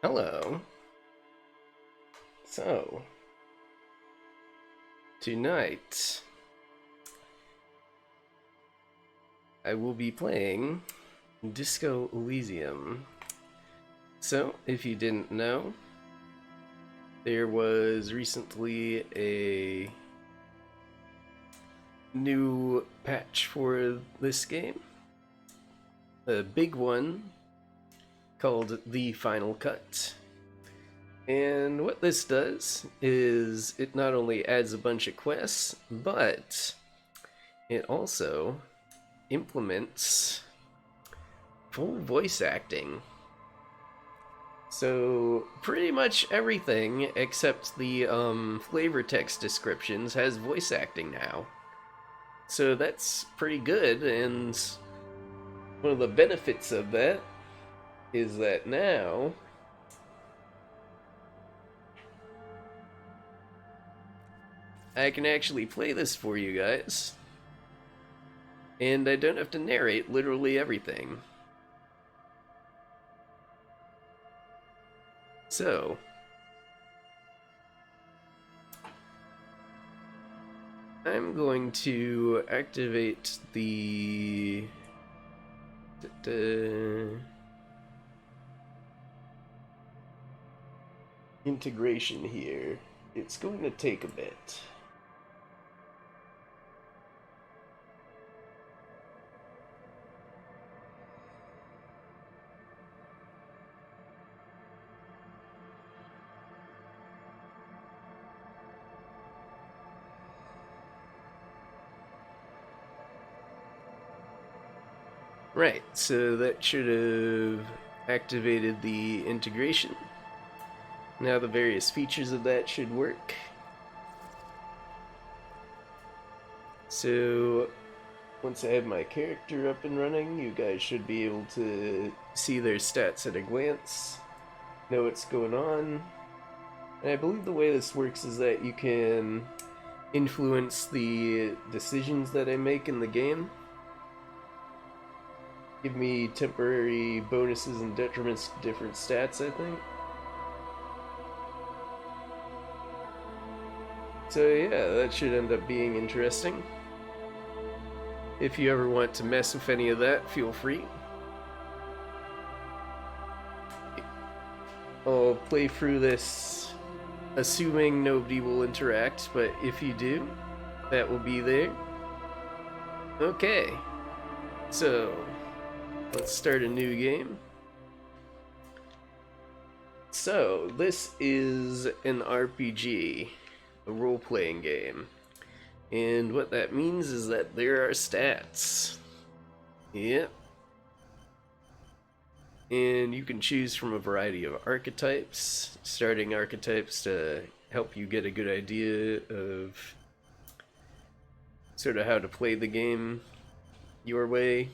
Hello. So, tonight I will be playing Disco Elysium. So, if you didn't know, there was recently a new patch for this game. A big one called The Final Cut. And what this does is it not only adds a bunch of quests, but it also implements full voice acting. So pretty much everything except the flavor text descriptions has voice acting now. So that's pretty good, and one of the benefits of that is that now I can actually play this for you guys, and I don't have to narrate literally everything. So, I'm going to activate the integration here. It's going to take a bit. Right, so that should have activated the integration. Now the various features of that should work. So once I have my character up and running, you guys should be able to see their stats at a glance, know what's going on. And I believe the way this works is that you can influence the decisions that I make in the game. Give me temporary bonuses and detriments to different stats, I think. So yeah, that should end up being interesting. If you ever want to mess with any of that, feel free. I'll play through this assuming nobody will interact, but if you do, that will be there. Okay, so let's start a new game. So, this is an RPG, a role-playing game. And what that means is that there are stats. Yep. And you can choose from a variety of archetypes, starting archetypes to help you get a good idea of sort of how to play the game your way.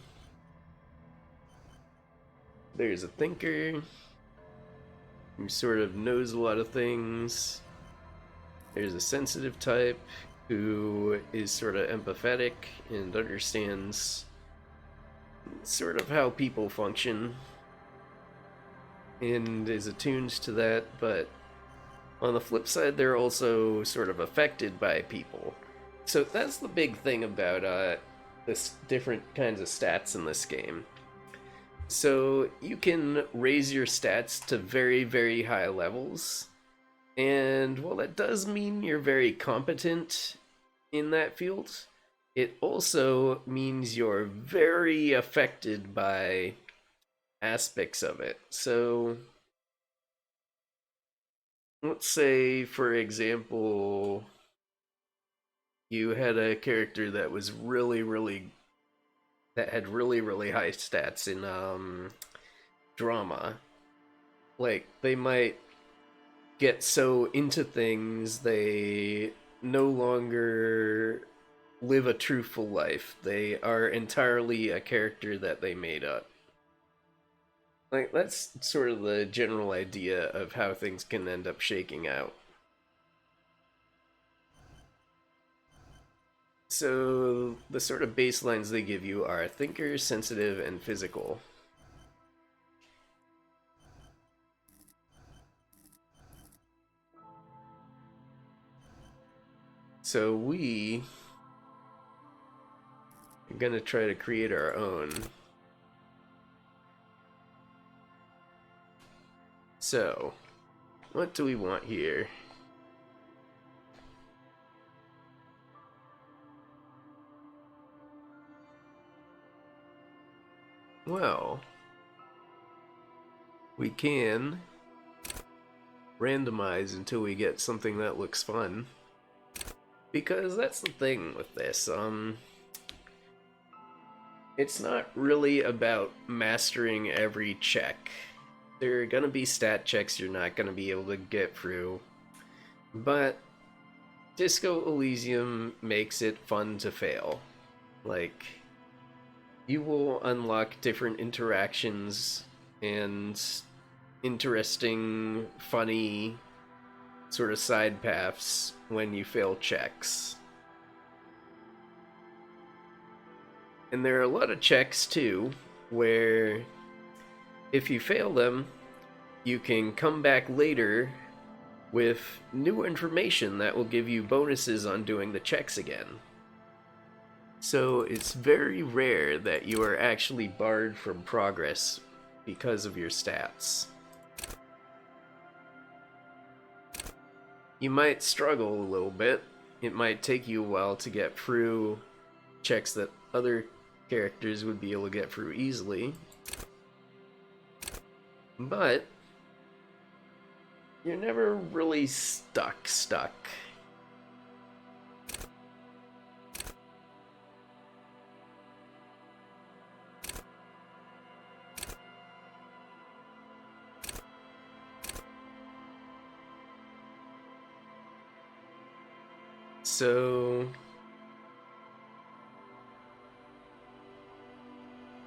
There's a thinker who sort of knows a lot of things. There's a sensitive type who is sort of empathetic and understands sort of how people function and is attuned to that, but on the flip side, they're also sort of affected by people. So that's the big thing about this different kinds of stats in this game. So you can raise your stats to very, very high levels, and while that does mean you're very competent in that field, it also means you're very affected by aspects of it. So let's say, for example, you had a character that was that had really high stats in drama. Like, they might get so into things they no longer live a truthful life. They are entirely a character that they made up. Like, that's sort of the general idea of how things can end up shaking out. So, the sort of baselines they give you are thinker, sensitive, and physical. So we are gonna try to create our own. So, what do we want here? Well, we can randomize until we get something that looks fun. Because that's the thing with this, it's not really about mastering every check. There are gonna be stat checks you're not gonna be able to get through, but Disco Elysium makes it fun to fail. Like, you will unlock different interactions and interesting, funny sort of side paths when you fail checks. And there are a lot of checks too, where if you fail them, you can come back later with new information that will give you bonuses on doing the checks again. So it's very rare that you are actually barred from progress because of your stats. You might struggle a little bit. It might take you a while to get through checks that other characters would be able to get through easily. But you're never really stuck. So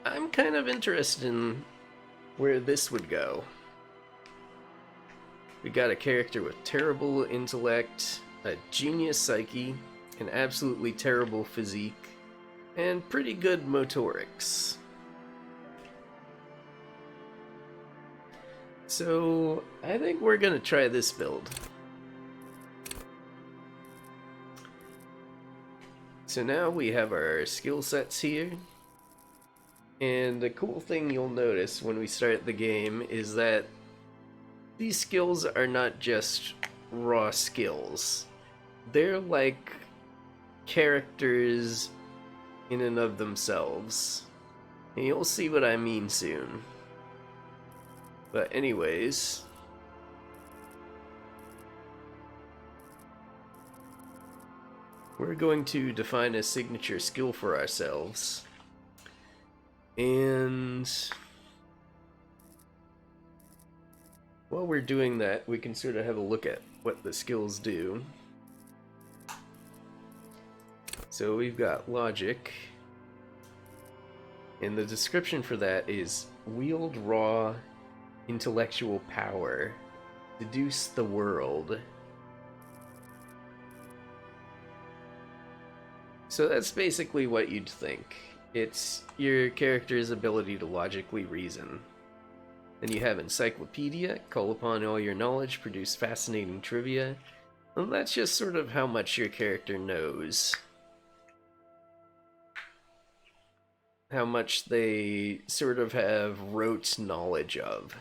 I'm kind of interested in where this would go. We got a character with terrible intellect, a genius psyche, an absolutely terrible physique, and pretty good motorics. So I think we're gonna try this build. So now we have our skill sets here. And the cool thing you'll notice when we start the game is that these skills are not just raw skills. They're like characters in and of themselves. And you'll see what I mean soon. But anyways, we're going to define a signature skill for ourselves. And while we're doing that, we can sort of have a look at what the skills do. So we've got logic, and the description for that is wield raw intellectual power, deduce the world. So that's basically what you'd think. It's your character's ability to logically reason. Then you have encyclopedia, call upon all your knowledge, produce fascinating trivia. And that's just sort of how much your character knows. How much they sort of have rote knowledge of.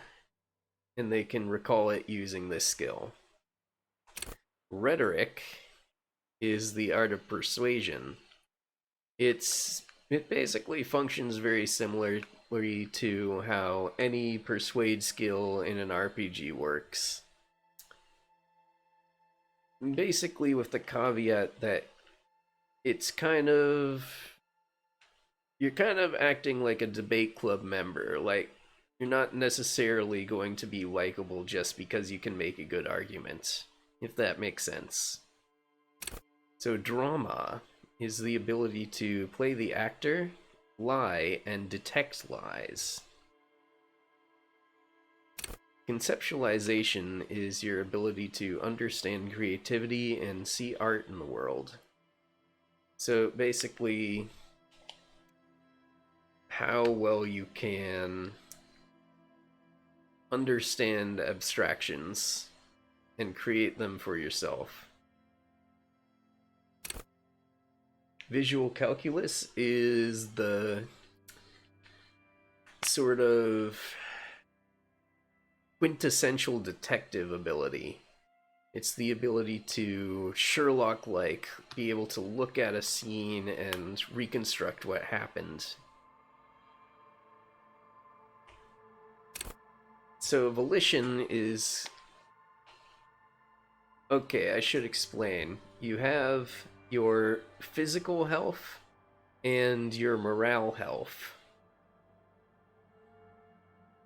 And they can recall it using this skill. Rhetoric is the art of persuasion. It basically functions very similarly to how any persuade skill in an RPG works. Basically with the caveat that it's you're kind of acting like a debate club member. Like, you're not necessarily going to be likable just because you can make a good argument, if that makes sense. So drama is the ability to play the actor, lie, and detect lies. Conceptualization is your ability to understand creativity and see art in the world. So basically, how well you can understand abstractions and create them for yourself. visual calculus is the sort of quintessential detective ability. It's the ability to Sherlock-like be able to look at a scene and reconstruct what happened. So volition is... Okay, I should explain. You have your physical health and your morale health.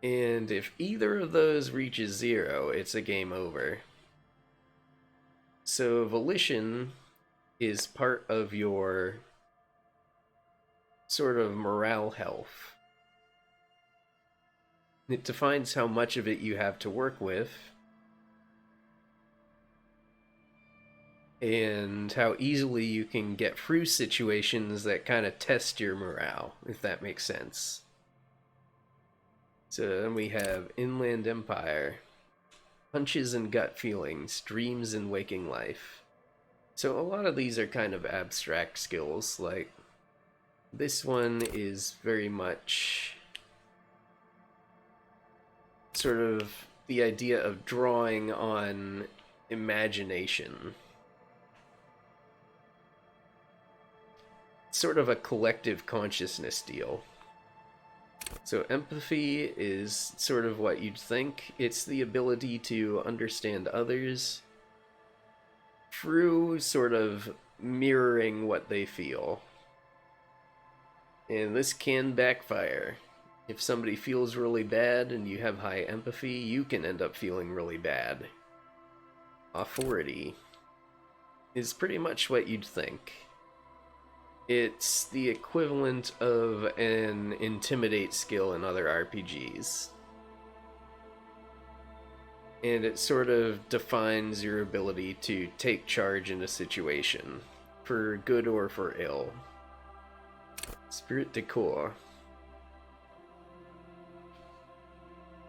And if either of those reaches 0, it's a game over. So volition is part of your sort of morale health. It defines how much of it you have to work with, and how easily you can get through situations that kind of test your morale, if that makes sense. So then we have Inland Empire, punches and gut feelings, dreams and waking life. So a lot of these are kind of abstract skills, like this one is very much sort of the idea of drawing on imagination. Sort of a collective consciousness deal. So empathy is sort of what you'd think. It's the ability to understand others through sort of mirroring what they feel. And this can backfire. If somebody feels really bad and you have high empathy, you can end up feeling really bad. Authority is pretty much what you'd think. It's the equivalent of an intimidate skill in other RPGs. And it sort of defines your ability to take charge in a situation, for good or for ill. Spirit Decor.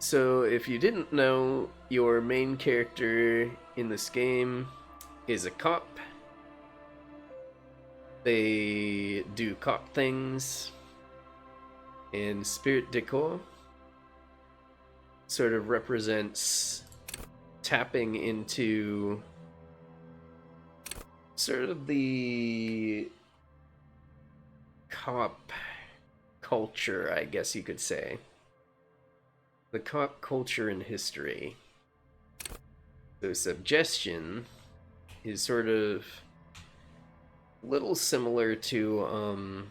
So if you didn't know, your main character in this game is a cop. They do cop things, and Spirit Decor sort of represents tapping into sort of the cop culture, I guess you could say. The cop culture and history. So suggestion is sort of little similar to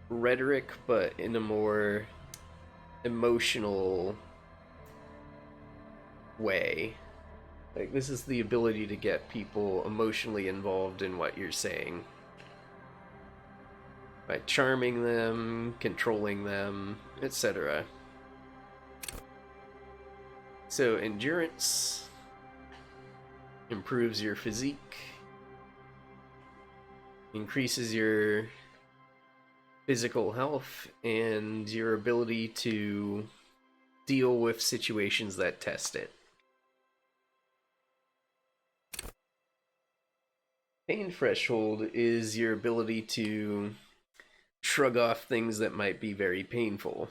rhetoric, but in a more emotional way. Like, this is the ability to get people emotionally involved in what you're saying by charming them, controlling them, etc. So endurance improves your physique, increases your physical health, and your ability to deal with situations that test it. Pain threshold is your ability to shrug off things that might be very painful.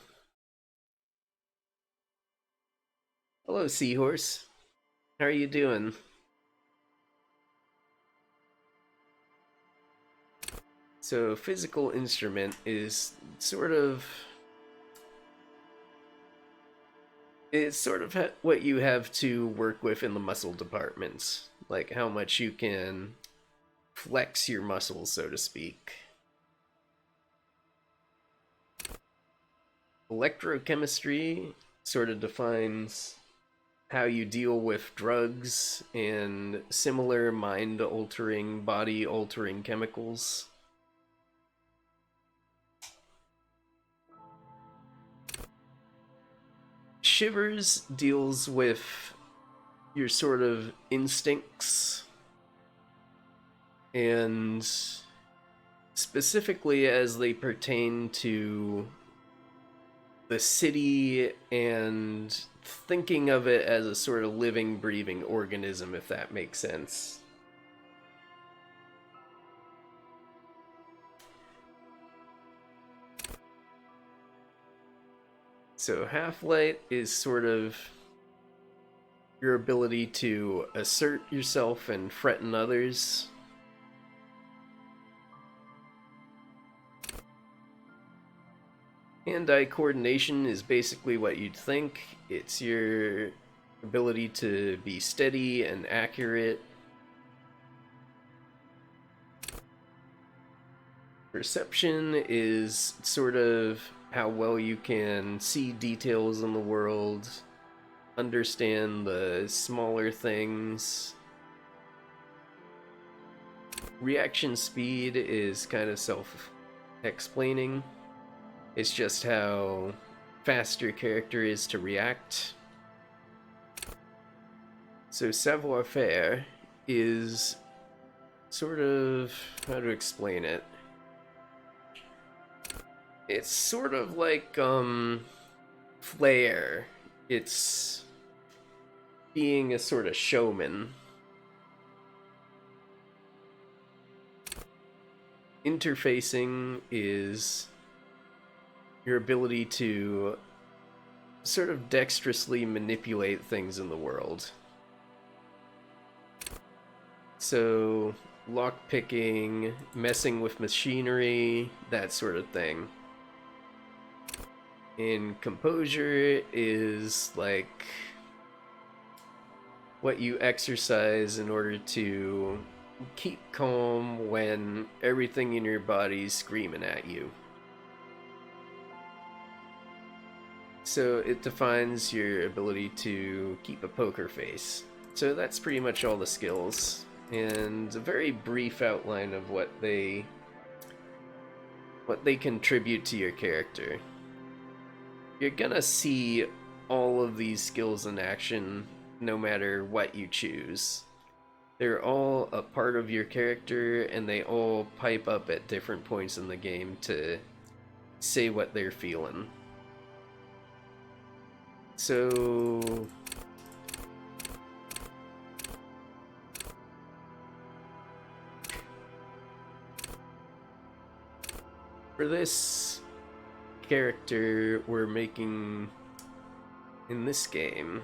Hello, Seahorse. How are you doing? So, physical instrument is sort of... It's sort of what you have to work with in the muscle departments. Like how much you can flex your muscles, so to speak. Electrochemistry sort of defines how you deal with drugs and similar mind-altering, body-altering chemicals. Shivers deals with your sort of instincts, and specifically as they pertain to the city and thinking of it as a sort of living, breathing organism, if that makes sense. So half-light is sort of your ability to assert yourself and threaten others. Hand-eye coordination is basically what you'd think. It's your ability to be steady and accurate. Perception is sort of how well you can see details in the world, understand the smaller things. Reaction speed is kind of self-explaining. It's just how fast your character is to react. So savoir-faire is sort of, how to explain it? It's sort of like, flair. It's being a sort of showman. Interfacing is your ability to sort of dexterously manipulate things in the world. So, lockpicking, messing with machinery, that sort of thing. And composure is like what you exercise in order to keep calm when everything in your body's screaming at you. So it defines your ability to keep a poker face. So that's pretty much all the skills, and a very brief outline of what they contribute to your character. You're gonna see all of these skills in action no matter what you choose. They're all a part of your character, and they all pipe up at different points in the game to say what they're feeling. So for this character we're making in this game,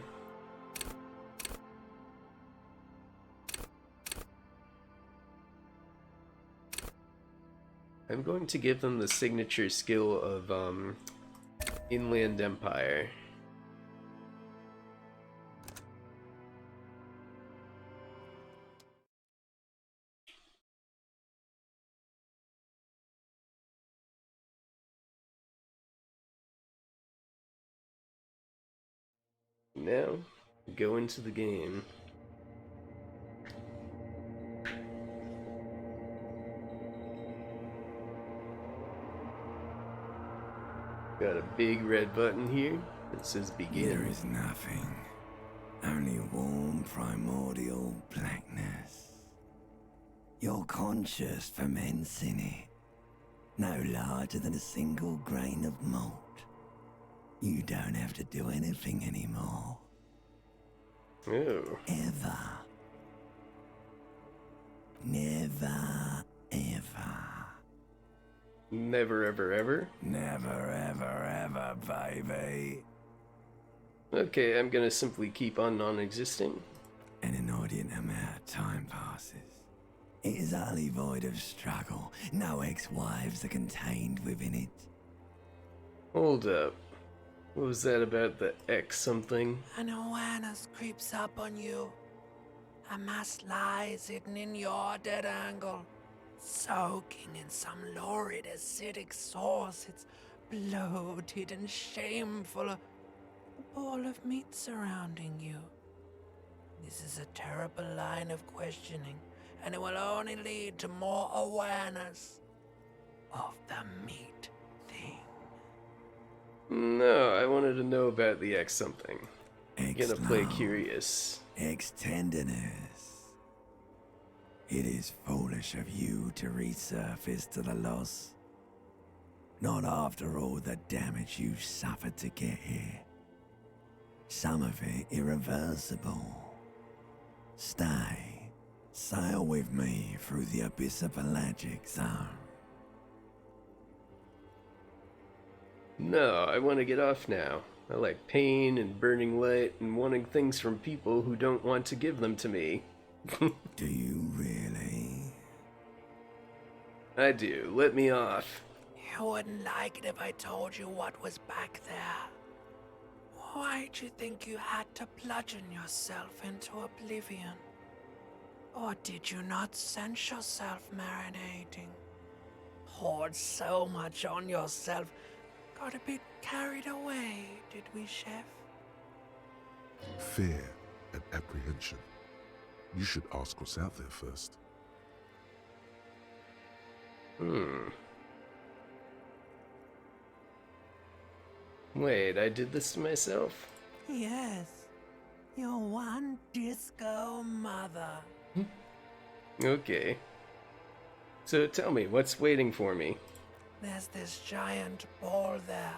I'm going to give them the signature skill of Inland Empire. Now, go into the game. Got a big red button here that says begin. There is nothing, only warm primordial blackness. Your conscious ferments in it, no larger than a single grain of malt. You don't have to do anything anymore. Oh. Ever. Never, ever. Never, ever, ever? Never, ever, ever, baby. Okay, I'm gonna simply keep on non-existing. An inordinate amount of time passes. It is utterly void of struggle. No ex-wives are contained within it. Hold up. What was that about the X something? An awareness creeps up on you. A mass lies hidden in your dead angle, soaking in some lurid acidic sauce. It's bloated and shameful, a ball of meat surrounding you. This is a terrible line of questioning, and it will only lead to more awareness of the meat thing. No, I wanted to know about the X something. I'm gonna play Ex-love, curious. ex-tenderness. It is foolish of you to resurface to the loss. Not after all the damage you suffered to get here. Some of it irreversible. Stay. Sail with me through the abyss of pelagic zone. No, I want to get off now. I like pain and burning light and wanting things from people who don't want to give them to me. Do you really? I do. Let me off. You wouldn't like it if I told you what was back there. Why'd you think you had to bludgeon yourself into oblivion? Or did you not sense yourself marinating? Poured so much on yourself, got a bit carried away, did we, Chef? Fear and apprehension. You should ask what's out there first. Wait, I did this to myself? Yes, your one disco mother. Okay. So tell me, what's waiting for me? There's this giant ball there.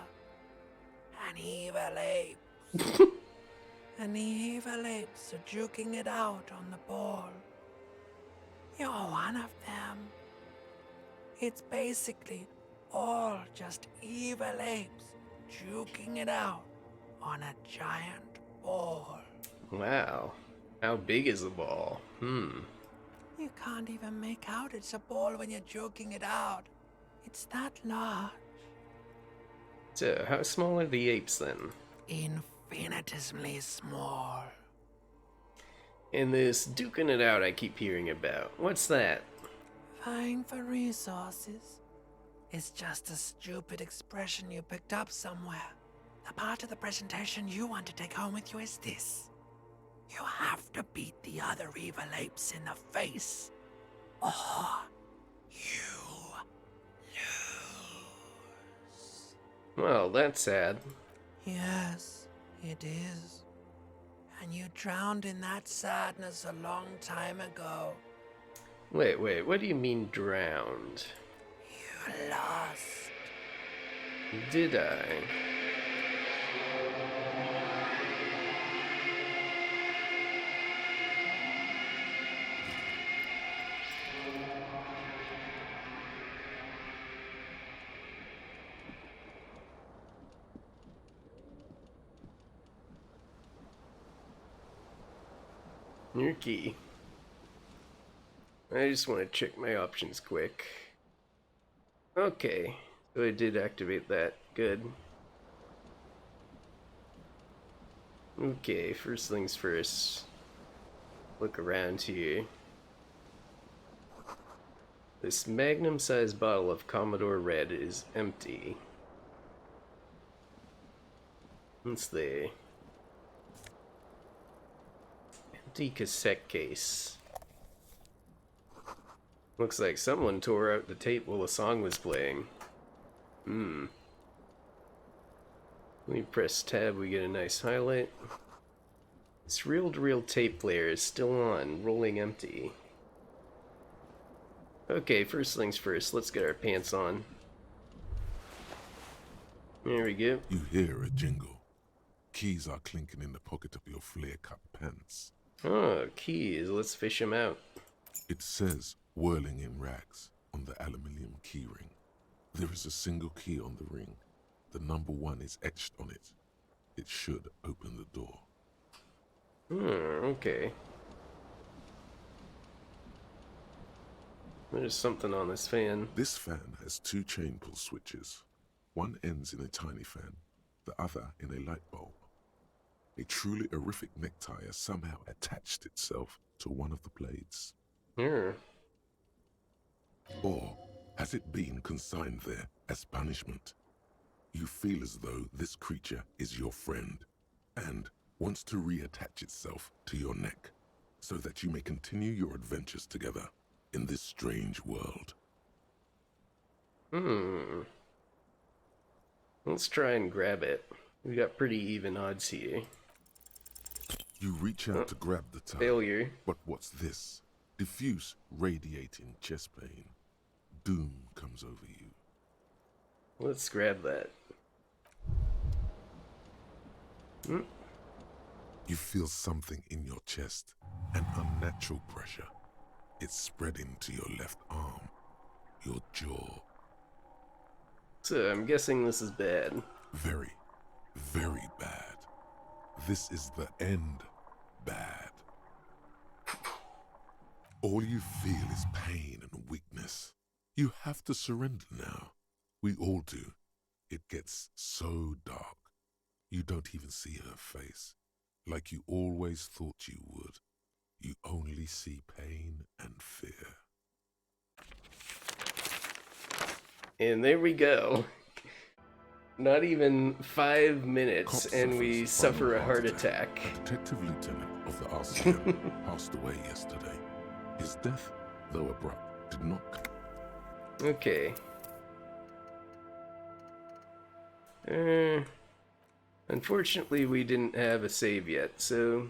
An evil ape. And the evil apes are juking it out on the ball. You're one of them. It's basically all just evil apes juking it out on a giant ball. Wow. How big is the ball? You can't even make out it's a ball when you're joking it out. It's that large. So, how small are the apes then? Infinitesimally small. And this duking it out I keep hearing about, what's that? Vying for resources. It's just a stupid expression you picked up somewhere. The part of the presentation you want to take home with you is this. You have to beat the other evil apes in the face, or you lose. Well, that's sad. Yes, it is. And you drowned in that sadness a long time ago. Wait, what do you mean drowned? You lost. Did I? Your key. I just want to check my options quick. Okay, so I did activate that. Good. Okay, first things first. Look around here. This magnum-sized bottle of Commodore Red is empty. What's there? Empty cassette case. Looks like someone tore out the tape while a song was playing. When we press tab, we get a nice highlight. This reel-to-reel tape player is still on, rolling empty. Okay, first things first, let's get our pants on. There we go. You hear a jingle. Keys are clinking in the pocket of your flare-cut pants. Oh, keys, let's fish them out. It says, whirling in rags, on the aluminium keyring. There is a single key on the ring. The number 1 is etched on it. It should open the door. Okay. There's something on this fan. This fan has 2 chain pull switches. One ends in a tiny fan, the other in a light bulb. A truly horrific necktie has somehow attached itself to one of the blades. Or has it been consigned there as punishment? You feel as though this creature is your friend and wants to reattach itself to your neck so that you may continue your adventures together in this strange world. Let's try and grab it. We got pretty even odds here. You reach out to grab the tie. Failure. But what's this? Diffuse, radiating chest pain. Doom comes over you. Let's grab that. You feel something in your chest, an unnatural pressure. It's spreading to your left arm, your jaw. So I'm guessing this is bad. Very, very bad. This is the end bad. All you feel is pain and weakness. You have to surrender now. We all do. It gets so dark. You don't even see her face. Like you always thought you would. You only see pain and fear. And there we go. Not even 5 minutes, Cop and we suffers suffer final a heart attack. A detective lieutenant of the RCO passed away yesterday. His death, though abrupt, did not come. Okay. Unfortunately, we didn't have a save yet, so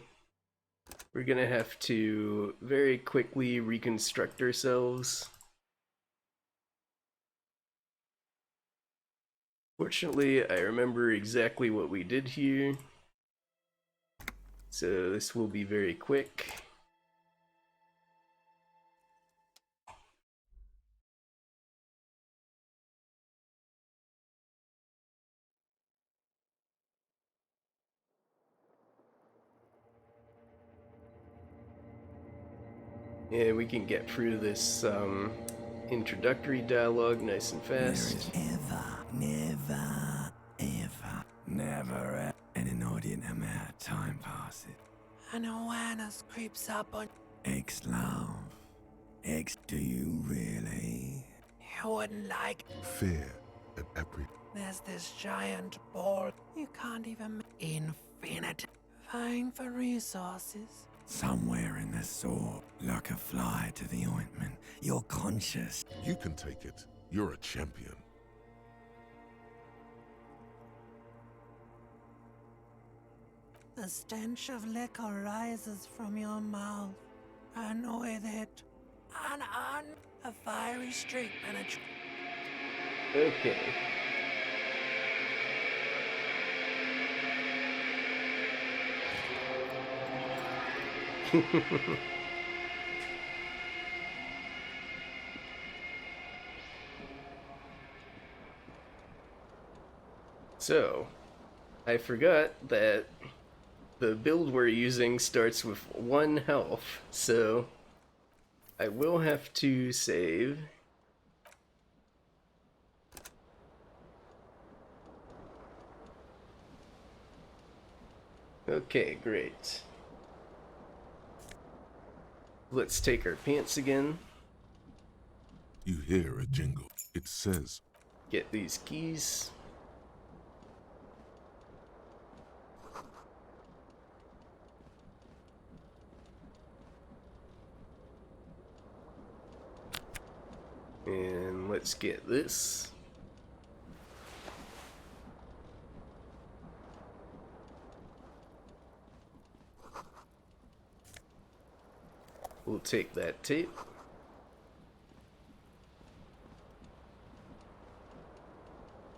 we're gonna have to very quickly reconstruct ourselves. Fortunately, I remember exactly what we did here, so this will be very quick. And we can get through this introductory dialogue nice and There is fast. never an inordinate amount of time passes. An awareness creeps up on Ex-love. Do you really? you. Wouldn't like. Fear and apprehension. There's this giant ball. You can't even. Infinite. Vying for resources. Somewhere in the sword, like a fly to the ointment, you're conscious. You can take it. You're a champion. The stench of liquor rises from your mouth, and with it, a fiery streak penetrates. Okay. So, I forgot that the build we're using starts with 1 health, so I will have to save. Okay, great. Let's take our pants again. You hear a jingle. It says, Get these keys. And let's get this. We'll take that tape.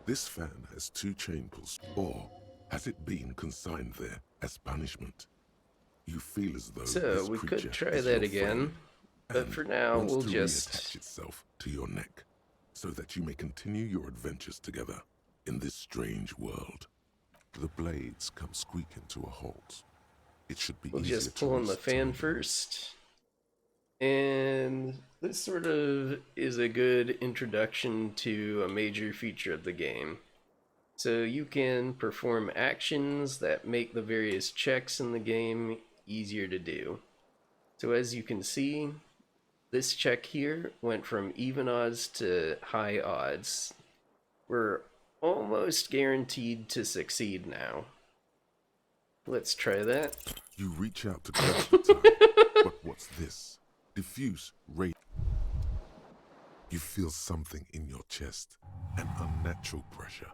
this fan has 2 chain pulls, or has it been consigned there as punishment? You feel as though So this we creature could try is that your again, friend, but and for now wants we'll to just reattach itself to your neck, so that you may continue your adventures together in this strange world. The blades come squeaking to a halt. It should be we'll easier just to pull on the reach fan time. first. And this sort of is a good introduction to a major feature of the game. So you can perform actions that make the various checks in the game easier to do. So as you can see, this check here went from even odds to high odds. We're almost guaranteed to succeed now. Let's try that. You reach out to grab the time, but what's this? Diffuse rate. You feel something in your chest, an unnatural pressure.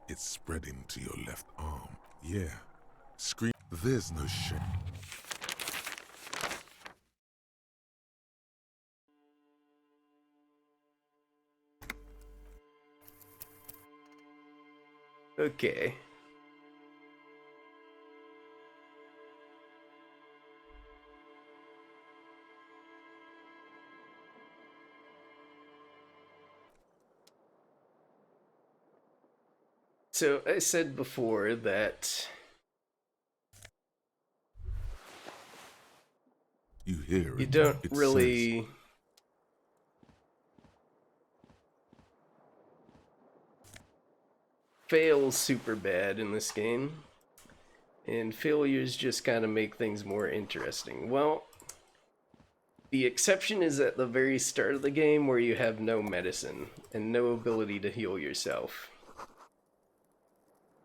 It's spreading to your left arm. Yeah. Scream. There's no shame. Okay. So I said before that You hear you it. don't It says, really fail super bad in this game, and failures just kind of make things more interesting. Well, the exception is at the very start of the game where you have no medicine and no ability to heal yourself.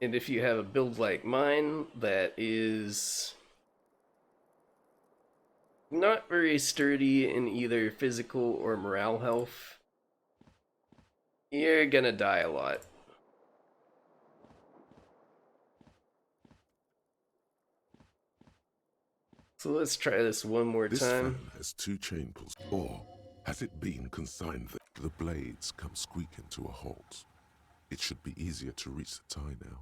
And if you have a build like mine that is not very sturdy in either physical or morale health, you're gonna die a lot. So let's try this one more this time. fan has 2 chain pulls. Or has it been consigned that the blades come squeaking to a halt? It should be easier to reach the tie now.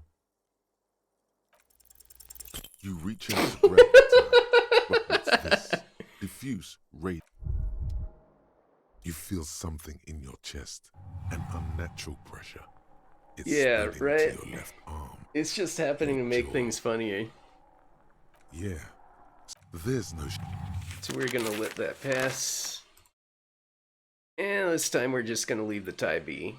You reach out to grab the tie, but what's this? Diffuse radiant. You feel something in your chest, an unnatural pressure. It's Yeah, spreading right? to your left arm. It's just happening to Your make jaw. things funnier. Yeah, there's no. So we're gonna let that pass. And this time we're just gonna leave the tie be.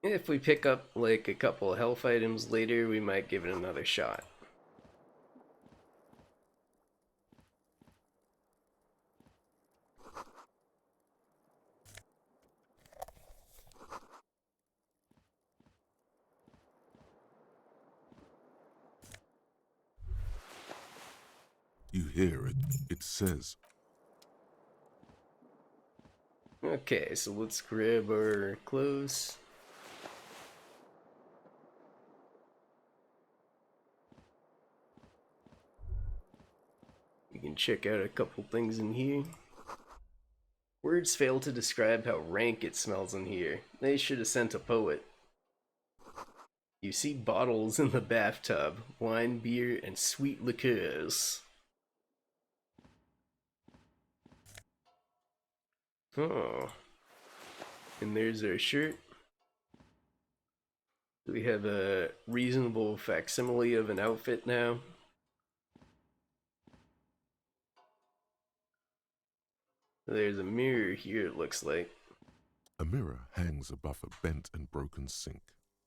If we pick up like a couple of health items later, we might give it another shot. You hear it. It says, Okay, so let's grab our clothes. We can check out a couple things in here. Words fail to describe how rank it smells in here. They should have sent a poet. You see bottles in the bathtub, wine, beer, and sweet liqueurs. Oh. And there's our shirt. We have a reasonable facsimile of an outfit now. There's a mirror here, it looks like. a mirror hangs above a bent and broken sink.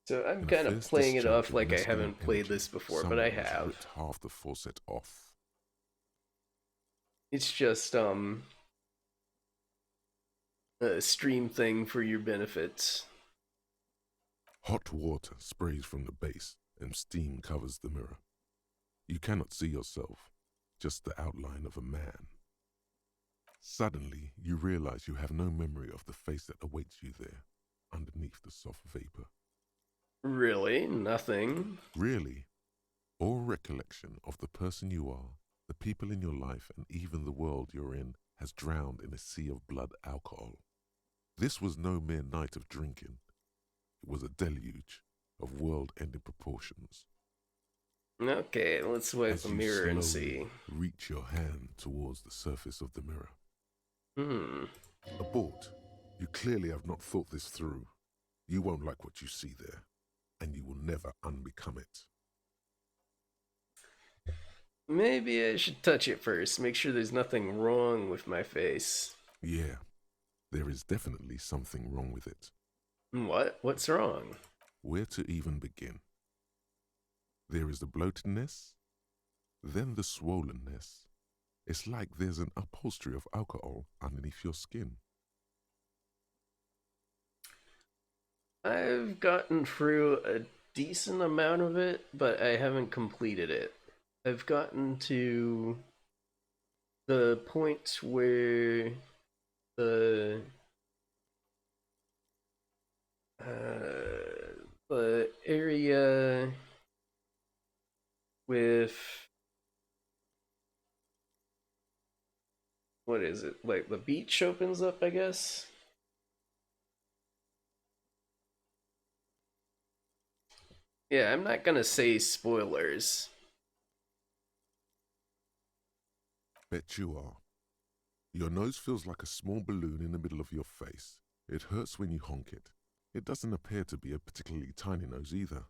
So I'm In a kind of fierce playing it discharge off of like I masculine haven't played energy, this before, but I someone has have. ripped half the faucet off. It's just a stream thing for your benefits. Hot water sprays from the base, and steam covers the mirror. You cannot see yourself, just the outline of a man. Suddenly, you realize you have no memory of the face that awaits you there, underneath the soft vapor. Really? Nothing? Really, all recollection of the person you are, the people in your life, and even the world you're in has drowned in a sea of blood alcohol. This was no mere night of drinking. It was a deluge of world-ending proportions. Okay, let's wipe As the you mirror and slowly see. reach your hand towards the surface of the mirror. Abort. You clearly have not thought this through. You won't like what you see there, and you will never unbecome it. Maybe I should touch it first, make sure there's nothing wrong with my face. Yeah, there is definitely something wrong with it. What? What's wrong? Where to even begin? There is the bloatedness, then the swollenness. It's like there's an upholstery of alcohol underneath your skin. I've gotten through a decent amount of it, but I haven't completed it. I've gotten to the point where the the area with what is it, like the beach opens up, I guess. Yeah, I'm not gonna say spoilers. Bet you are. Your nose feels like a small balloon in the middle of your face. It hurts when you honk it. It doesn't appear to be a particularly tiny nose either.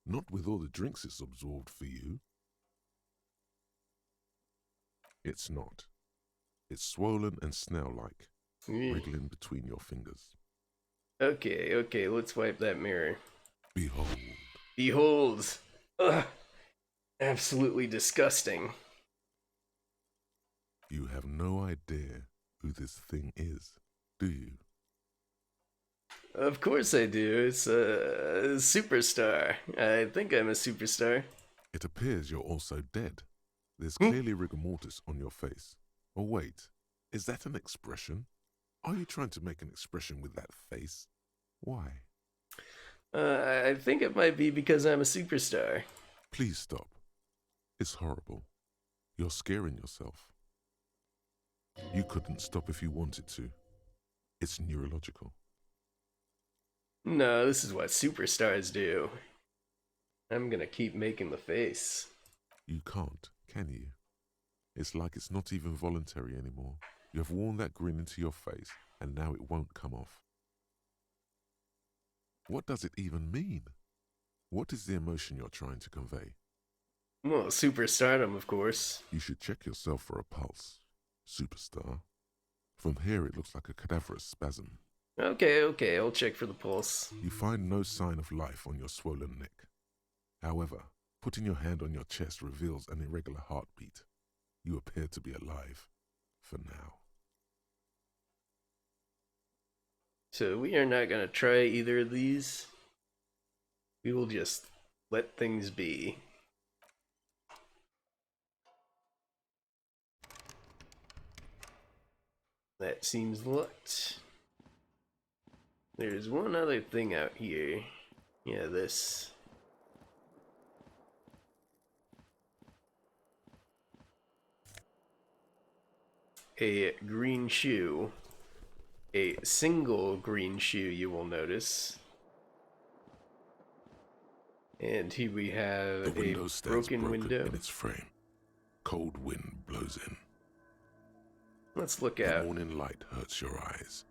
Not with all the drinks it's absorbed for you. It's not. It's swollen and snail-like, wriggling between your fingers. Okay, okay, let's wipe that mirror. Behold. Behold! Ugh! Absolutely disgusting. You have no idea who this thing is, do you? Of course I do. It's a superstar. I think I'm a superstar. It appears you're also dead. There's clearly rigor mortis on your face. Oh wait, is that an expression? Are you trying to make an expression with that face? Why? I think it might be because I'm a superstar. Please stop. It's horrible. You're scaring yourself. You couldn't stop if you wanted to. It's neurological. No, this is what superstars do. I'm gonna keep making the face. You can't, can you? It's like it's not even voluntary anymore. You have worn that grin into your face, and now it won't come off. What does it even mean? What is the emotion you're trying to convey? Well, superstardom, of course. You should check yourself for a pulse, superstar. From here it looks like a cadaverous spasm. Okay, okay, I'll check for the pulse. You find no sign of life on your swollen neck. However, putting your hand on your chest reveals an irregular heartbeat. You appear to be alive, for now. So we are not gonna try either of these. We will just let things be. That seems locked. There's one other thing out here. Yeah, this. A green shoe. A single green shoe, you will notice. And here we have The window a stands broken window. in its frame. Cold wind blows in. Let's look The out. morning light hurts your eyes.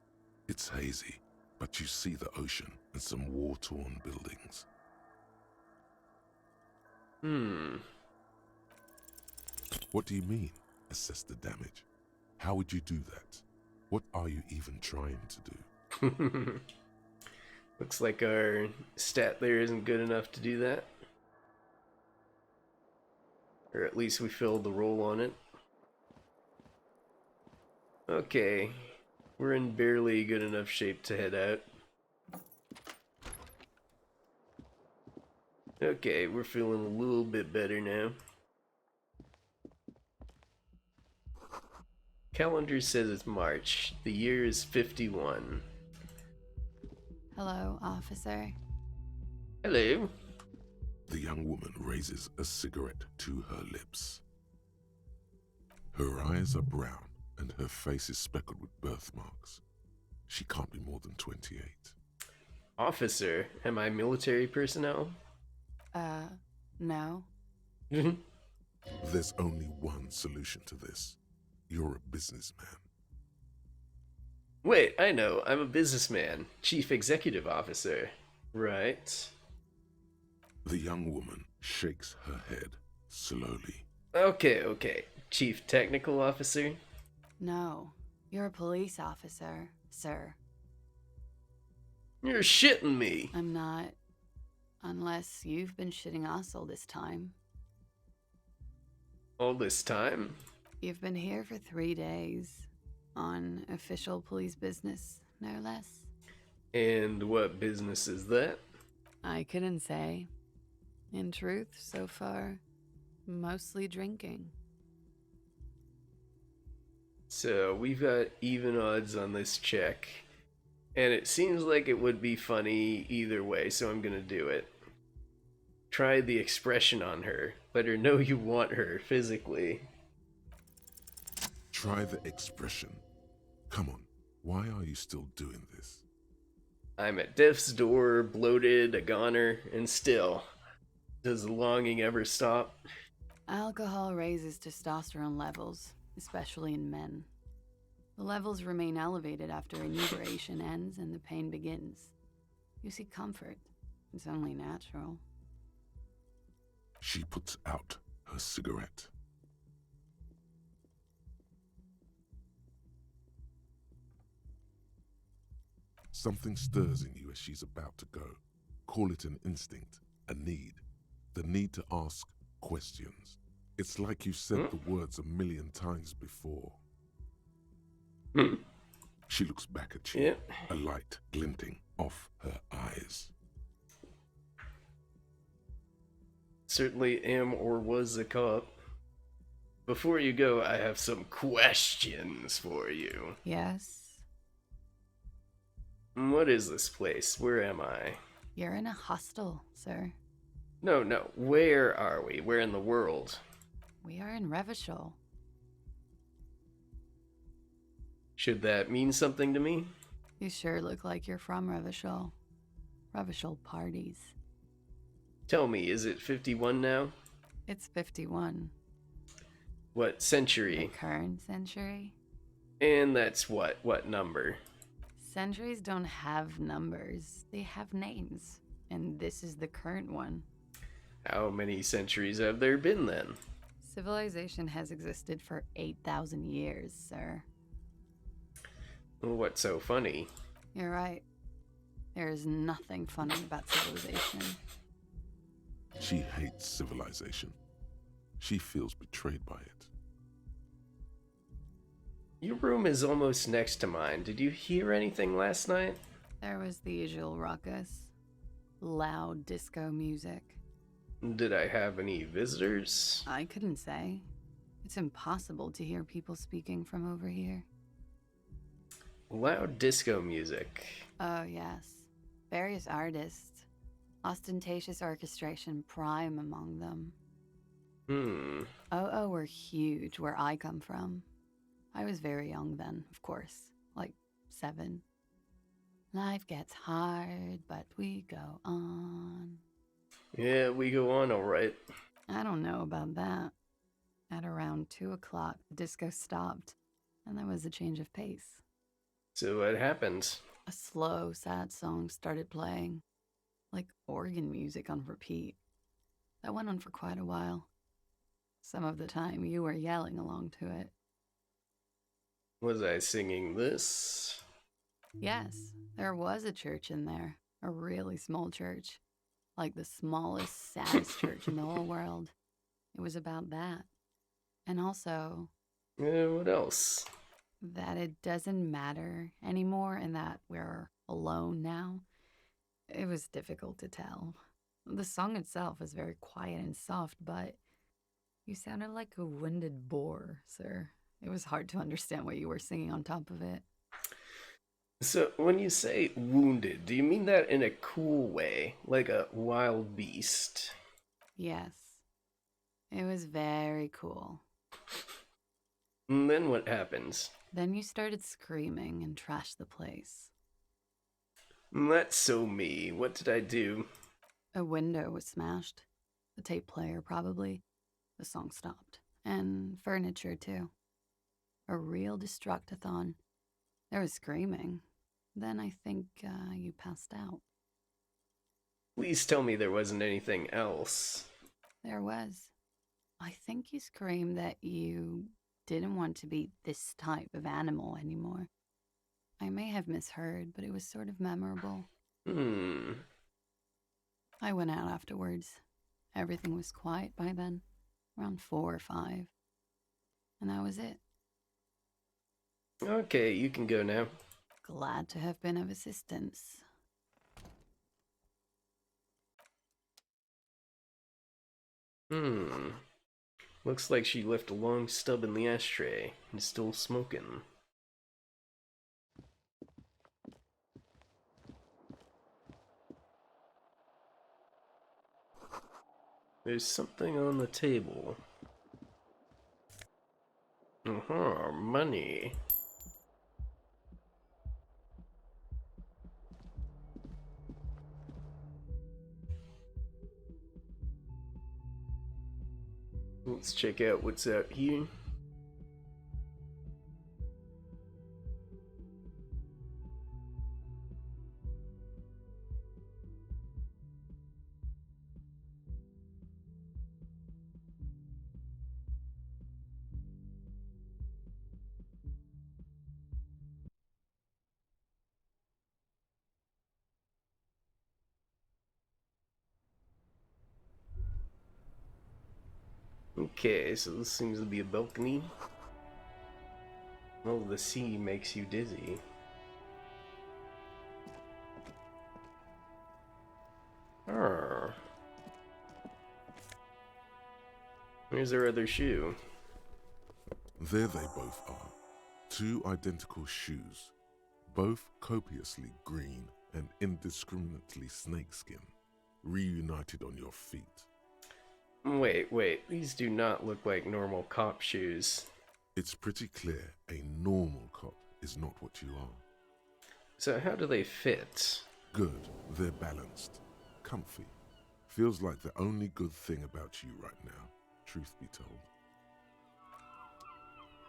It's hazy, but you see the ocean and some war-torn buildings. What do you mean, assess the damage? How would you do that? What are you even trying to do? Looks like our stat there isn't good enough to do that. Or at least we filled the roll on it. Okay, we're in barely good enough shape to head out. Okay, we're feeling a little bit better now. Calendar says it's March. The year is 51. Hello, officer. Hello. The young woman raises a cigarette to her lips. Her eyes are brown and her face is speckled with birthmarks. She can't be more than 28. Officer, am I military personnel? No. There's only one solution to this. You're a businessman. Wait, I know. I'm a businessman. Chief Executive Officer. Right. The young woman shakes her head slowly. Okay, okay. Chief Technical Officer? No. You're a police officer, sir. You're shitting me. I'm not. Unless you've been shitting us all this time. All this time? You've been here for 3 days. On official police business, no less. And what business is that? I couldn't say. In truth, so far, mostly drinking. So, we've got even odds on this check. And it seems like it would be funny either way, so I'm gonna do it. Try the expression on her. Let her know you want her physically. Try the expression. Come on, why are you still doing this? I'm at death's door, bloated, a goner, and still, Does the longing ever stop? Alcohol raises testosterone levels, especially in men. The levels remain elevated after inebriation ends and the pain begins. You seek comfort. It's only natural. She puts out her cigarette. Something stirs in you as she's about to go. Call it an instinct, a need. The need to ask questions. It's like you've said the words a million times before. She looks back at you, a light glinting off her eyes. Certainly am or was a cop. Before you go, I have some questions for you. Yes? What is this place? Where am I? You're in a hostel, sir. No, where are we? Where in the world? We are in Revachol. Should that mean something to me? You sure look like you're from Revachol. Revachol parties. Tell me, is it 51 now? It's 51. What The century? current century? And that's what? What number? Centuries don't have numbers, they have names. And this is the current one. How many centuries have there been then? Civilization has existed for 8,000 years, sir. What's so funny? You're right. There is nothing funny about civilization. She hates civilization. She feels betrayed by it. Your room is almost next to mine. Did you hear anything last night? There was the usual ruckus. Loud disco music. Did I have any visitors? I couldn't say. It's impossible to hear people speaking from over here. Loud disco music. Oh, yes. Various artists. Ostentatious orchestration prime among them. Oh, were huge where I come from. I was very young then, of course. Like 7. Life gets hard, but we go on. Yeah, we go on all right. I don't know about that. At around 2 o'clock, the disco stopped, and there was a change of pace. So what happened? A slow, sad song started playing, like organ music on repeat. That went on for quite a while. Some of the time, you were yelling along to it. Was I singing this? Yes, there was a church in there, a really small church, like the smallest, saddest church in the whole world. It was about that. And also, What else? that it doesn't matter anymore and that we're alone now. It was difficult to tell. The song itself was very quiet and soft, but you sounded like a winded boar, sir. It was hard to understand what you were singing on top of it. So when you say wounded, do you mean that in a cool way? Like a wild beast? Yes. It was very cool. And then what happens? Then you started screaming and trashed the place. That's so me. What did I do? A window was smashed. The tape player, probably. The song stopped. And furniture, too. A real destructathon. There was screaming. Then I think you passed out. Please tell me there wasn't anything else. There was. I think you screamed that you didn't want to be this type of animal anymore. I may have misheard, but it was sort of memorable. I went out afterwards. Everything was quiet by then, around 4 or 5. And that was it. Okay, you can go now. Glad to have been of assistance. Looks like she left a long stub in the ashtray and is still smoking. There's something on the table. Money. Let's check out what's out here. Okay, so this seems to be a balcony. Oh, the sea makes you dizzy. Ah. Where's our other shoe? There they both are. Two identical shoes, both copiously green and indiscriminately snakeskin, reunited on your feet. Wait, these do not look like normal cop shoes. It's pretty clear a normal cop is not what you are. So how do they fit? Good, they're balanced, comfy. Feels like the only good thing about you right now, truth be told.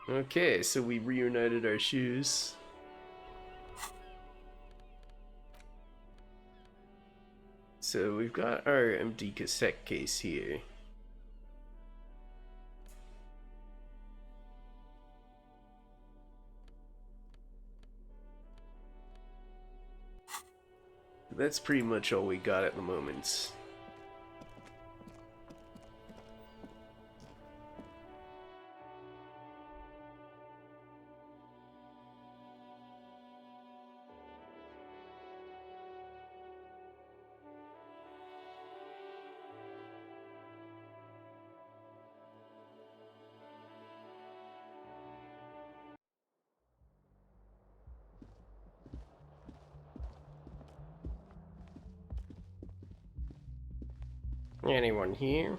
Okay, so we reunited our shoes. So we've got our empty cassette case here. That's pretty much all we got at the moment. Anyone here?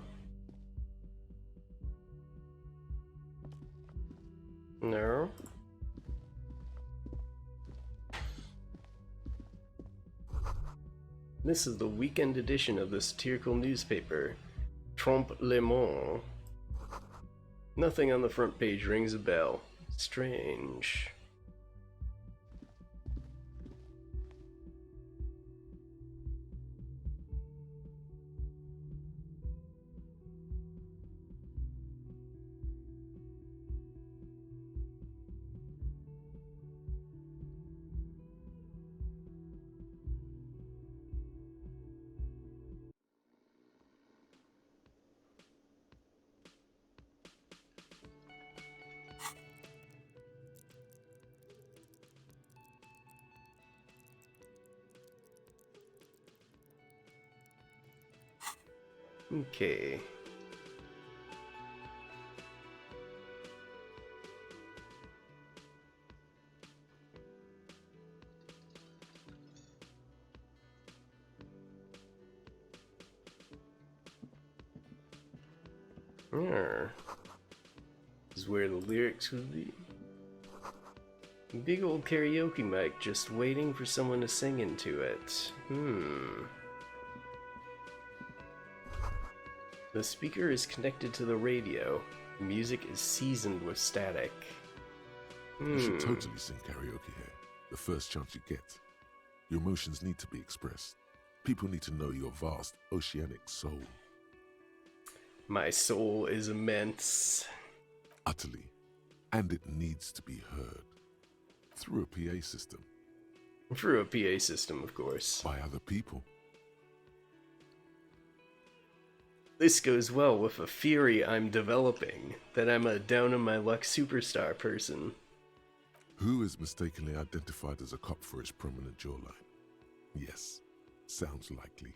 No? This is the weekend edition of the satirical newspaper, Trompe le Monde. Nothing on the front page rings a bell. Strange. Okay. This is where the lyrics would be. Big old karaoke mic just waiting for someone to sing into it. The speaker is connected to the radio. The music is seasoned with static. You should totally sing karaoke here, the first chance you get. Your emotions need to be expressed. People need to know your vast, oceanic soul. My soul is immense. Utterly. And it needs to be heard. Through a PA system. Through a PA system, of course. By other people. This goes well with a theory I'm developing, that I'm a down-on-my-luck superstar person. Who is mistakenly identified as a cop for his prominent jawline? Yes, sounds likely.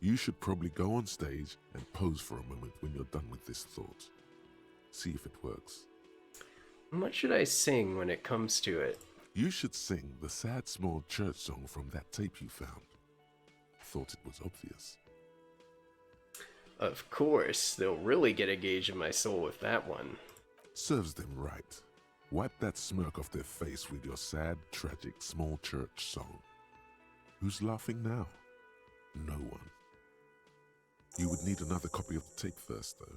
You should probably go on stage and pose for a moment when you're done with this thought. See if it works. What should I sing when it comes to it? You should sing the sad small church song from that tape you found. Thought it was obvious. Of course, they'll really get a gauge of my soul with that one. Serves them right. Wipe that smirk off their face with your sad, tragic, small church song. Who's laughing now? No one. You would need another copy of the tape first, though.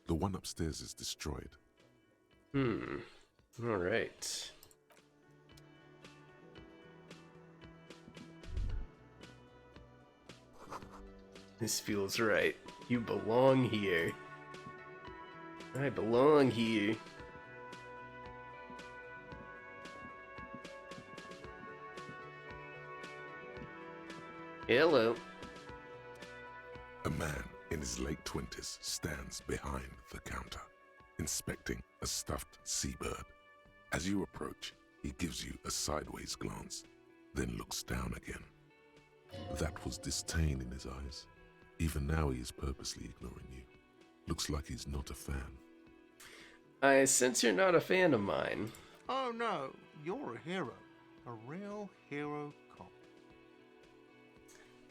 The one upstairs is destroyed. Alright. This feels right. You belong here. I belong here. Hello. A man in his late 20s stands behind the counter, inspecting a stuffed seabird. As you approach, he gives you a sideways glance, then looks down again. That was disdain in his eyes. Even now he is purposely ignoring you. Looks like he's not a fan. I sense you're not a fan of mine. Oh no, you're a hero. A real hero cop.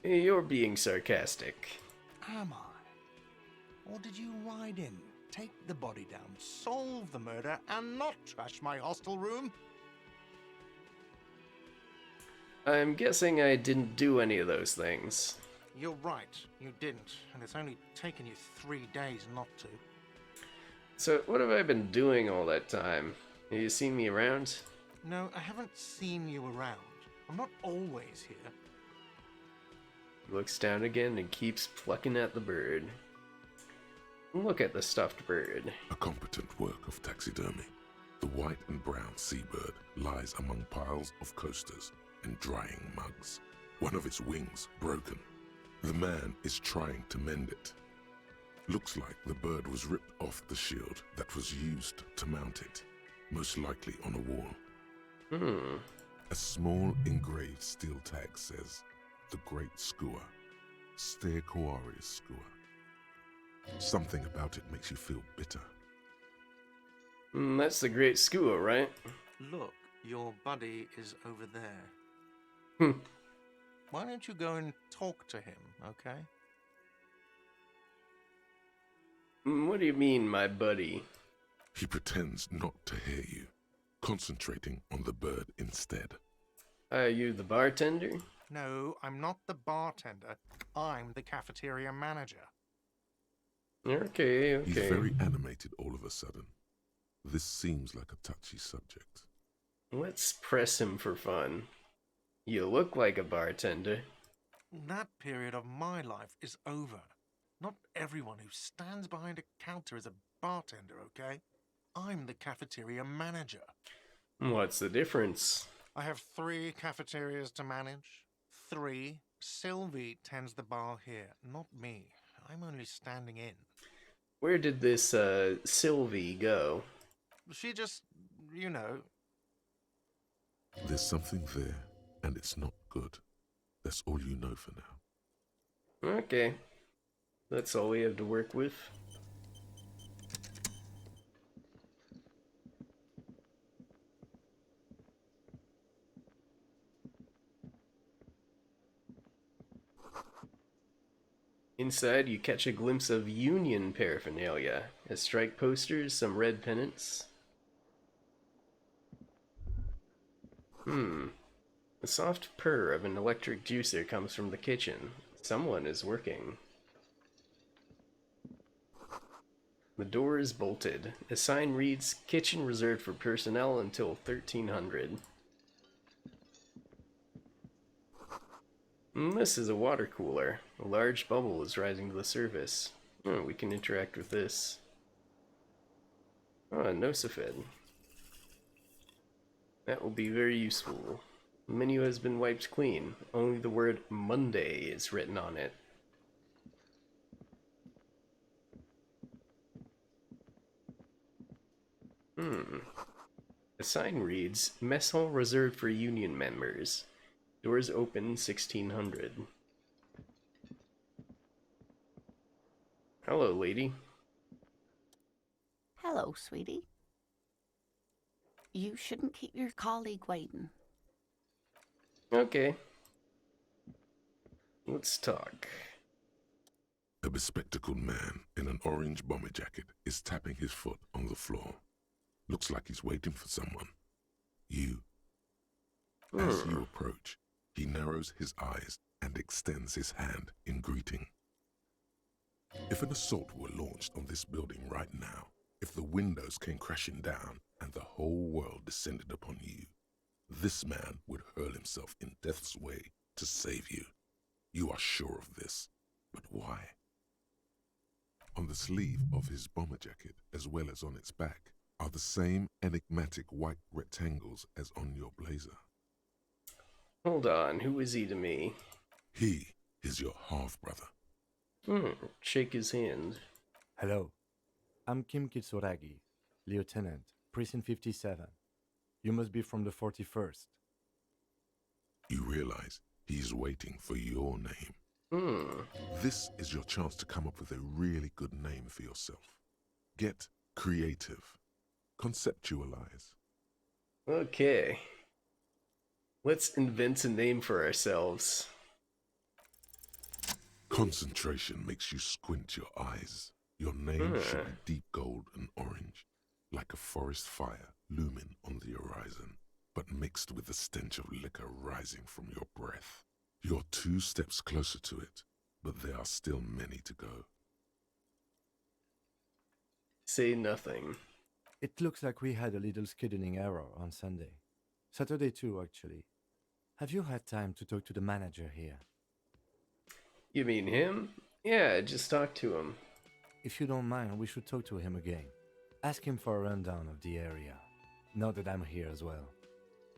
You're being sarcastic. Am I? Or did you ride in, take the body down, solve the murder, and not trash my hostel room? I'm guessing I didn't do any of those things. You're right, you didn't, and it's only taken you 3 days not to. So, what have I been doing all that time? Have you seen me around? No, I haven't seen you around. I'm not always here. He looks down again and keeps plucking at the bird. Look at the stuffed bird. A competent work of taxidermy. The white and brown seabird lies among piles of coasters and drying mugs. One of its wings broken. The man is trying to mend it. Looks like the bird was ripped off the shield that was used to mount it, most likely on a wall. A small engraved steel tag says, "The Great Skua, Ste Koari's Skua." Something about it makes you feel bitter. That's the Great Skua, right? Look, your buddy is over there. Hmm. Why don't you go and talk to him, okay? What do you mean, my buddy? He pretends not to hear you, concentrating on the bird instead. Are you the bartender? No, I'm not the bartender. I'm the cafeteria manager. Okay. He's very animated all of a sudden. This seems like a touchy subject. Let's press him for fun. You look like a bartender. That period of my life is over. Not everyone who stands behind a counter is a bartender, okay? I'm the cafeteria manager. What's the difference? I have 3 cafeterias to manage. 3. Sylvie tends the bar here, not me. I'm only standing in. Where did this, Sylvie go? She just, you know. There's something there, and it's not good. That's all you know for now. Okay. That's all we have to work with. Inside, you catch a glimpse of Union paraphernalia, a strike posters, some red pennants. The soft purr of an electric juicer comes from the kitchen. Someone is working. The door is bolted. A sign reads, "Kitchen reserved for personnel until 1300. This is a water cooler. A large bubble is rising to the surface. Oh, we can interact with this. Oh, a Nosifed. That will be very useful. The menu has been wiped clean. Only the word Monday is written on it. The sign reads, "Mess hall reserved for Union members. Doors open 1600. Hello, lady. Hello, sweetie. You shouldn't keep your colleague waiting. Okay. Let's talk. A bespectacled man in an orange bomber jacket is tapping his foot on the floor. Looks like he's waiting for someone. You. As you approach, he narrows his eyes and extends his hand in greeting. If an assault were launched on this building right now, if the windows came crashing down and the whole world descended upon you, this man would hurl himself in death's way to save you. You are sure of this, but why? On the sleeve of his bomber jacket, as well as on its back, are the same enigmatic white rectangles as on your blazer. Hold on, who is he to me? He is your half-brother. Shake his hand. Hello, I'm Kim Kitsuragi, Lieutenant, Precinct 57. You must be from the 41st. You realize he's waiting for your name. This is your chance to come up with a really good name for yourself. Get creative. Conceptualize. Okay. Let's invent a name for ourselves. Concentration makes you squint your eyes. Your name should be deep gold and orange, like a forest fire looming on the horizon, but mixed with the stench of liquor rising from your breath. You're 2 steps closer to it, but there are still many to go. Say nothing. It looks like we had a little scheduling error on Sunday. Saturday too, actually. Have you had time to talk to the manager here? You mean him? Yeah, just talk to him. If you don't mind, we should talk to him again. Ask him for a rundown of the area. Now that I'm here as well.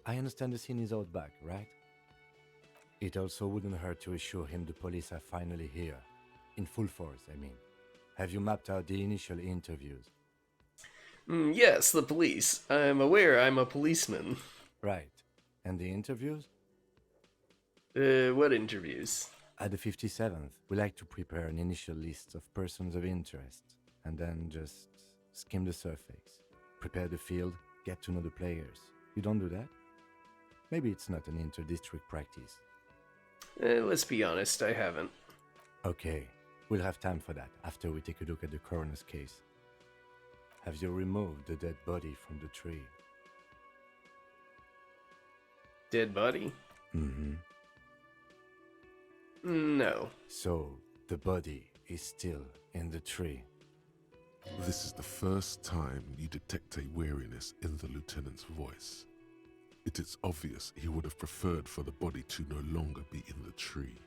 I understand the scene is out back, right? It also wouldn't hurt to assure him the police are finally here. In full force, I mean. Have you mapped out the initial interviews? Yes, the police. I'm aware I'm a policeman. Right. And the interviews? What interviews? At the 57th, we like to prepare an initial list of persons of interest, and then just skim the surface. Prepare the field, get to know the players. You don't do that? Maybe it's not an inter-district practice. Let's be honest, I haven't. Okay, we'll have time for that after we take a look at the coroner's case. Have you removed the dead body from the tree? Dead body? Mm-hmm. No. So, the body is still in the tree. This is the first time you detect a weariness in the lieutenant's voice. It is obvious he would have preferred for the body to no longer be in the tree.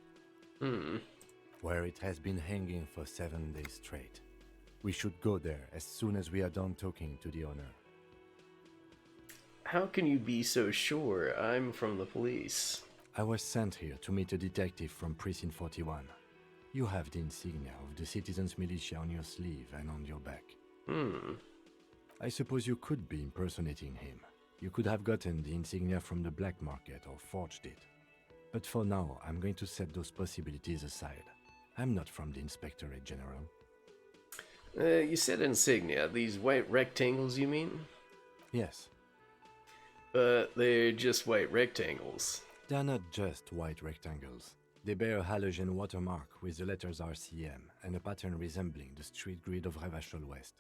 Where it has been hanging for 7 days straight. We should go there as soon as we are done talking to the owner. How can you be so sure I'm from the police? I was sent here to meet a detective from Precinct 41. You have the insignia of the Citizens Militia on your sleeve and on your back. I suppose you could be impersonating him. You could have gotten the insignia from the black market or forged it. But for now, I'm going to set those possibilities aside. I'm not from the Inspectorate General. You said insignia. These white rectangles, you mean? Yes, But they're just white rectangles. they are not just white rectangles. They bear a halogen watermark with the letters RCM and a pattern resembling the street grid of Revachol West.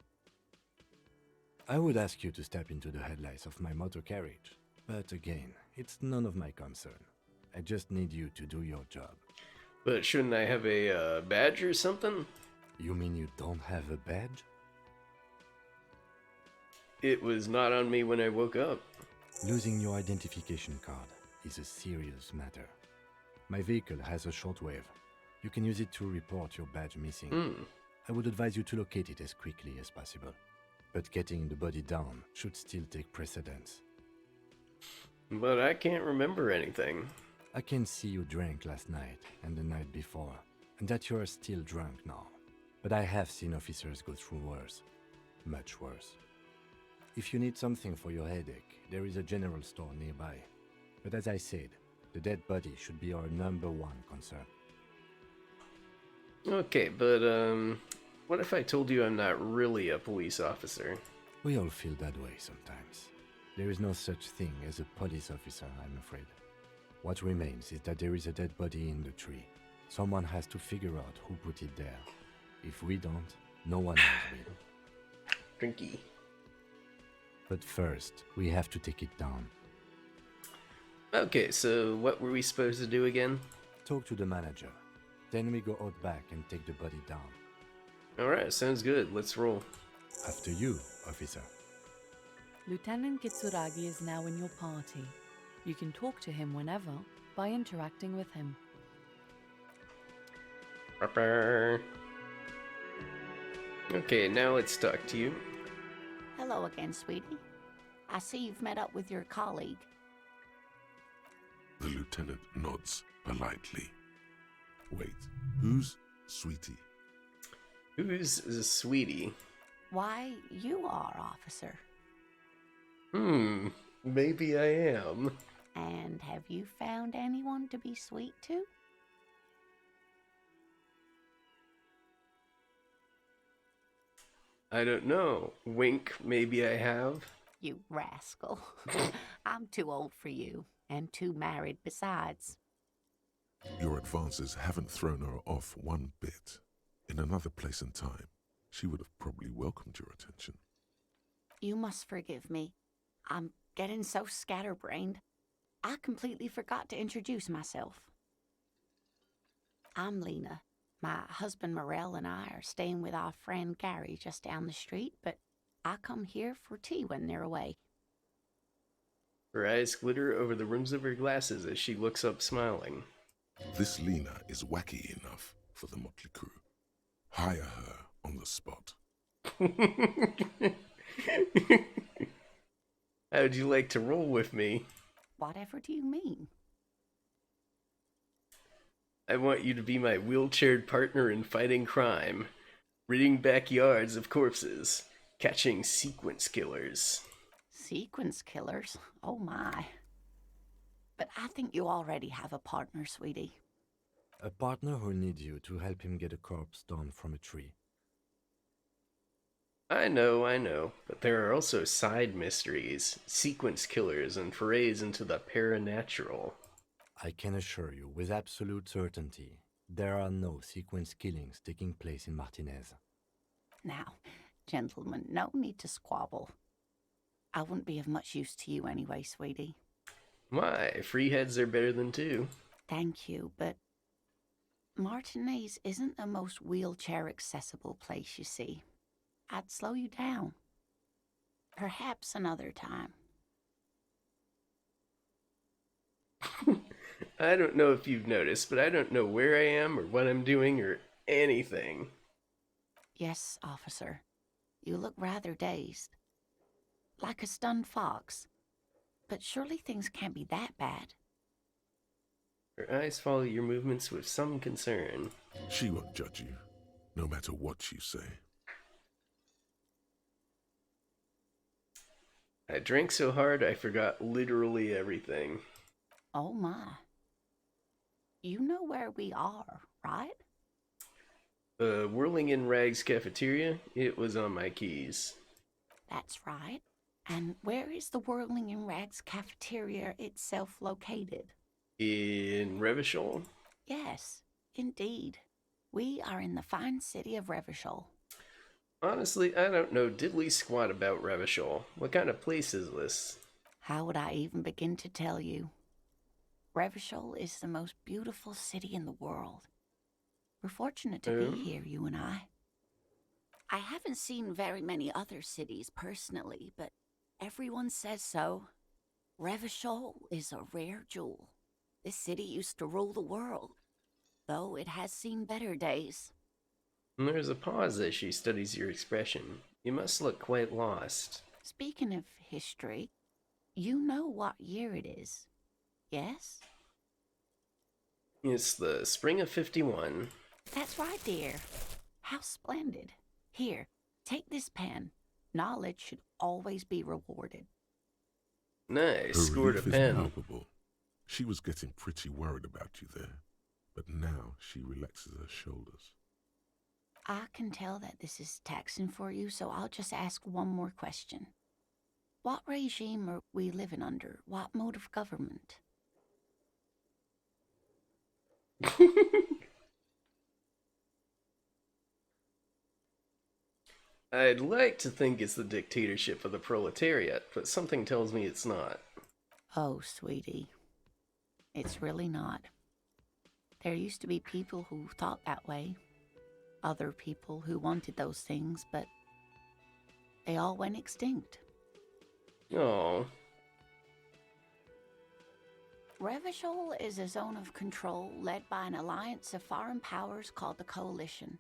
I would ask you to step into the headlights of my motor carriage, but again, it's none of my concern. I just need you to do your job. But shouldn't I have a badge or something? You mean you don't have a badge? It was not on me when I woke up. Losing your identification card is a serious matter. My vehicle has a shortwave. You can use it to report your badge missing. I would advise you to locate it as quickly as possible. But getting the body down should still take precedence. But I can't remember anything. I can see you drank last night and the night before, and that you are still drunk now. But I have seen officers go through worse. Much worse. If you need something for your headache, there is a general store nearby. But as I said, the dead body should be our #1 concern. Okay, but what if I told you I'm not really a police officer? We all feel that way sometimes. There is no such thing as a police officer, I'm afraid. What remains is that there is a dead body in the tree. Someone has to figure out who put it there. If we don't, no one else will. Drinky. But first, we have to take it down. Okay, so what were we supposed to do again? Talk to the manager. Then we go out back and take the body down. Alright, sounds good. Let's roll. After you, officer. Lieutenant Kitsuragi is now in your party. You can talk to him whenever by interacting with him. Okay, now let's talk to you. Hello again, sweetie. I see you've met up with your colleague. The lieutenant nods politely. Wait, who's Sweetie? Who's Sweetie? Why, you are, officer. Maybe I am. And have you found anyone to be sweet to? I don't know. Wink, maybe I have. You rascal. I'm too old for you, and too married besides. Your advances haven't thrown her off one bit. In another place and time, she would have probably welcomed your attention. You must forgive me. I'm getting so scatterbrained. I completely forgot to introduce myself. I'm Lena. My husband Morel and I are staying with our friend Gary just down the street, but I come here for tea when they're away. Her eyes glitter over the rims of her glasses as she looks up smiling. This Lena is wacky enough for the motley crew. Hire her on the spot. How'd you like to roll with me? Whatever do you mean? I want you to be my wheelchaired partner in fighting crime, ridding backyards of corpses, catching sequence killers. Sequence killers? Oh my. But I think you already have a partner, sweetie. A partner who needs you to help him get a corpse down from a tree. I know, but there are also side mysteries, sequence killers, and forays into the paranatural. I can assure you with absolute certainty, there are no sequence killings taking place in Martinez. Now, gentlemen, no need to squabble. I wouldn't be of much use to you anyway, sweetie. Why? Free heads are better than two. Thank you, but Martinez isn't the most wheelchair-accessible place, you see. I'd slow you down. Perhaps another time. I don't know if you've noticed, but I don't know where I am or what I'm doing or anything. Yes, officer. You look rather dazed. Like a stunned fox. But surely things can't be that bad. Her eyes follow your movements with some concern. She won't judge you, no matter what you say. I drank so hard I forgot literally everything. Oh my. You know where we are, right? Whirling in Rags cafeteria, it was on my keys. That's right. And where is the Whirling in Rags cafeteria itself located? In Revachol? Yes, indeed. We are in the fine city of Revachol. Honestly, I don't know diddly squat about Revachol. What kind of place is this? How would I even begin to tell you? Revachol is the most beautiful city in the world. We're fortunate to be here, you and I. I haven't seen very many other cities personally, but everyone says so. Revachol is a rare jewel. This city used to rule the world, though it has seen better days. And there's a pause as she studies your expression. You must look quite lost. Speaking of history, you know what year it is, yes? It's the spring of 51. That's right, dear. How splendid. Here, take this pen. Knowledge should always be rewarded. Nice, Her scored a relief is pen. palpable. She was getting pretty worried about you there, but now she relaxes her shoulders. I can tell that this is taxing for you, so I'll just ask one more question. What regime are we living under? What mode of government? I'd like to think it's the dictatorship of the proletariat, but something tells me it's not. Oh, sweetie. It's really not. There used to be people who thought that way. other people who wanted those things, but they all went extinct. Oh. Revachol is a zone of control led by an alliance of foreign powers called the Coalition.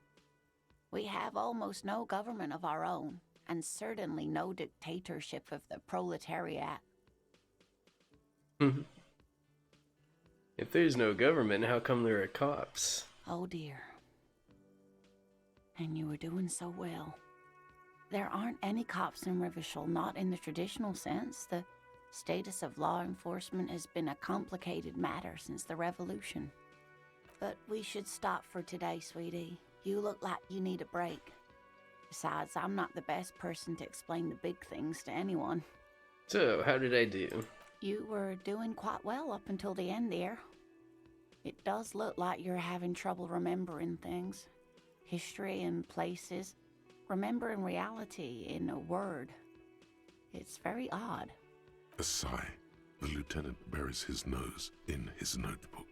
We have almost no government of our own, and certainly no dictatorship of the proletariat. If there's no government, how come there are cops? Oh dear. And you were doing so well. There aren't any cops in Revachol, not in the traditional sense. The status of law enforcement has been a complicated matter since the revolution. But we should stop for today, sweetie. You look like you need a break. Besides, I'm not the best person to explain the big things to anyone. So, how did I do? You were doing quite well up until the end there. It does look like you're having trouble remembering things. History and places. Remembering reality in a word. It's very odd. A sigh. The lieutenant buries his nose in his notebook.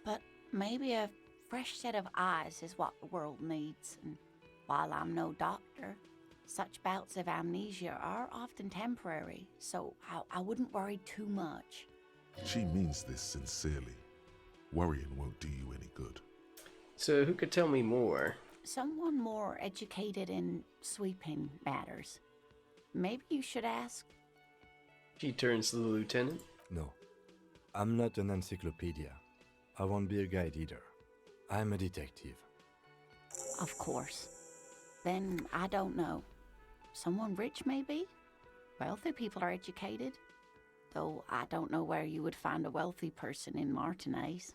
But maybe a fresh set of eyes is what the world needs. And while I'm no doctor, such bouts of amnesia are often temporary, so I wouldn't worry too much. She means this sincerely. Worrying won't do you any good. So, who could tell me more? Someone more educated in sweeping matters. Maybe you should ask. She turns to the lieutenant. No, I'm not an encyclopedia. I won't be a guide either. I'm a detective. Of course. Then I don't know. Someone rich, maybe? Wealthy people are educated. Though I don't know where you would find a wealthy person in Martinez.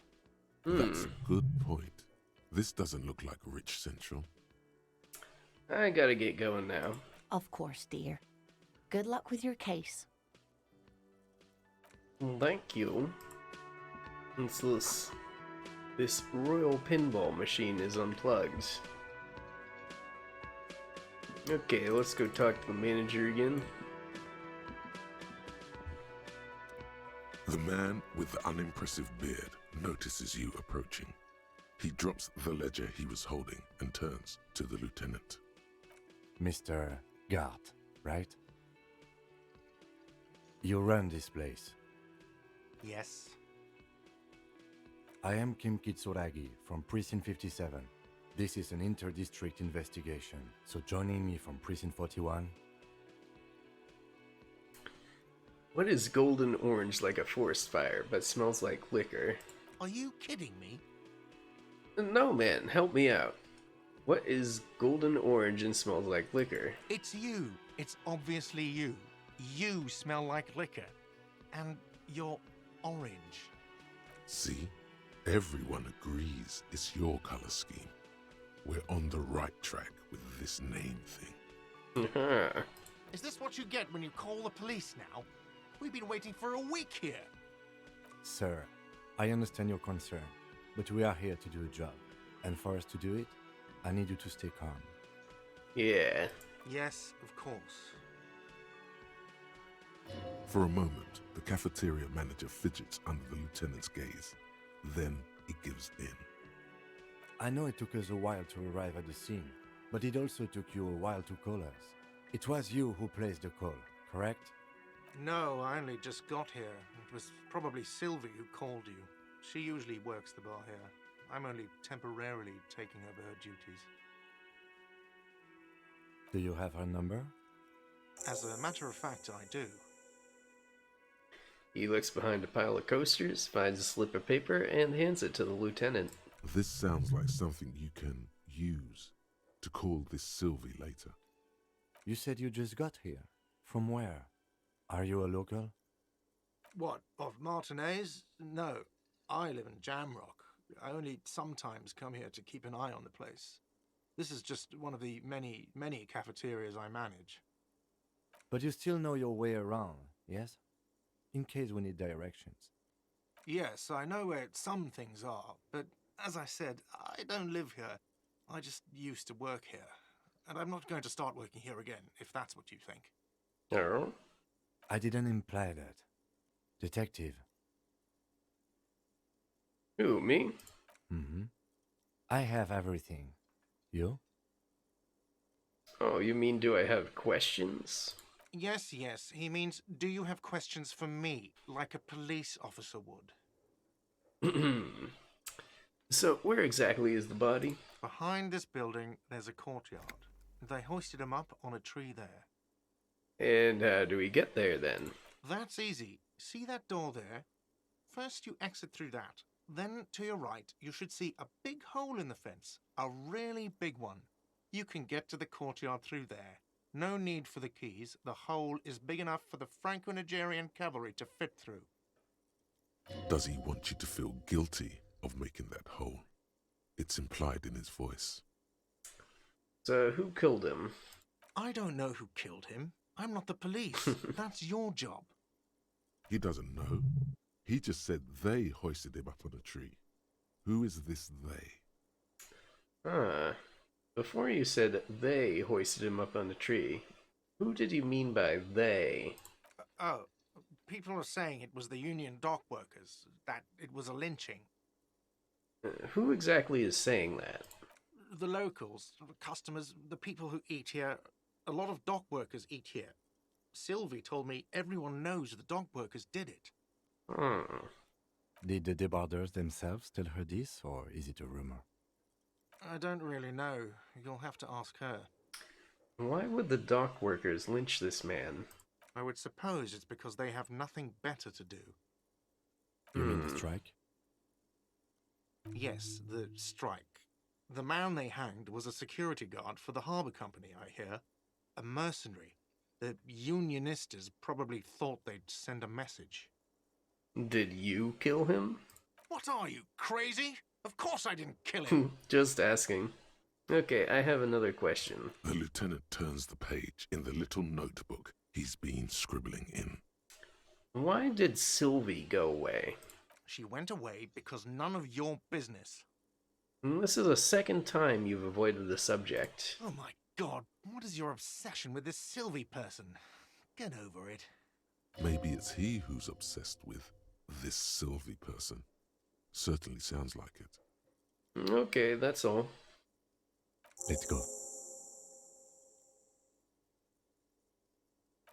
That's a good point. This doesn't look like Rich Central. I gotta get going now. Of course, dear. Good luck with your case. Thank you. This royal pinball machine is unplugged. Okay, let's go talk to the manager again. The man with the unimpressive beard notices you approaching. He drops the ledger he was holding and turns to the lieutenant. Mr. Gart, right? You run this place. Yes. I am Kim Kitsuragi from Precinct 57. This is an inter-district investigation, so joining me from Precinct 41... What is golden orange like a forest fire, but smells like liquor? Are you kidding me? No, man, help me out. What is golden orange and smells like liquor? It's you. It's obviously you. You smell like liquor. And you're orange. See? Everyone agrees it's your color scheme. We're on the right track with this name thing. Is this what you get when you call the police now? We've been waiting for a week here. Sir, I understand your concern, but we are here to do a job. And for us to do it, I need you to stay calm. Yeah. Yes, of course. For a moment, the cafeteria manager fidgets under the lieutenant's gaze. Then he gives in. I know it took us a while to arrive at the scene, but it also took you a while to call us. It was you who placed the call, correct? No, I only just got here. It was probably Sylvie who called you. She usually works the bar here. I'm only temporarily taking over her duties. Do you have her number? As a matter of fact, I do. He looks behind a pile of coasters, finds a slip of paper, and hands it to the lieutenant. This sounds like something you can use to call this Sylvie later. You said you just got here. From where? Are you a local? What, of Martinez? No, I live in Jamrock. I only sometimes come here to keep an eye on the place. This is just one of the many, many cafeterias I manage. But you still know your way around, yes? In case we need directions. Yes, I know where some things are, but as I said, I don't live here. I just used to work here. And I'm not going to start working here again, if that's what you think. Oh? I didn't imply that. Detective. Who, me? Mm-hmm. I have everything. You? Oh, you mean do I have questions? Yes, yes. He means, do you have questions for me, like a police officer would? So, where exactly is the body? Behind this building, there's a courtyard. They hoisted him up on a tree there. And how do we get there then? That's easy. See that door there? First you exit through that. Then, to your right, you should see a big hole in the fence. A really big one. You can get to the courtyard through there. No need for the keys. The hole is big enough for the Franco-Nigerian cavalry to fit through. Does he want you to feel guilty of making that hole? It's implied in his voice. So, who killed him? I don't know who killed him. I'm not the police. That's your job. He doesn't know. He just said they hoisted him up on a tree. Who is this they? Before you said they hoisted him up on the tree, who did you mean by they? People are saying it was the union dock workers, that it was a lynching. Who exactly is saying that? The locals, customers, the people who eat here. A lot of dock workers eat here. Sylvie told me everyone knows the dock workers did it. Did the debarders themselves tell her this, or is it a rumor? I don't really know. You'll have to ask her. Why would the dock workers lynch this man? I would suppose it's because they have nothing better to do. You mean the strike? Yes, the strike. The man they hanged was a security guard for the harbour company, I hear. A mercenary. The unionistas probably thought they'd send a message. Did you kill him? What are you, crazy? Of course I didn't kill him. Just asking. Okay, I have another question. The lieutenant turns the page in the little notebook he's been scribbling in. Why did Sylvie go away? She went away because none of your business. This is the second time you've avoided the subject. Oh my God, what is your obsession with this Sylvie person? Get over it. Maybe it's he who's obsessed with this Sylvie person. Certainly sounds like it. Okay, that's all. Let's go.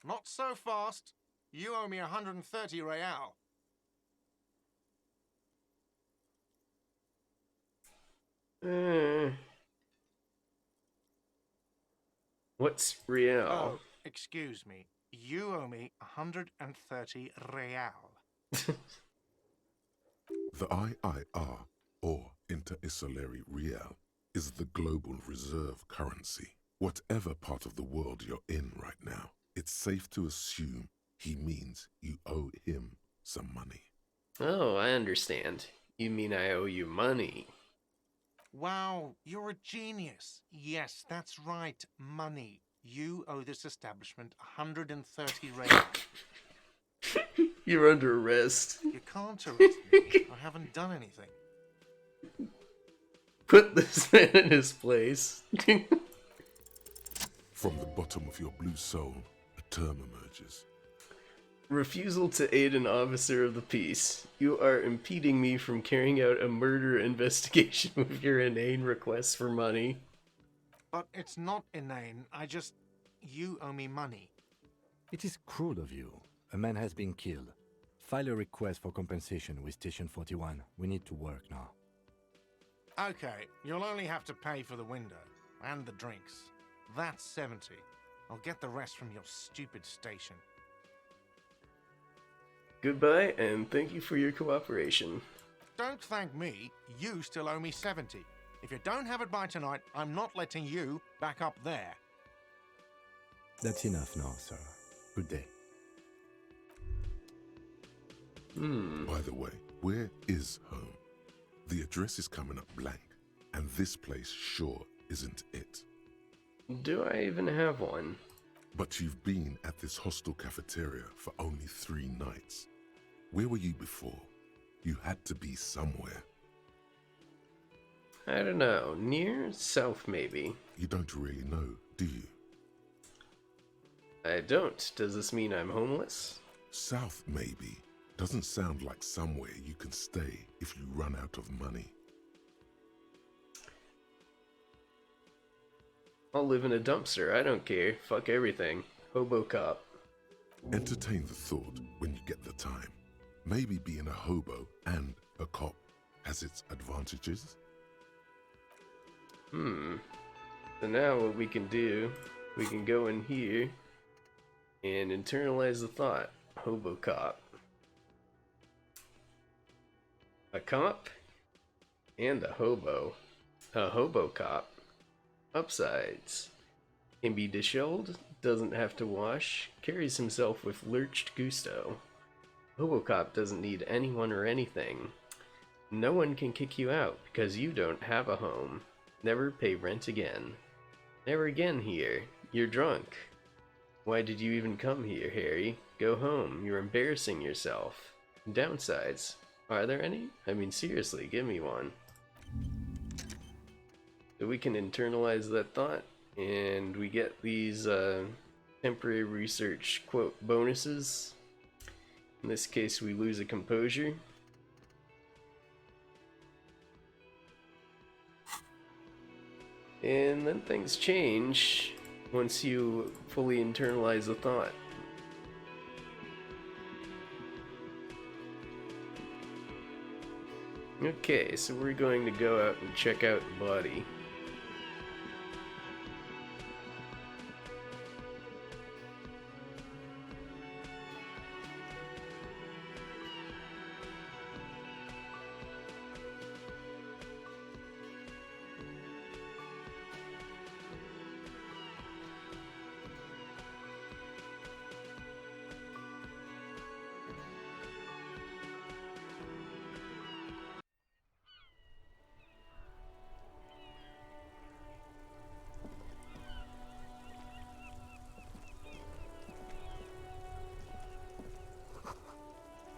Not so fast. You owe me 130 real. What's real? Oh, excuse me. You owe me 130 real. The IIR, or Inter-Isolary Real, is the global reserve currency. Whatever part of the world you're in right now, it's safe to assume he means you owe him some money. Oh, I understand. You mean I owe you money? Wow, you're a genius. Yes, that's right, money. You owe this establishment 130 real. You're under arrest. You can't arrest me. I haven't done anything. Put this man in his place. From the bottom of your blue soul, a term emerges. Refusal to aid an officer of the peace. You are impeding me from carrying out a murder investigation with your inane requests for money. But it's not inane. You owe me money. It is cruel of you. A man has been killed. File a request for compensation with Station 41. We need to work now. Okay, you'll only have to pay for the window and the drinks. That's 70. I'll get the rest from your stupid station. Goodbye, and thank you for your cooperation. Don't thank me. You still owe me 70. If you don't have it by tonight, I'm not letting you back up there. That's enough now, sir. Good day. By the way, where is home? The address is coming up blank, and this place sure isn't it. Do I even have one? But you've been at this hostel cafeteria for only 3 nights. Where were you before? You had to be somewhere. I don't know. Near? South, maybe. You don't really know, do you? I don't. Does this mean I'm homeless? South, maybe. Doesn't sound like somewhere you can stay if you run out of money. I'll live in a dumpster, I don't care. Fuck everything. Hobo cop. Entertain the thought when you get the time. Maybe being a hobo and a cop has its advantages. So now what we can do, we can go in here and internalize the thought. Hobo cop. A cop and a hobo. A hobo cop. Upsides. Can be dishevelled, doesn't have to wash, carries himself with lurched gusto. Hobo cop doesn't need anyone or anything. No one can kick you out because you don't have a home. Never pay rent again. Never again here. You're drunk. Why did you even come here, Harry? Go home. You're embarrassing yourself. Downsides. Are there any? I mean, seriously, give me one. So we can internalize that thought, and we get these temporary research quote bonuses. In this case, we lose a composure. And then things change once you fully internalize the thought. Okay, so we're going to go out and check out the body.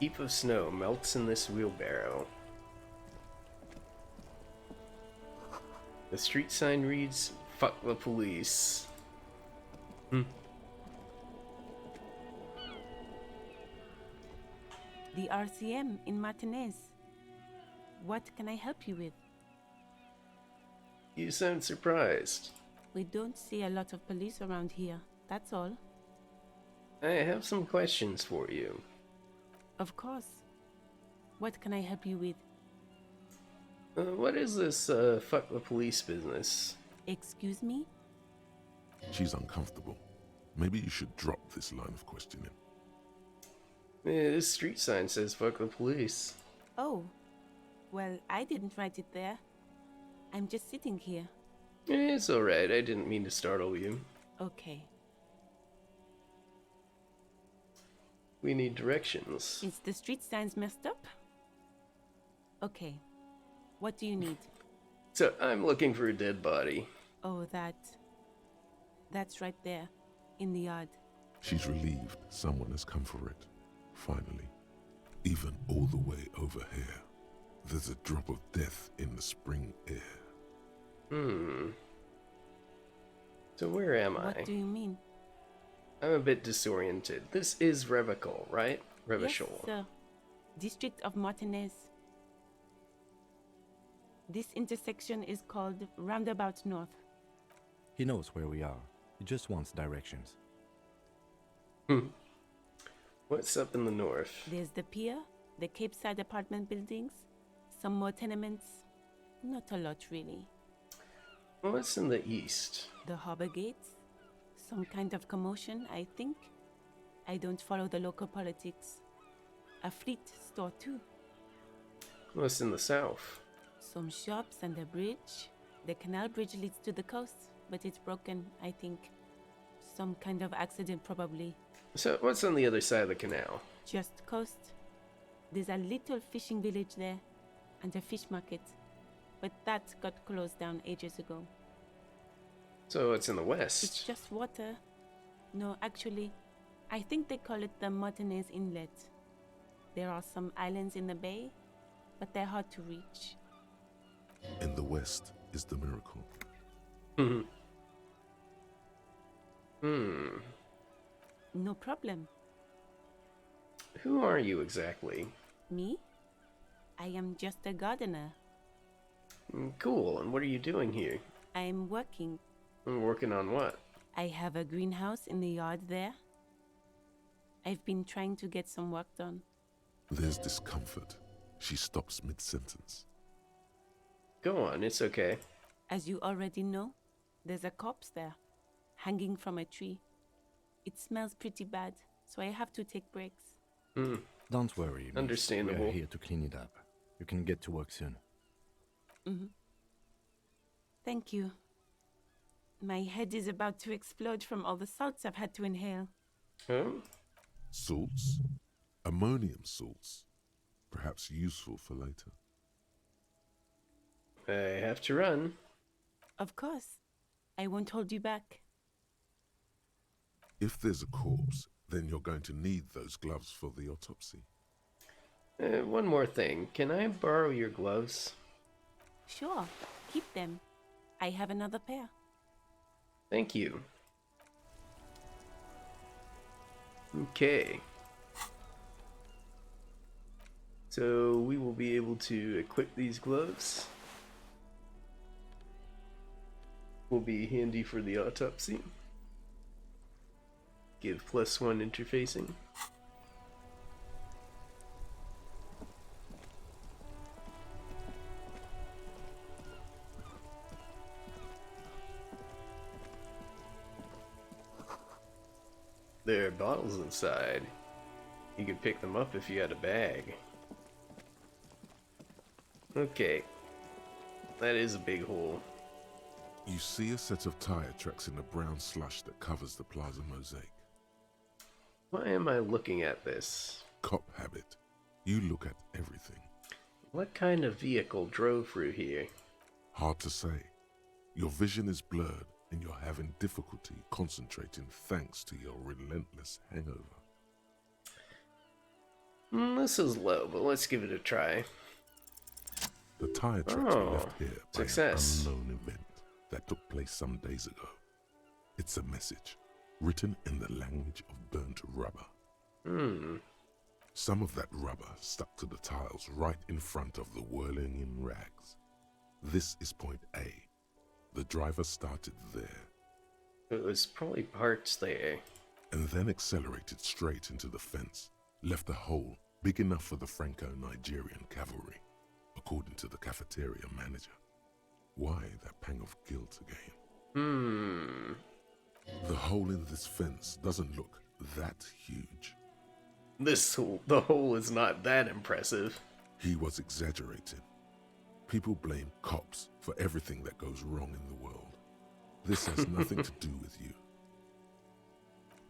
Heap of snow melts in this wheelbarrow. The street sign reads, "Fuck the police." The RCM in Martinez. What can I help you with? You sound surprised. We don't see a lot of police around here, that's all. I have some questions for you. Of course. What can I help you with? What is this fuck the police business? Excuse me? She's uncomfortable. Maybe you should drop this line of questioning. This street sign says fuck the police. Oh, well, I didn't write it there. I'm just sitting here. It's alright, I didn't mean to startle you. Okay. We need directions. Is the street signs messed up? Okay. What do you need? So, I'm looking for a dead body. Oh, that's right there, in the yard. She's relieved someone has come for it. Finally. Even all the way over here. There's a drop of death in the spring air. So where am I? What do you mean? I'm a bit disoriented. This is Revachol, right? Revachol. Yes, sir. District of Martinez. This intersection is called Roundabout North. He knows where we are. He just wants directions. What's up in the north? There's the pier, the Cape Side apartment buildings, some more tenements. Not a lot, really. What's in the east? The harbor gates. Some kind of commotion, I think. I don't follow the local politics. A fleet store, too. What's in the south? Some shops and a bridge. The canal bridge leads to the coast, but it's broken, I think. Some kind of accident, probably. So, what's on the other side of the canal? Just coast. There's a little fishing village there, and a fish market. But that got closed down ages ago. So, what's in the west? It's just water. No, actually, I think they call it the Martinez Inlet. There are some islands in the bay, but they're hard to reach. In the west is the miracle. No problem. Who are you exactly? Me? I am just a gardener. Cool, and what are you doing here? I am working. Working on what? I have a greenhouse in the yard there. I've been trying to get some work done. There's discomfort. She stops mid-sentence. Go on, it's okay. As you already know, there's a corpse there, hanging from a tree. It smells pretty bad, so I have to take breaks. Don't worry, miss. Understandable. We're here to clean it up. You can get to work soon. Thank you. My head is about to explode from all the salts I've had to inhale. Oh? Salts? Ammonium salts. Perhaps useful for later. I have to run. Of course. I won't hold you back. If there's a corpse, then you're going to need those gloves for the autopsy. One more thing. Can I borrow your gloves? Sure, keep them. I have another pair. Thank you. Okay. So we will be able to equip these gloves. Will be handy for the autopsy. Give +1 interfacing. There are bottles inside. You could pick them up if you had a bag. Okay. That is a big hole. You see a set of tire tracks in the brown slush that covers the plaza mosaic. Why am I looking at this? Cop habit. You look at everything. What kind of vehicle drove through here? Hard to say. Your vision is blurred and you're having difficulty concentrating thanks to your relentless hangover. This is low, but let's give it a try. The tire tracks were left here by success. an unknown event that took place some days ago. It's a message, written in the language of burnt rubber. Some of that rubber stuck to the tiles right in front of the whirling in rags. This is point A. The driver started there. It was probably parked there. And then accelerated straight into the fence, left a hole big enough for the Franco-Nigerian cavalry, according to the cafeteria manager. Why that pang of guilt again? The hole in this fence doesn't look that huge. The hole is not that impressive. He was exaggerating. People blame cops for everything that goes wrong in the world. This has nothing to do with you.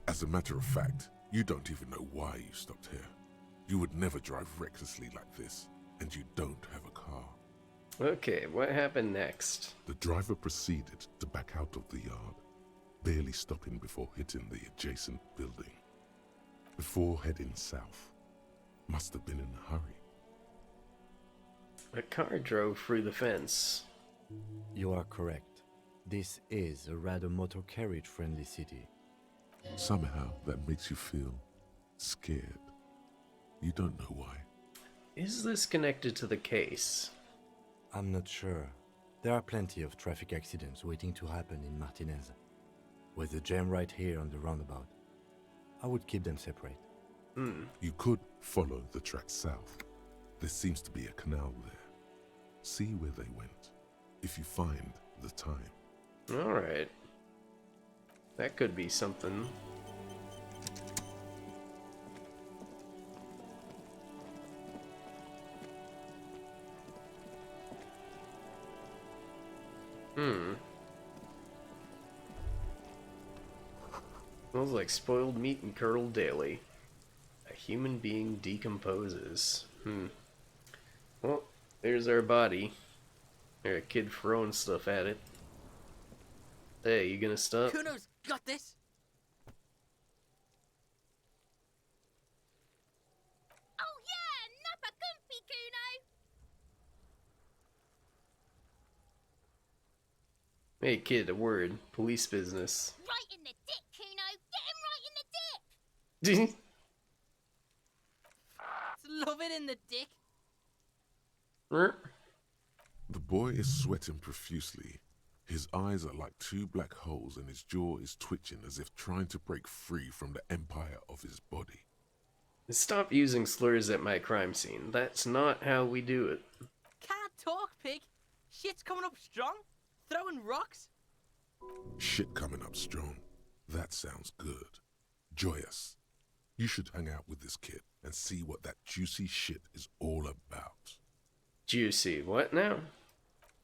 As a matter of fact, you don't even know why you stopped here. You would never drive recklessly like this, and you don't have a car. Okay, what happened next? The driver proceeded to back out of the yard, barely stopping before hitting the adjacent building. Before heading south. Must have been in a hurry. A car drove through the fence. You are correct. This is a rather motor carriage friendly city. Somehow that makes you feel scared. You don't know why. Is this connected to the case? I'm not sure. There are plenty of traffic accidents waiting to happen in Martinez. With the jam right here on the roundabout, I would keep them separate. You could follow the track south. There seems to be a canal there. See where they went, if you find the time. Alright. That could be something. Smells like spoiled meat and curdled daily. A human being decomposes. Well, there's our body. There's a kid throwing stuff at it. Hey, you gonna stop? Kuno's got this. Oh yeah, nappa comfy, Kuno. Hey kid, a word. Police business. Right in the dick, Kuno. Get him right in the dick. Love it in the dick. The boy is sweating profusely. His eyes are like two black holes and his jaw is twitching as if trying to break free from the empire of his body. Stop using slurs at my crime scene. That's not how we do it. Can't talk, pig. Shit's coming up strong. Throwing rocks. Shit coming up strong. That sounds good. Joyous. You should hang out with this kid and see what that juicy shit is all about. Juicy, what now?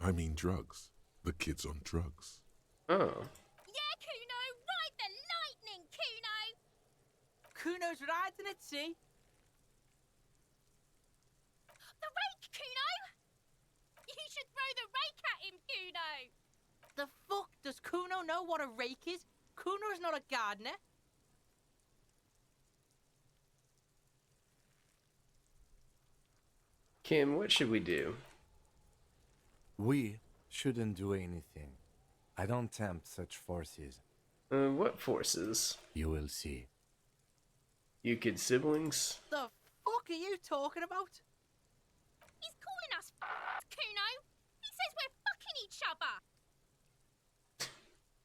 I mean drugs. The kid's on drugs. Oh. Yeah, Kuno, ride the lightning, Kuno! Kuno's riding at sea. The rake, Kuno! You should throw the rake at him, Kuno! The fuck does Kuno know what a rake is? Kuno's not a gardener. Kim, what should we do? We shouldn't do anything. I don't tempt such forces. What forces? You will see. You kid siblings? The fuck are you talking about? He's calling us Kuno! He says we're fucking each other!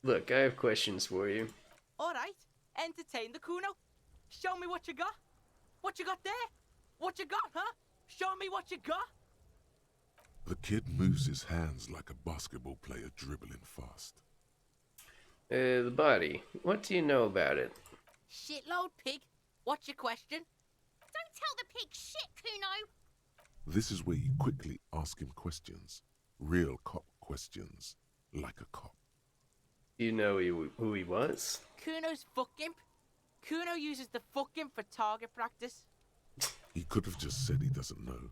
Look, I have questions for you. Alright, entertain the Kuno. Show me what you got. What you got there? What you got, huh? Show me what you got. The kid moves his hands like a basketball player dribbling fast. The body. What do you know about it? Shitload, pig. What's your question? Don't tell the pig shit, Kuno! This is where you quickly ask him questions. Real cop questions. Like a cop. Do you know who he was? Kuno's fuck imp. Kuno uses the fuck imp for target practice. He could have just said he doesn't know.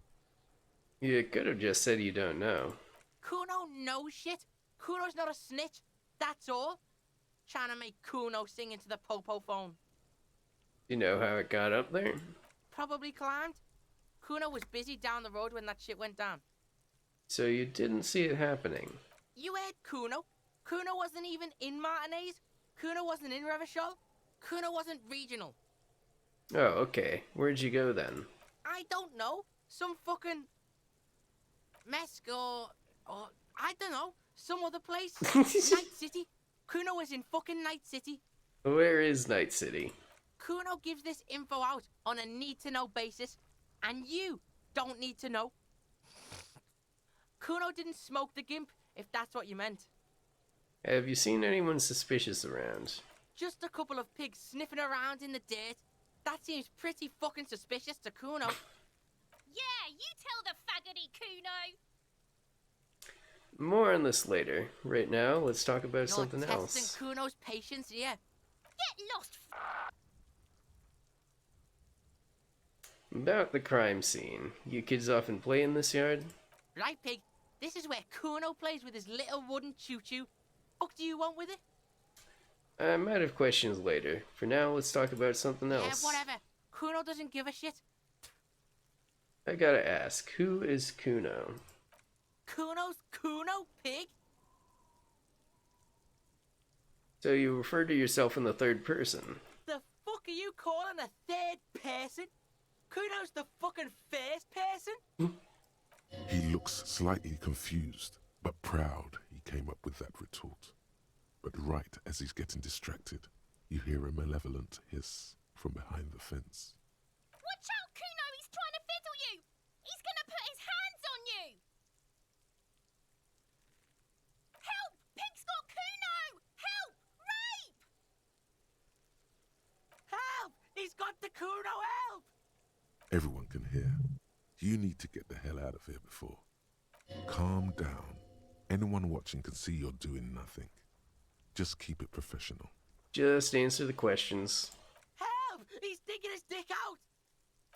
You could have just said you don't know. Kuno knows shit. Kuno's not a snitch. That's all. Trying to make Kuno sing into the popo phone. You know how it got up there? Probably climbed. Kuno was busy down the road when that shit went down. So you didn't see it happening? You heard Kuno. Kuno wasn't even in Martinez. Kuno wasn't in Revachol. Kuno wasn't regional. Oh, okay. Where'd you go then? I don't know. Some fucking Mesk or I don't know. Some other place. Night City. Kuno was in fucking Night City. Where is Night City? Kuno gives this info out on a need-to-know basis, and you don't need to know. Kuno didn't smoke the gimp, if that's what you meant. Have you seen anyone suspicious around? Just a couple of pigs sniffing around in the dirt. That seems pretty fucking suspicious to Kuno. Yeah, you tell the faggoty, Kuno! More on this later. Right now, let's talk about You're something testing else. Kuno's patience here. Get lost, About the crime scene. You kids often play in this yard? Right, pig? This is where Kuno plays with his little wooden choo-choo. What do you want with it? I might have questions later. For now, let's talk about something else. Yeah, whatever. Kuno doesn't give a shit. I gotta ask, who is Kuno? Kuno's Kuno, pig? So you refer to yourself in the third person? The fuck are you calling a third person? Kuno's the fucking first person? He looks slightly confused, but proud he came up with that retort. But right as he's getting distracted, you hear a malevolent hiss from behind the fence. Watch out, Kuno! He's trying to fiddle you! He's gonna put his hands on you! Help! Pig's got Kuno! Help! Rape! Help! He's got the Kuno, help! Everyone can hear. You need to get the hell out of here before. Calm down. Anyone watching can see you're doing nothing. Just keep it professional. Just answer the questions. Help! He's digging his dick out!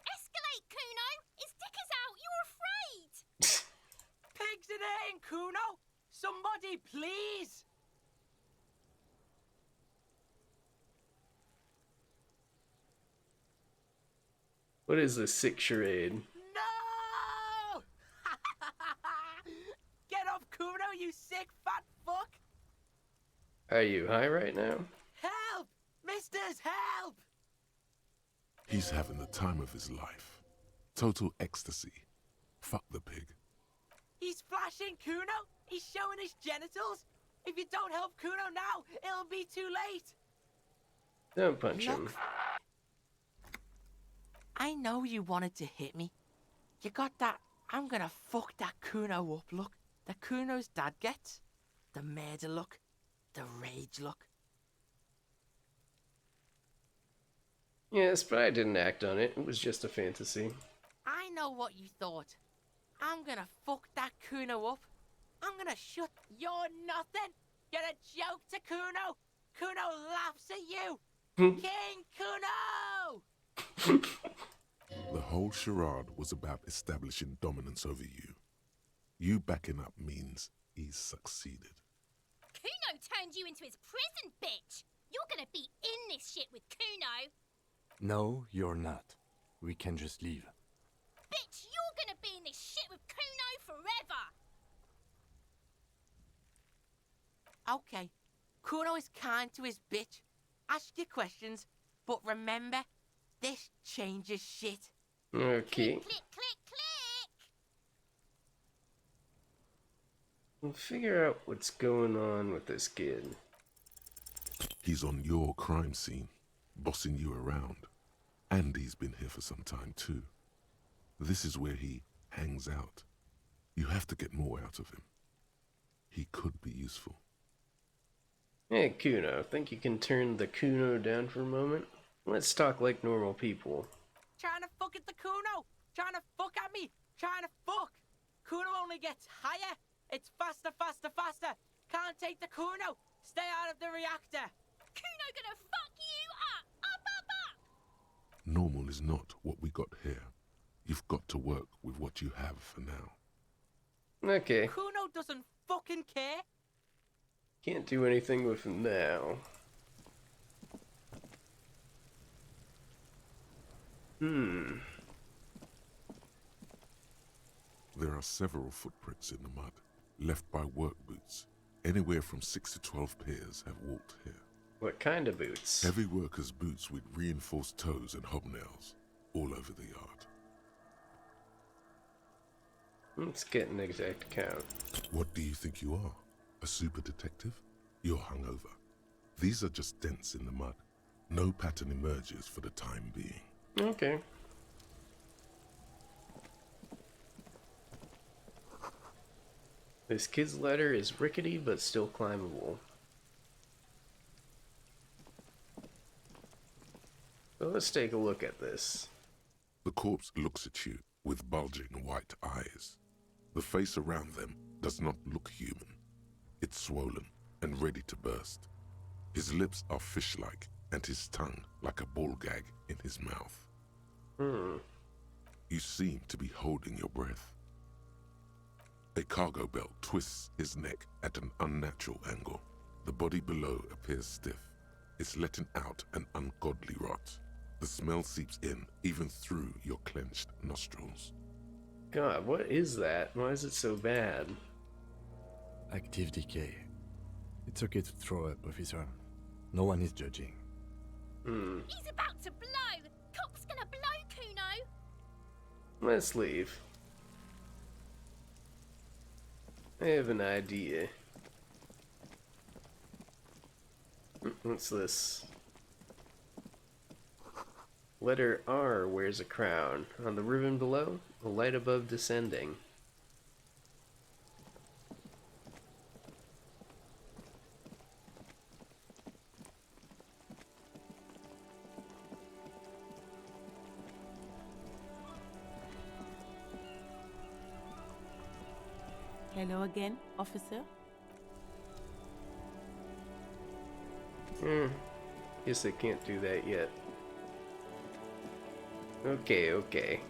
Escalate, Kuno! His dick is out! You're afraid! Pigs in here, Kuno! Somebody, please! What is this sick charade? No! Get off, Kuno, you sick fat fuck! Are you high right now? Help! Misters, help! He's having the time of his life. Total ecstasy. Fuck the pig. He's flashing, Kuno! He's showing his genitals! If you don't help Kuno now, it'll be too late. Don't punch him. I know you wanted to hit me. You got that I'm gonna fuck that Kuno up look that Kuno's dad gets. The murder look. The rage look. Yes, but I didn't act on it. It was just a fantasy. I know what you thought. I'm gonna fuck that Kuno up. I'm gonna shut. You're nothing. You're a joke to Kuno. Kuno laughs at you. King Kuno! The whole charade was about establishing dominance over you. You backing up means he's succeeded. Kuno turned you into his prison, bitch. You're gonna be in this shit with Kuno. No, you're not. We can just leave. Bitch, you're gonna be in this shit with Kuno forever. Okay, Kuno is kind to his bitch. Ask your questions, but remember, this changes shit. Okay. Click, click, click, click. We'll figure out what's going on with this kid. He's on your crime scene, bossing you around. And he's been here for some time too. This is where he hangs out. You have to get more out of him. He could be useful. Hey, Kuno, think you can turn the Kuno down for a moment? Let's talk like normal people. Trying to fuck at the Kuno. Trying to fuck at me. Trying to fuck. Kuno only gets higher. It's faster, faster, faster. Can't take the Kuno. Stay out of the reactor. Kuno gonna fuck you up. Up, up, up. Normal is not what we got here. You've got to work with what you have for now. Okay. Kuno doesn't fucking care. Can't do anything with him now. There are several footprints in the mud, left by work boots. Anywhere from 6 to 12 pairs have walked here. What kind of boots? Heavy workers' boots with reinforced toes and hobnails, all over the yard. Let's get an exact count. What do you think you are? A super detective? You're hungover. These are just dents in the mud. No pattern emerges for the time being. Okay. This kid's ladder is rickety but still climbable. So let's take a look at this. The corpse looks at you with bulging white eyes. The face around them does not look human. It's swollen and ready to burst. His lips are fish-like and his tongue like a ball gag in his mouth. You seem to be holding your breath. A cargo belt twists his neck at an unnatural angle. The body below appears stiff. It's letting out an ungodly rot. The smell seeps in, even through your clenched nostrils. God, what is that? Why is it so bad? Active decay. It's okay to throw up, officer. No one is judging. He's about to blow. Cock's gonna blow, Kuno. Let's leave. I have an idea. What's this? Letter R wears a crown. On the ribbon below, a light above descending. Hello again, officer. Guess I can't do that yet. Okay.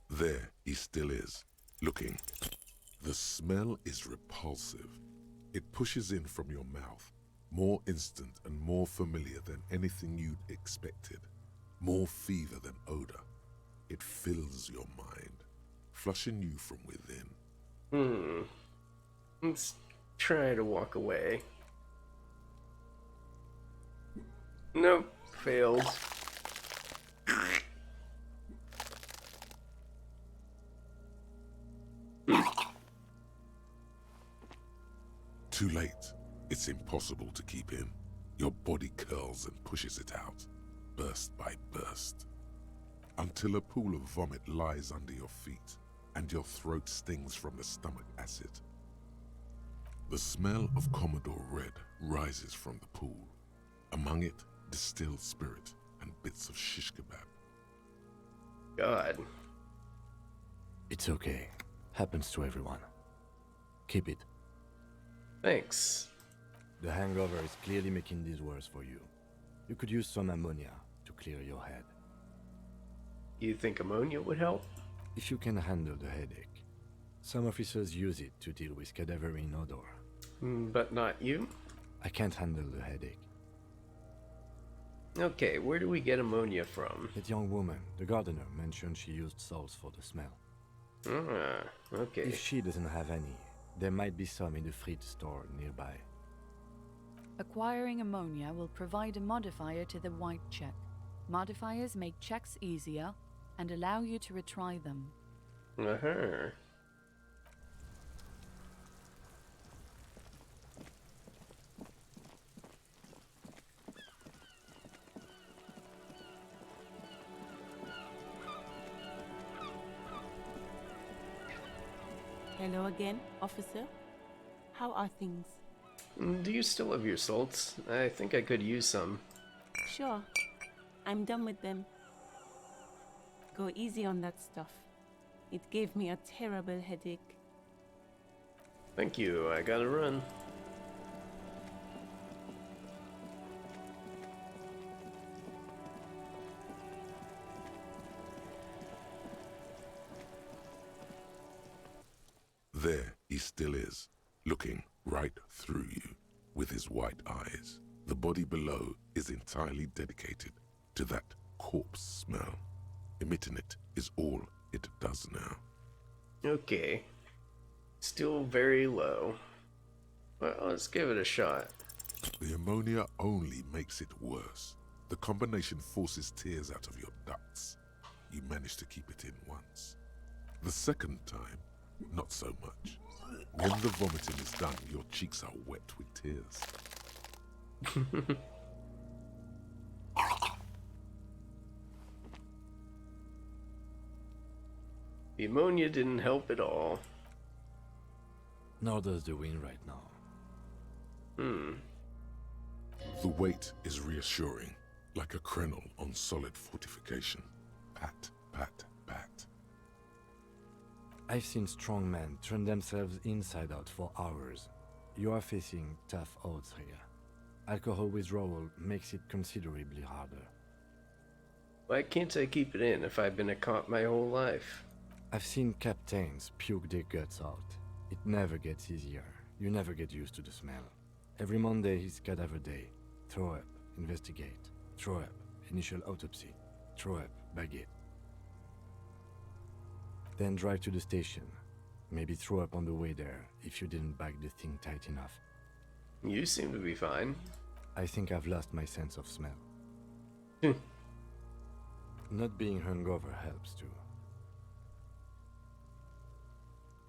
There he still is, looking. The smell is repulsive. It pushes in from your mouth, more instant and more familiar than anything you'd expected. More fever than odor. It fills your mind, flushing you from within. Let's try to walk away. Nope, failed. Too late. It's impossible to keep in. Your body curls and pushes it out, burst by burst, until a pool of vomit lies under your feet and your throat stings from the stomach acid. The smell of Commodore Red rises from the pool. Among it, distilled spirit and bits of shish kebab. God. It's okay. Happens to everyone. Keep it. Thanks. The hangover is clearly making this worse for you. You could use some ammonia to clear your head. You think ammonia would help? If you can handle the headache. Some officers use it to deal with cadaverine odor. But not you? I can't handle the headache. Okay, where do we get ammonia from? That young woman, the gardener, mentioned she used salts for the smell. Ah, okay. If she doesn't have any, there might be some in the fridge store nearby. Acquiring ammonia will provide a modifier to the white check. Modifiers make checks easier and allow you to retry them. Uh-huh. Hello again, officer. How are things? Do you still have your salts? I think I could use some. Sure. I'm done with them. Go easy on that stuff. It gave me a terrible headache. Thank you, I gotta run. There he still is, looking right through you with his white eyes. The body below is entirely dedicated to that corpse smell. Emitting it is all it does now. Okay. Still very low. Well, let's give it a shot. The ammonia only makes it worse. The combination forces tears out of your ducts. You manage to keep it in once. The second time, not so much. When the vomiting is done, your cheeks are wet with tears. The ammonia didn't help at all. Nor does the wind right now. The weight is reassuring, like a crenel on solid fortification. Pat, pat, pat. I've seen strong men turn themselves inside out for hours. You are facing tough odds here. Alcohol withdrawal makes it considerably harder. Why can't I keep it in if I've been a cop my whole life? I've seen captains puke their guts out. It never gets easier. You never get used to the smell. Every Monday is cadaver day. Throw up, investigate. Throw up, initial autopsy. Throw up, bag it. Then drive to the station. Maybe throw up on the way there if you didn't bag the thing tight enough. You seem to be fine. I think I've lost my sense of smell. Not being hungover helps too.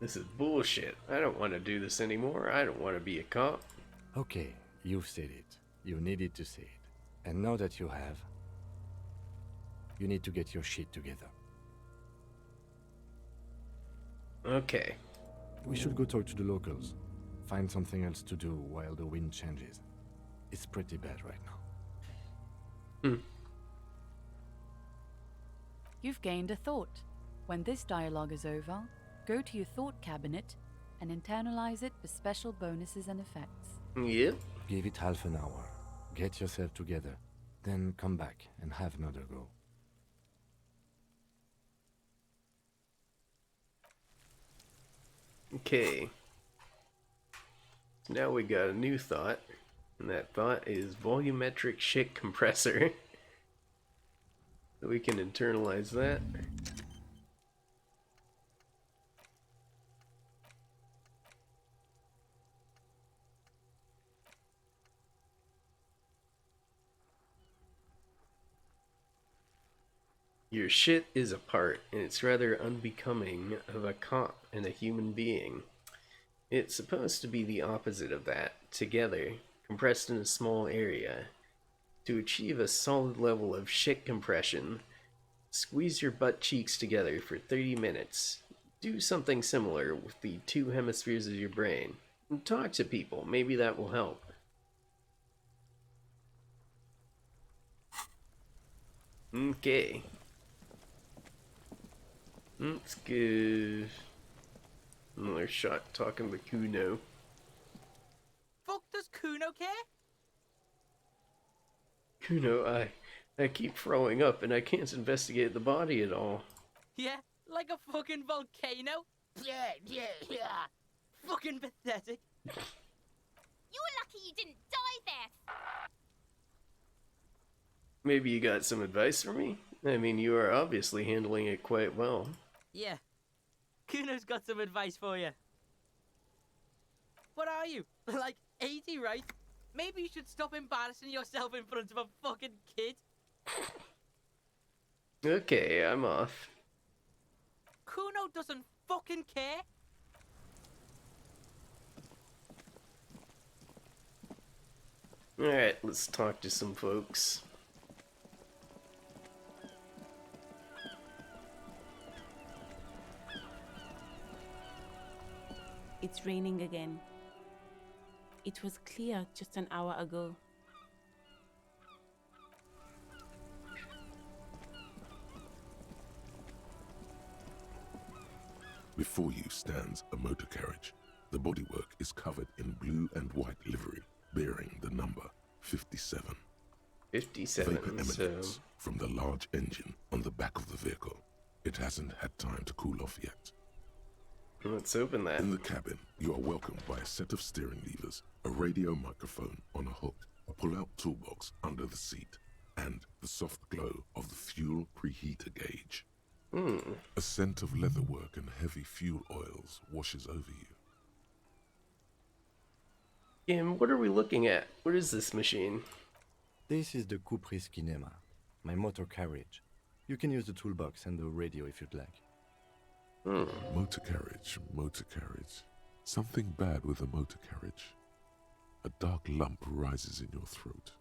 This is bullshit. I don't want to do this anymore. I don't want to be a cop. Okay, you've said it. You needed to say it. And now that you have, you need to get your shit together. Okay. We should go talk to the locals. Find something else to do while the wind changes. It's pretty bad right now. You've gained a thought. When this dialogue is over, go to your thought cabinet and internalize it for special bonuses and effects. Yep. Give it half an hour. Get yourself together. Then come back and have another go. Okay. Now we got a new thought. And that thought is volumetric shit compressor. So we can internalize that. Your shit is apart, and it's rather unbecoming of a cop and a human being. It's supposed to be the opposite of that, together, compressed in a small area. To achieve a solid level of shit compression, squeeze your butt cheeks together for 30 minutes. Do something similar with the two hemispheres of your brain. And talk to people, maybe that will help. Okay. Let's give another shot talking to Kuno. Fuck does Kuno care? Kuno, I keep throwing up and I can't investigate the body at all. Yeah, like a fucking volcano? Yeah. Fucking pathetic. You were lucky you didn't die there. Maybe you got some advice for me? I mean, you are obviously handling it quite well. Yeah. Kuno's got some advice for you. What are you? Like 80, right? Maybe you should stop embarrassing yourself in front of a fucking kid. Okay, I'm off. Kuno doesn't fucking care. Alright, let's talk to some folks. It's raining again. It was clear just an hour ago. Before you stands a motor carriage. The bodywork is covered in blue and white livery, bearing the number 57. 57, Vapor so... emanates from the large engine on the back of the vehicle. It hasn't had time to cool off yet. Let's open that. In the cabin, you are welcomed by a set of steering levers, a radio microphone on a hook, a pull-out toolbox under the seat, and the soft glow of the fuel preheater gauge. A scent of leatherwork and heavy fuel oils washes over you. Kim, what are we looking at? What is this machine? This is the Kupris Kinema, my motor carriage. You can use the toolbox and the radio if you'd like. Motor carriage. Something bad with a motor carriage. A dark lump rises in your throat.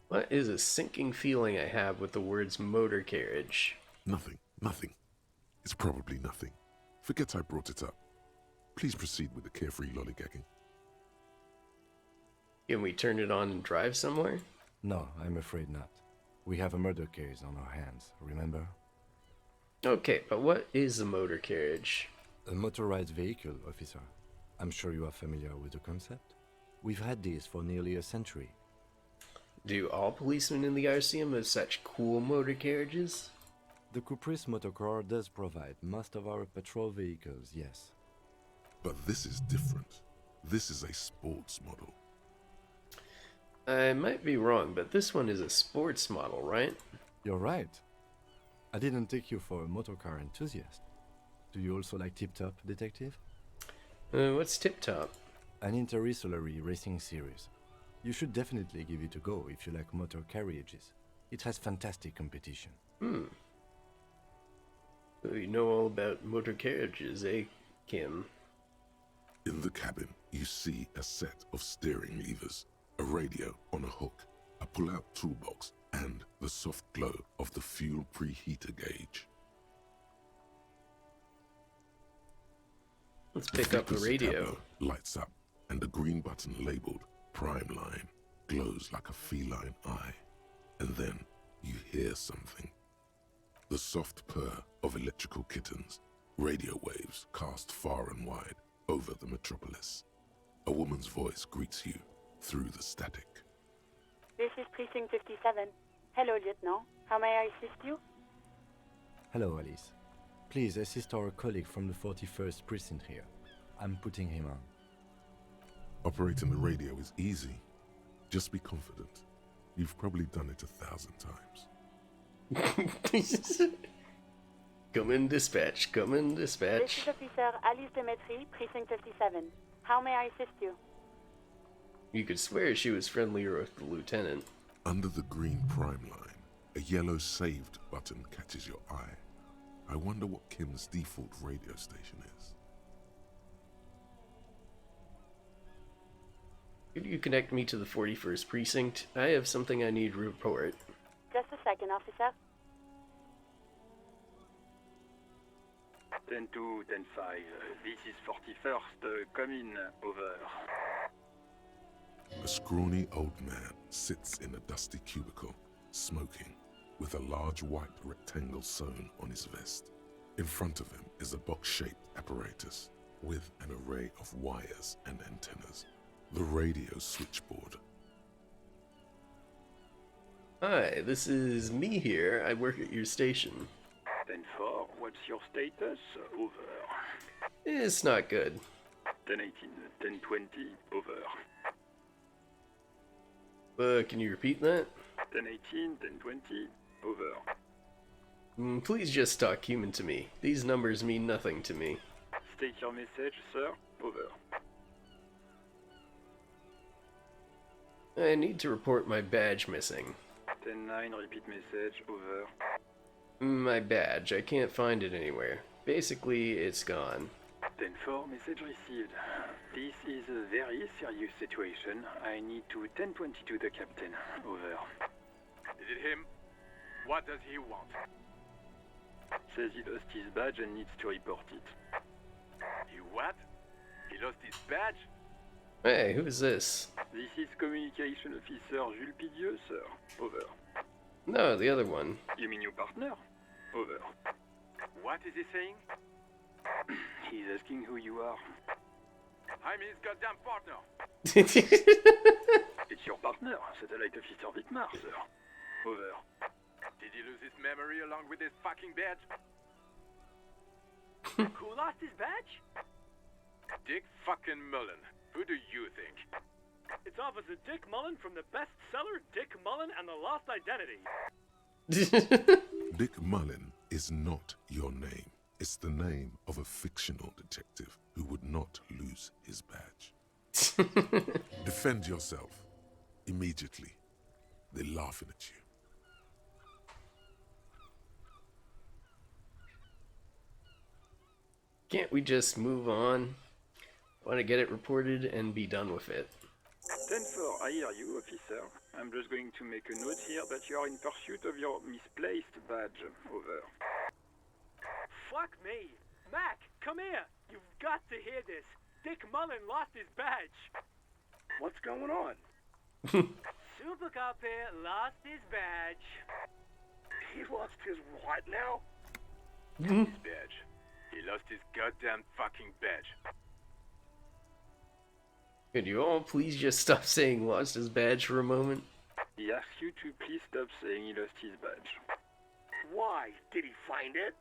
What is a sinking feeling I have with the words motor carriage? Nothing. It's probably nothing. Forget I brought it up. Please proceed with the carefree lollygagging. Can we turn it on and drive somewhere? No, I'm afraid not. We have a murder case on our hands, remember? Okay, but what is a motor carriage? A motorized vehicle, officer. I'm sure you are familiar with the concept. We've had these for nearly a century. Do all policemen in the Elysium have such cool motor carriages? The Kupris Motorcar does provide most of our patrol vehicles, yes. But this is different. This is a sports model. I might be wrong, but this one is a sports model, right? You're right. I didn't take you for a motorcar enthusiast. Do you also like Tip Top, Detective? What's Tip Top? An interstellary racing series. You should definitely give it a go if you like motor carriages. It has fantastic competition. So you know all about motor carriages, eh, Kim? In the cabin, you see a set of steering levers, a radio on a hook, a pull-out toolbox, and the soft glow of the fuel preheater gauge. Let's pick up the radio. Tableau lights up, and the green button labeled Prime Line glows like a feline eye. And then you hear something. The soft purr of electrical kittens, radio waves cast far and wide over the metropolis. A woman's voice greets you through the static. This is Precinct 57. Hello, Lieutenant. How may I assist you? Hello, Alice. Please assist our colleague from the 41st Precinct here. I'm putting him on. Operating the radio is easy. Just be confident. You've probably done it 1,000 times. Come in, dispatch. This is Officer Alice Demetri, Precinct 57. How may I assist you? You could swear she was friendlier with the lieutenant. Under the green prime line, A yellow saved button catches your eye. I wonder what Kim's default radio station is. Could you connect me to the 41st precinct? I have something I need to report. Just a second, officer. 10-2, 10-5. This is 41st. Come in. Over. A scrawny old man sits in a dusty cubicle, smoking, with a large white rectangle sewn on his vest. In front of him is a box-shaped apparatus with an array of wires and antennas. The radio switchboard. Hi, this is me here. I work at your station. 10-4, what's your status? Over. It's not good. 10-18, 10-20, over. Can you repeat that? 10-18, 10-20, over. Please just talk human to me. These numbers mean nothing to me. State your message, sir. Over. I need to report my badge missing. 10-9, repeat message. Over. My badge. I can't find it anywhere. Basically, it's gone. 10-4, message received. This is a very serious situation. I need to 10-22 the captain. Over. Is it him? What does he want? Says he lost his badge and needs to report it. He what? He lost his badge? Hey, who is this? This is Communication Officer Jules Pidieux, sir. Over. No, the other one. You mean your partner? Over. What is he saying? He's asking who you are. I'm his goddamn partner. It's your partner, Satellite Officer Wittmar, sir. Over. Did he lose his memory along with his fucking badge? Who lost his badge? Dick fucking Mullen. Who do you think? It's Officer Dick Mullen from the bestseller Dick Mullen and the Lost Identity. Dick Mullen is not your name. It's the name of a fictional detective who would not lose his badge. Defend yourself. Immediately. They're laughing at you. Can't we just move on? I want to get it reported and be done with it. 10-4, I hear you, officer. I'm just going to make a note here that you are in pursuit of your misplaced badge. Over. Fuck me. Mac, come here. You've got to hear this. Dick Mullen lost his badge. What's going on? Super Cop here lost his badge. He lost his what now? His badge. He lost his goddamn fucking badge. Could you all please just stop saying lost his badge for a moment? He asks you to please stop saying he lost his badge. Why? Did he find it?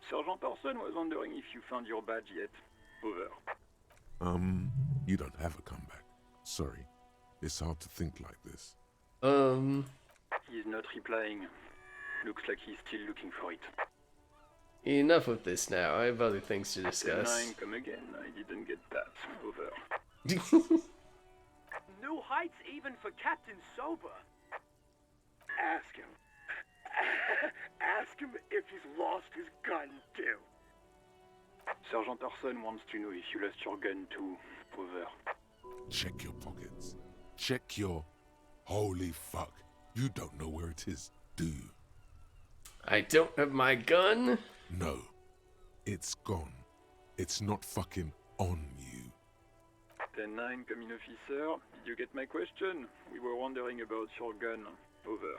Sergeant Person was wondering if you found your badge yet. Over. You don't have a comeback. Sorry. It's hard to think like this. He's not replying. Looks like he's still looking for it. Enough of this now. I have other things to discuss. 10-9, come again. I didn't get that. Over. New heights even for Captain Sober. Ask him. Ask him if he's lost his gun too. Sergeant Person wants to know if you lost your gun too. Over. Check your pockets. Check your... Holy fuck. You don't know where it is, do you? I don't have my gun? No. It's gone. It's not fucking on you. 10-9, come in, officer. Did you get my question? We were wondering about your gun. Over.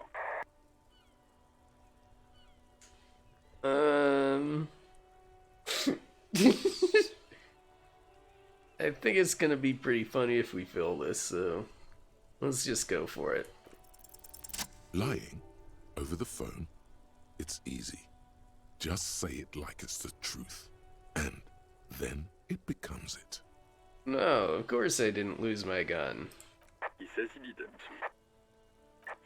I think it's gonna be pretty funny if we fill this, so let's just go for it. Lying? Over the phone? It's easy. Just say it like it's the truth. And then it becomes it. No, of course I didn't lose my gun. He says he didn't.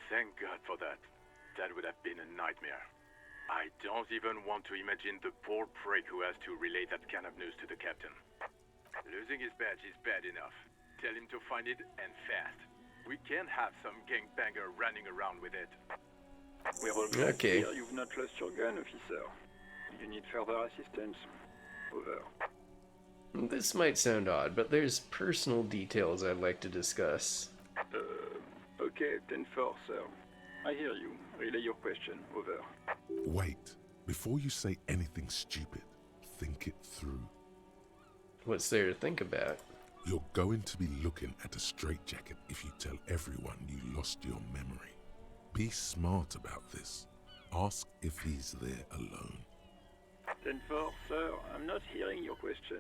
Thank God for that. That would have been a nightmare. I don't even want to imagine the poor prick who has to relay that kind of news to the captain. Losing his badge is bad enough. Tell him to find it, and fast. We can't have some gangbanger running around with it. We're all glad to hear you've not lost your gun, officer. You need further assistance? Over. This might sound odd, but there's personal details I'd like to discuss. Okay, 10-4, sir. I hear you. Relay your question. Over. Wait. Before you say anything stupid, think it through. What's there to think about? You're going to be looking at a straitjacket if you tell everyone you lost your memory. Be smart about this. Ask if he's there alone. 10-4, sir. I'm not hearing your question.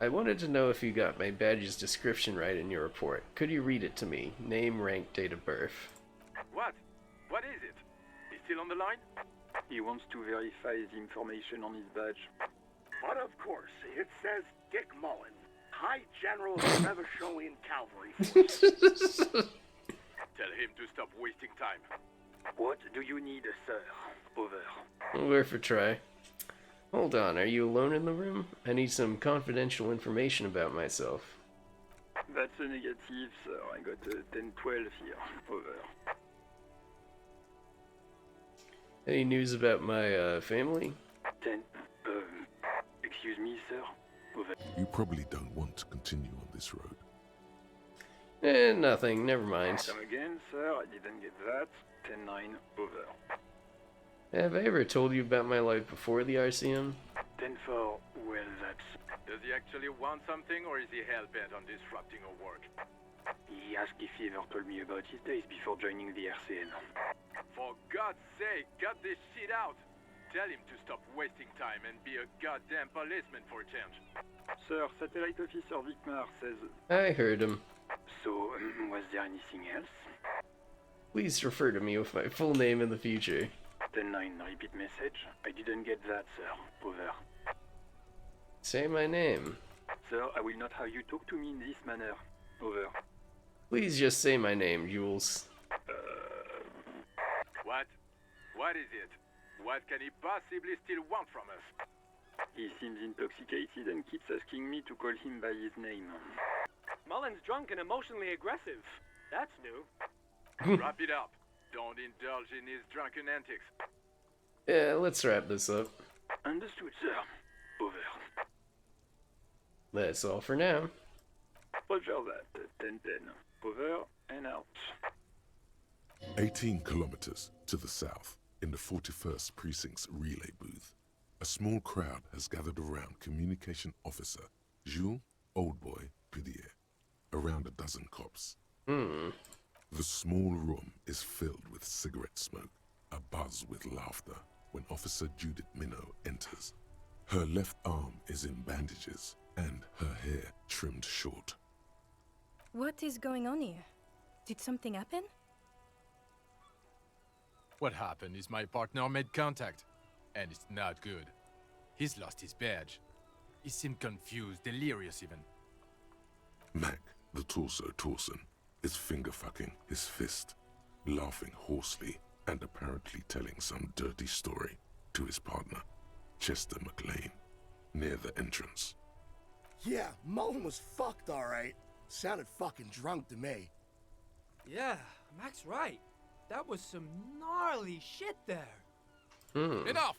I wanted to know if you got my badge's description right in your report. Could you read it to me? Name, rank, date of birth. What? What is it? He's still on the line? He wants to verify the information on his badge. But of course, it says Dick Mullen, High General of Revacholian Cavalry Force. Tell him to stop wasting time. What do you need, sir? Over. Worth a try. Hold on, are you alone in the room? I need some confidential information about myself. That's a negative, sir. I got a 10-12 here. Over. Any news about my family? 10. Excuse me, sir. Over. You probably don't want to continue on this road. Nothing. Never mind. Come again, sir. I didn't get that. 10-9. Over. Have I ever told you about my life before the Elysium? 10-4. Well, that's... Does he actually want something, or is he hell-bent on disrupting our work? He asked if he ever told me about his days before joining the RCN. For God's sake, cut this shit out! Tell him to stop wasting time and be a goddamn policeman for a change. Sir, Satellite Officer Vicmar says... I heard him. So, was there anything else? Please refer to me with my full name in the future. 10-9, repeat message. I didn't get that, sir. Over. Say my name. Sir, I will not have you talk to me in this manner. Over. Please just say my name, Jules. What? What is it? What can he possibly still want from us? He seems intoxicated and keeps asking me to call him by his name. Mullen's drunk and emotionally aggressive. That's new. Wrap it up. Don't indulge in his drunken antics. Yeah, let's wrap this up. Understood, sir. Over. That's all for now. Roger that. 10-10. Over and out. 18 kilometers to the south, in the 41st Precinct's relay booth, a small crowd has gathered around Communication Officer Jules Oldboy Pudier, around a dozen cops. The small room is filled with cigarette smoke, abuzz with laughter, when Officer Judith Minot enters. Her left arm is in bandages, and her hair trimmed short. What is going on here? Did something happen? What happened is my partner made contact, and it's not good. He's lost his badge. He seemed confused, delirious even. Mac, the torso Torson, is finger-fucking his fist, laughing hoarsely and apparently telling some dirty story to his partner, Chester McLean, near the entrance. Yeah, Mullen was fucked, alright. Sounded fucking drunk to me. Yeah, Mac's right. That was some gnarly shit there. Enough!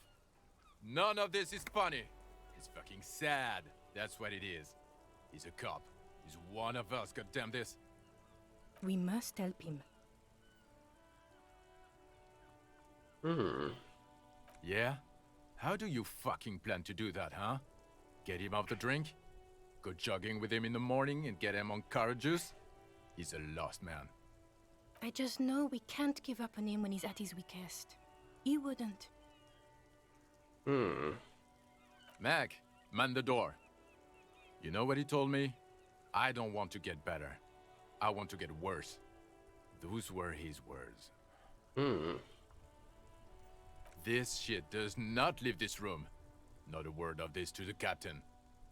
None of this is funny. It's fucking sad. That's what it is. He's a cop. He's one of us, goddamn this. We must help him. Yeah? How do you fucking plan to do that, huh? Get him off the drink? Go jogging with him in the morning and get him on carrot juice? He's a lost man. I just know we can't give up on him when he's at his weakest. He wouldn't. Mac, man the door. You know what he told me? I don't want to get better. I want to get worse. Those were his words. This shit does not leave this room. Not a word of this to the captain.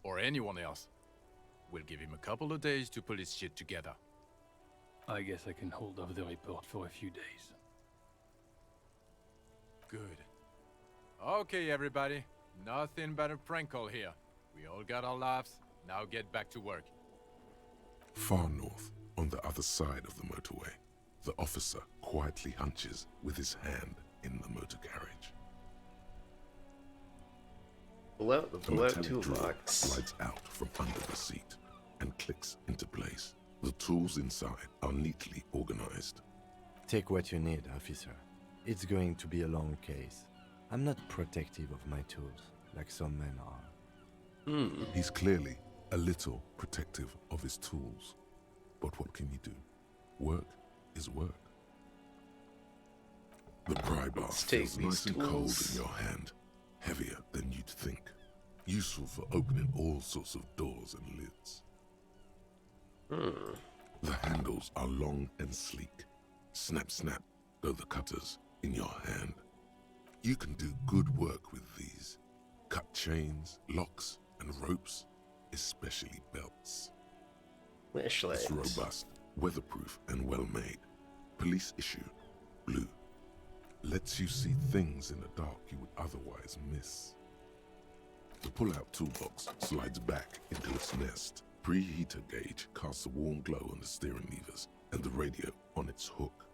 Or anyone else. We'll give him a couple of days to pull his shit together. I guess I can hold off the report for a few days. Good. Okay, everybody. Nothing but a prank call here. We all got our laughs. Now get back to work. Far north, on the other side of the motorway, the officer quietly hunches with his hand in the motor carriage. Pull out the A metallic toolbox. drill slides out from under the seat and clicks into place. The tools inside are neatly organized. Take what you need, officer. It's going to be a long case. I'm not protective of my tools, like some men are. He's clearly a little protective of his tools. But what can you do? Work is work. The pry bar feels nice and cold in your hand, heavier than you'd think. Useful for opening all sorts of doors and lids. The handles are long and sleek. Snap, snap, go the cutters in your hand. You can do good work with these. Cut chains, locks, and ropes, especially belts. Flashlights. It's robust, weatherproof, and well-made. Police issue, blue. Lets you see things in the dark you would otherwise miss. The pull-out toolbox slides back into its nest. Preheater gauge casts a warm glow on the steering levers and the radio on its hook.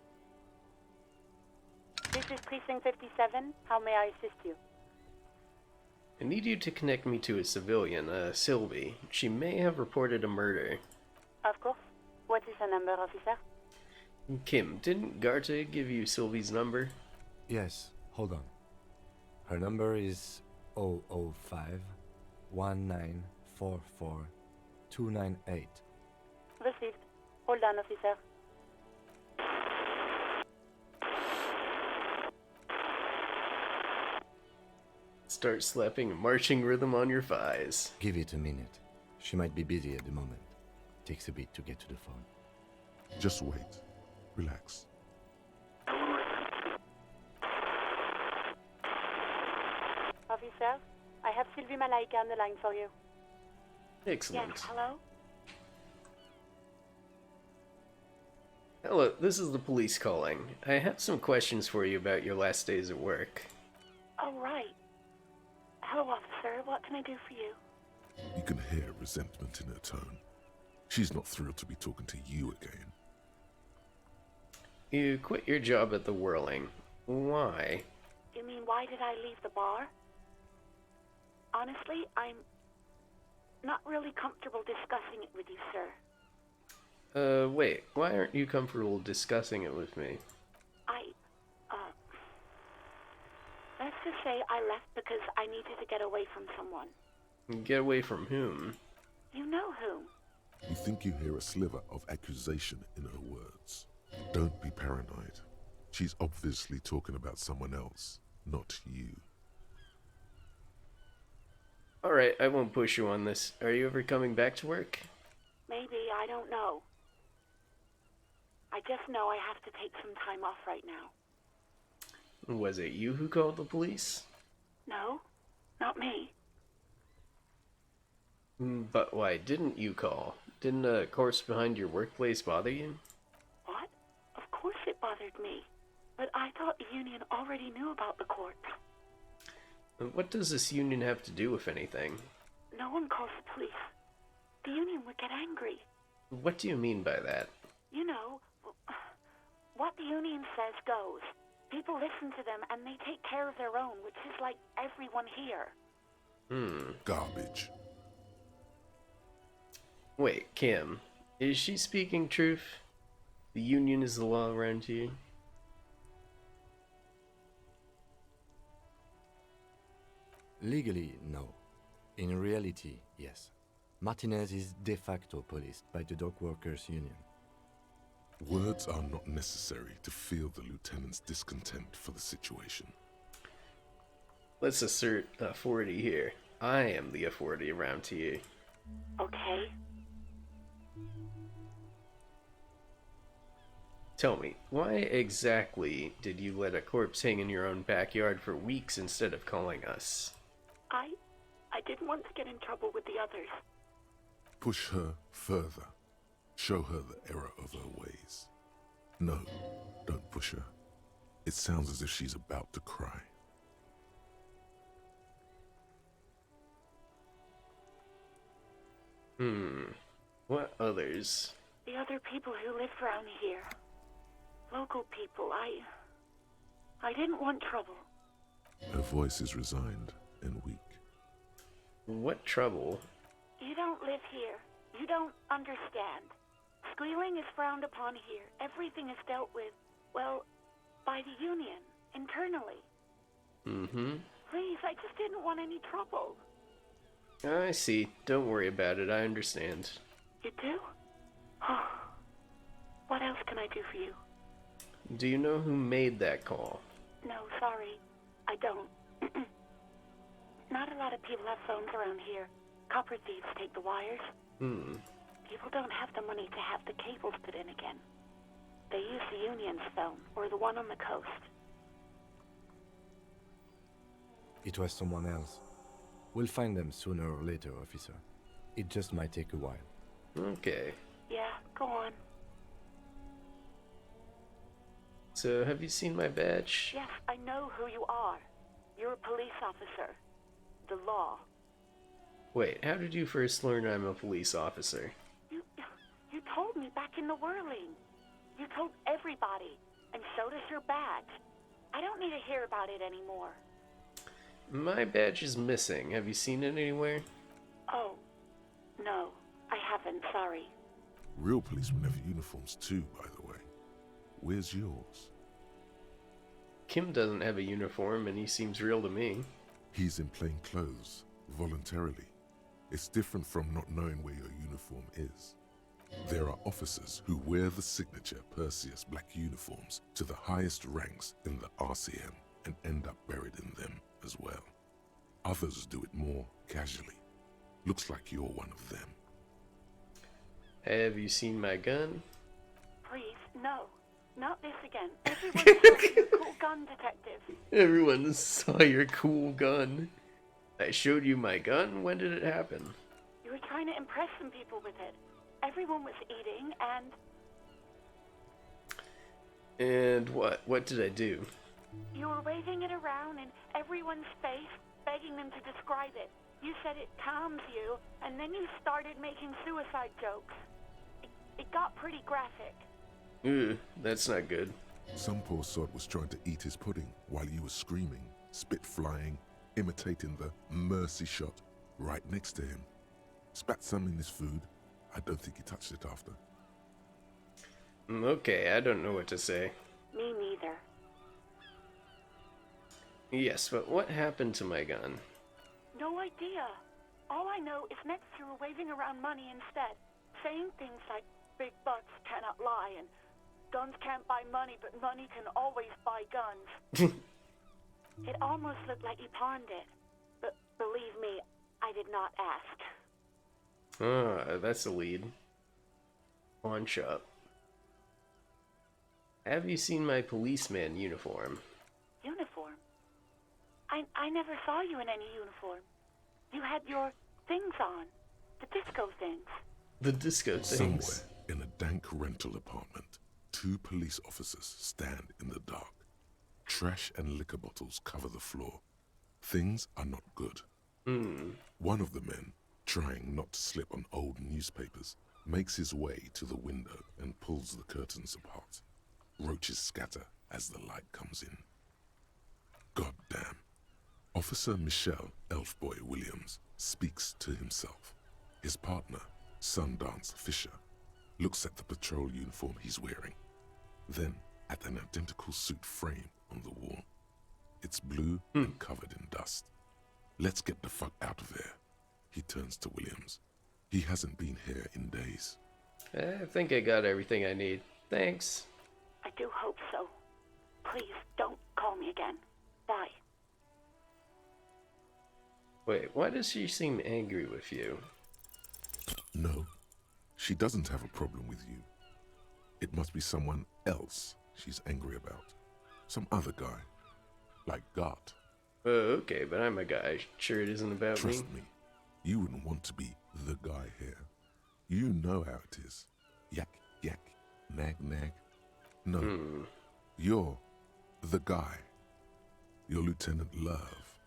This is Precinct 57. How may I assist you? I need you to connect me to a civilian, Sylvie. She may have reported a murder. Of course. What is her number, officer? Kim, didn't Garta give you Sylvie's number? Yes, hold on. Her number is 005 1944 298. Received. Hold on, officer. Start slapping a marching rhythm on your thighs. Give it a minute. She might be busy at the moment. Takes a bit to get to the phone. Just wait. Relax. Officer, I have Sylvie Malaika on the line for you. Excellent. Yes, hello? Hello, this is the police calling. I have some questions for you about your last days at work. Oh, right. Hello, officer. What can I do for you? You can hear resentment in her tone. She's not thrilled to be talking to you again. You quit your job at the Whirling. Why? You mean, why did I leave the bar? Honestly, I'm not really comfortable discussing it with you, sir. Wait, why aren't you comfortable discussing it with me? Let's just say I left because I needed to get away from someone. Get away from whom? You know whom. You think you hear a sliver of accusation in her words. Don't be paranoid. She's obviously talking about someone else, not you. Alright, I won't push you on this. Are you ever coming back to work? Maybe, I don't know. I just know I have to take some time off right now. Was it you who called the police? No, not me. But why didn't you call? Didn't a corpse behind your workplace bother you? What? Of course it bothered me. But I thought the union already knew about the corpse. What does this union have to do with anything? No one calls the police. The union would get angry. What do you mean by that? You know, what the union says goes. People listen to them and they take care of their own, which is like everyone here. Garbage. Wait, Kim, is she speaking truth? The union is the law around here? Legally, no. In reality, yes. Martinez is de facto policed by the dock workers union. Words are not necessary to feel the lieutenant's discontent for the situation. Let's assert authority here. I am the authority around here. Okay. Tell me, why exactly did you let a corpse hang in your own backyard for weeks instead of calling us? I didn't want to get in trouble with the others. Push her further. Show her the error of her ways. No, don't push her. It sounds as if she's about to cry. What others? The other people who live around here. Local people. I didn't want trouble. Her voice is resigned and weak. What trouble? You don't live here. You don't understand. Squealing is frowned upon here. Everything is dealt with, well, by the Union, internally. Please, I just didn't want any trouble. I see. Don't worry about it. I understand. You do? What else can I do for you? Do you know who made that call? No, sorry. I don't. Not a lot of people have phones around here. Copper thieves take the wires. People don't have the money to have the cables put in again. They use the Union's phone, or the one on the coast. It was someone else. We'll find them sooner or later, officer. It just might take a while. Okay. Yeah, go on. So, have you seen my badge? Yes, I know who you are. You're a police officer. The law. Wait, how did you first learn I'm a police officer? You told me back in the whirling. You told everybody, and so does your badge. I don't need to hear about it anymore. My badge is missing. Have you seen it anywhere? Oh, no, I haven't, sorry. Real policemen have uniforms too, by the way. Where's yours? Kim doesn't have a uniform, and he seems real to me. He's in plain clothes, voluntarily. It's different from not knowing where your uniform is. There are officers who wear the signature Perseus black uniforms to the highest ranks in the RCM and end up buried in them as well. Others do it more casually. Looks like you're one of them. Have you seen my gun? Please, no. Not this again. Everyone saw your cool gun, detective. Everyone saw your cool gun. I showed you my gun? When did it happen? You were trying to impress some people with it. Everyone was eating, And what? What did I do? you were waving it around in everyone's face, begging them to describe it. You said it calms you, and then you started making suicide jokes. It got pretty graphic. That's not good. Some poor sod was trying to eat his pudding while you were screaming, spit flying, imitating the mercy shot right next to him. Spat some in his food. I don't think he touched it after. Okay, I don't know what to say. Me neither. Yes, but what happened to my gun? No idea. All I know is next you were waving around money instead, saying things like big butts cannot lie and guns can't buy money, but money can always buy guns. It almost looked like you pawned it, but believe me, I did not ask. That's a lead. Pawn shop. Have you seen my policeman uniform? Uniform? I never saw you in any uniform. You had your things on. The disco things. The disco things? Somewhere in a dank rental apartment, 2 police officers stand in the dark. Trash and liquor bottles cover the floor. Things are not good. One of the men, trying not to slip on old newspapers, makes his way to the window and pulls the curtains apart. Roaches scatter as the light comes in. God damn. Officer Michelle Elfboy Williams speaks to himself. His partner, Sundance Fisher, looks at the patrol uniform he's wearing, then at an identical suit frame on the wall. It's blue and covered in dust. Let's get the fuck out of there. He turns to Williams. He hasn't been here in days. I think I got everything I need. Thanks. I do hope so. Please, don't call me again. Bye. Wait, why does she seem angry with you? No, she doesn't have a problem with you. It must be someone else she's angry about. Some other guy. Like Gart. Oh, okay, but I'm a guy. Sure it isn't about Trust me, you wouldn't want to be the guy here. You know how it is. Yak, yak, nag, nag. No, you're the guy. You're Lieutenant Love,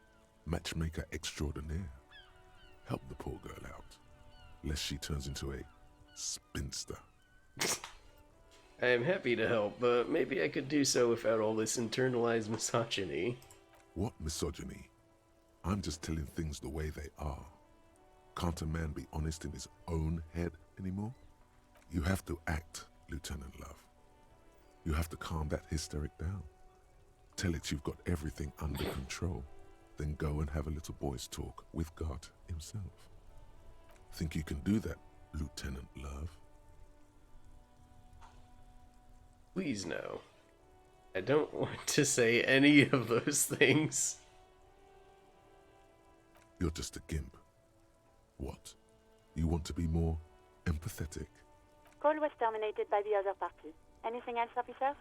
matchmaker extraordinaire. Help the poor girl out, lest she turns into a spinster. I am happy to help, but maybe I could do so without all this internalized misogyny. What misogyny? I'm just telling things the way they are. Can't a man be honest in his own head anymore? You have to act, Lieutenant Love. You have to calm that hysteric down. Tell it you've got everything under control. Then go and have a little boy's talk with God himself. Think you can do that, Lieutenant Love? Please no. I don't want to say any of those things. You're just a gimp. What? You want to be more empathetic? Call was terminated by the other party. Anything else, officer?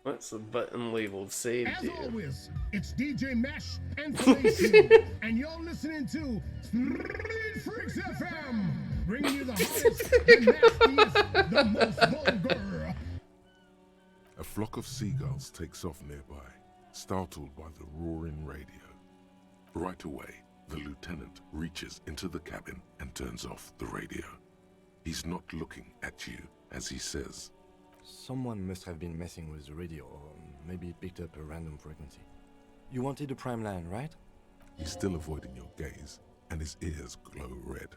What's the button labeled save As do? always, it's DJ Mesh and Elysium, and you're listening to Street Freaks FM, bringing you the hottest, the nastiest, the most vulgar. A flock of seagulls takes off nearby, startled by the roaring radio. Right away, the lieutenant reaches into the cabin and turns off the radio. He's not looking at you as he says, Someone must have been messing with the radio, or maybe it picked up a random frequency. You wanted a prime line, right? He's still avoiding your gaze, and his ears glow red.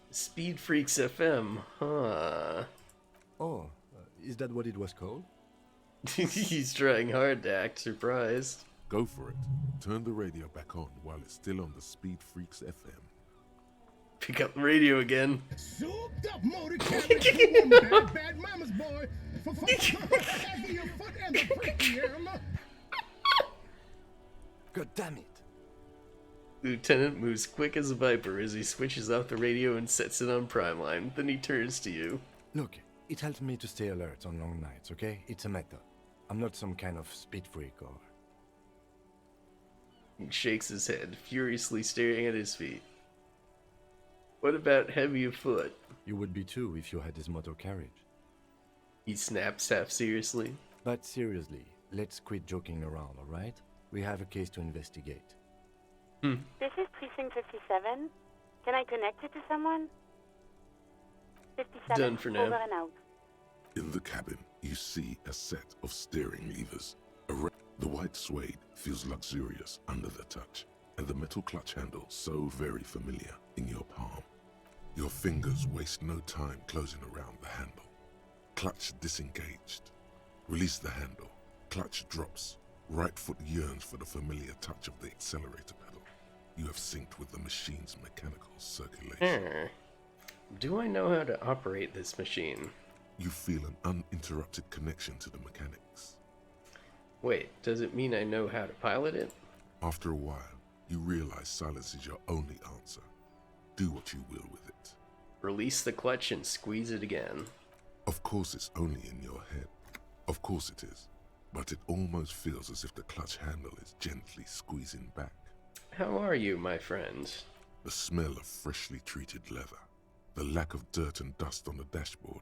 Speed Freaks FM, huh? Oh, is that what it was called? He's trying hard to act surprised. Go for it. Turn the radio back on while it's still on the Speed Freaks FM. Pick up the radio again. Souped up motor carriage, bad, bad mama's boy. For heavy your foot and the freaky God damn it. Lieutenant moves quick as a viper as he switches off the radio and sets it on prime line. Then he turns to you. Look, it helps me to stay alert on long nights, okay? It's a method. I'm not some kind of speed freak or... He shakes his head, furiously staring at his feet. What about heavy of foot? You would be too if you had this motor carriage. He snaps half seriously. But seriously, let's quit joking around, alright? We have a case to investigate. This is Precinct 57. Can I connect you to someone? 57, Done for now. over and out. In the cabin, you see a set of steering levers. The white suede feels luxurious under the touch, and the metal clutch handle so very familiar in your palm. Your fingers waste no time closing around the handle. Clutch disengaged. Release the handle. Clutch drops. Right foot yearns for the familiar touch of the accelerator pedal. You have synced with the machine's mechanical circulation. Do I know how to operate this machine? You feel an uninterrupted connection to the mechanics. Wait, does it mean I know how to pilot it? After a while, you realize silence is your only answer. Do what you will with it. Release the clutch and squeeze it again. Of course it's only in your head. Of course it is. But it almost feels as if the clutch handle is gently squeezing back. How are you, my friend? The smell of freshly treated leather, the lack of dirt and dust on the dashboard,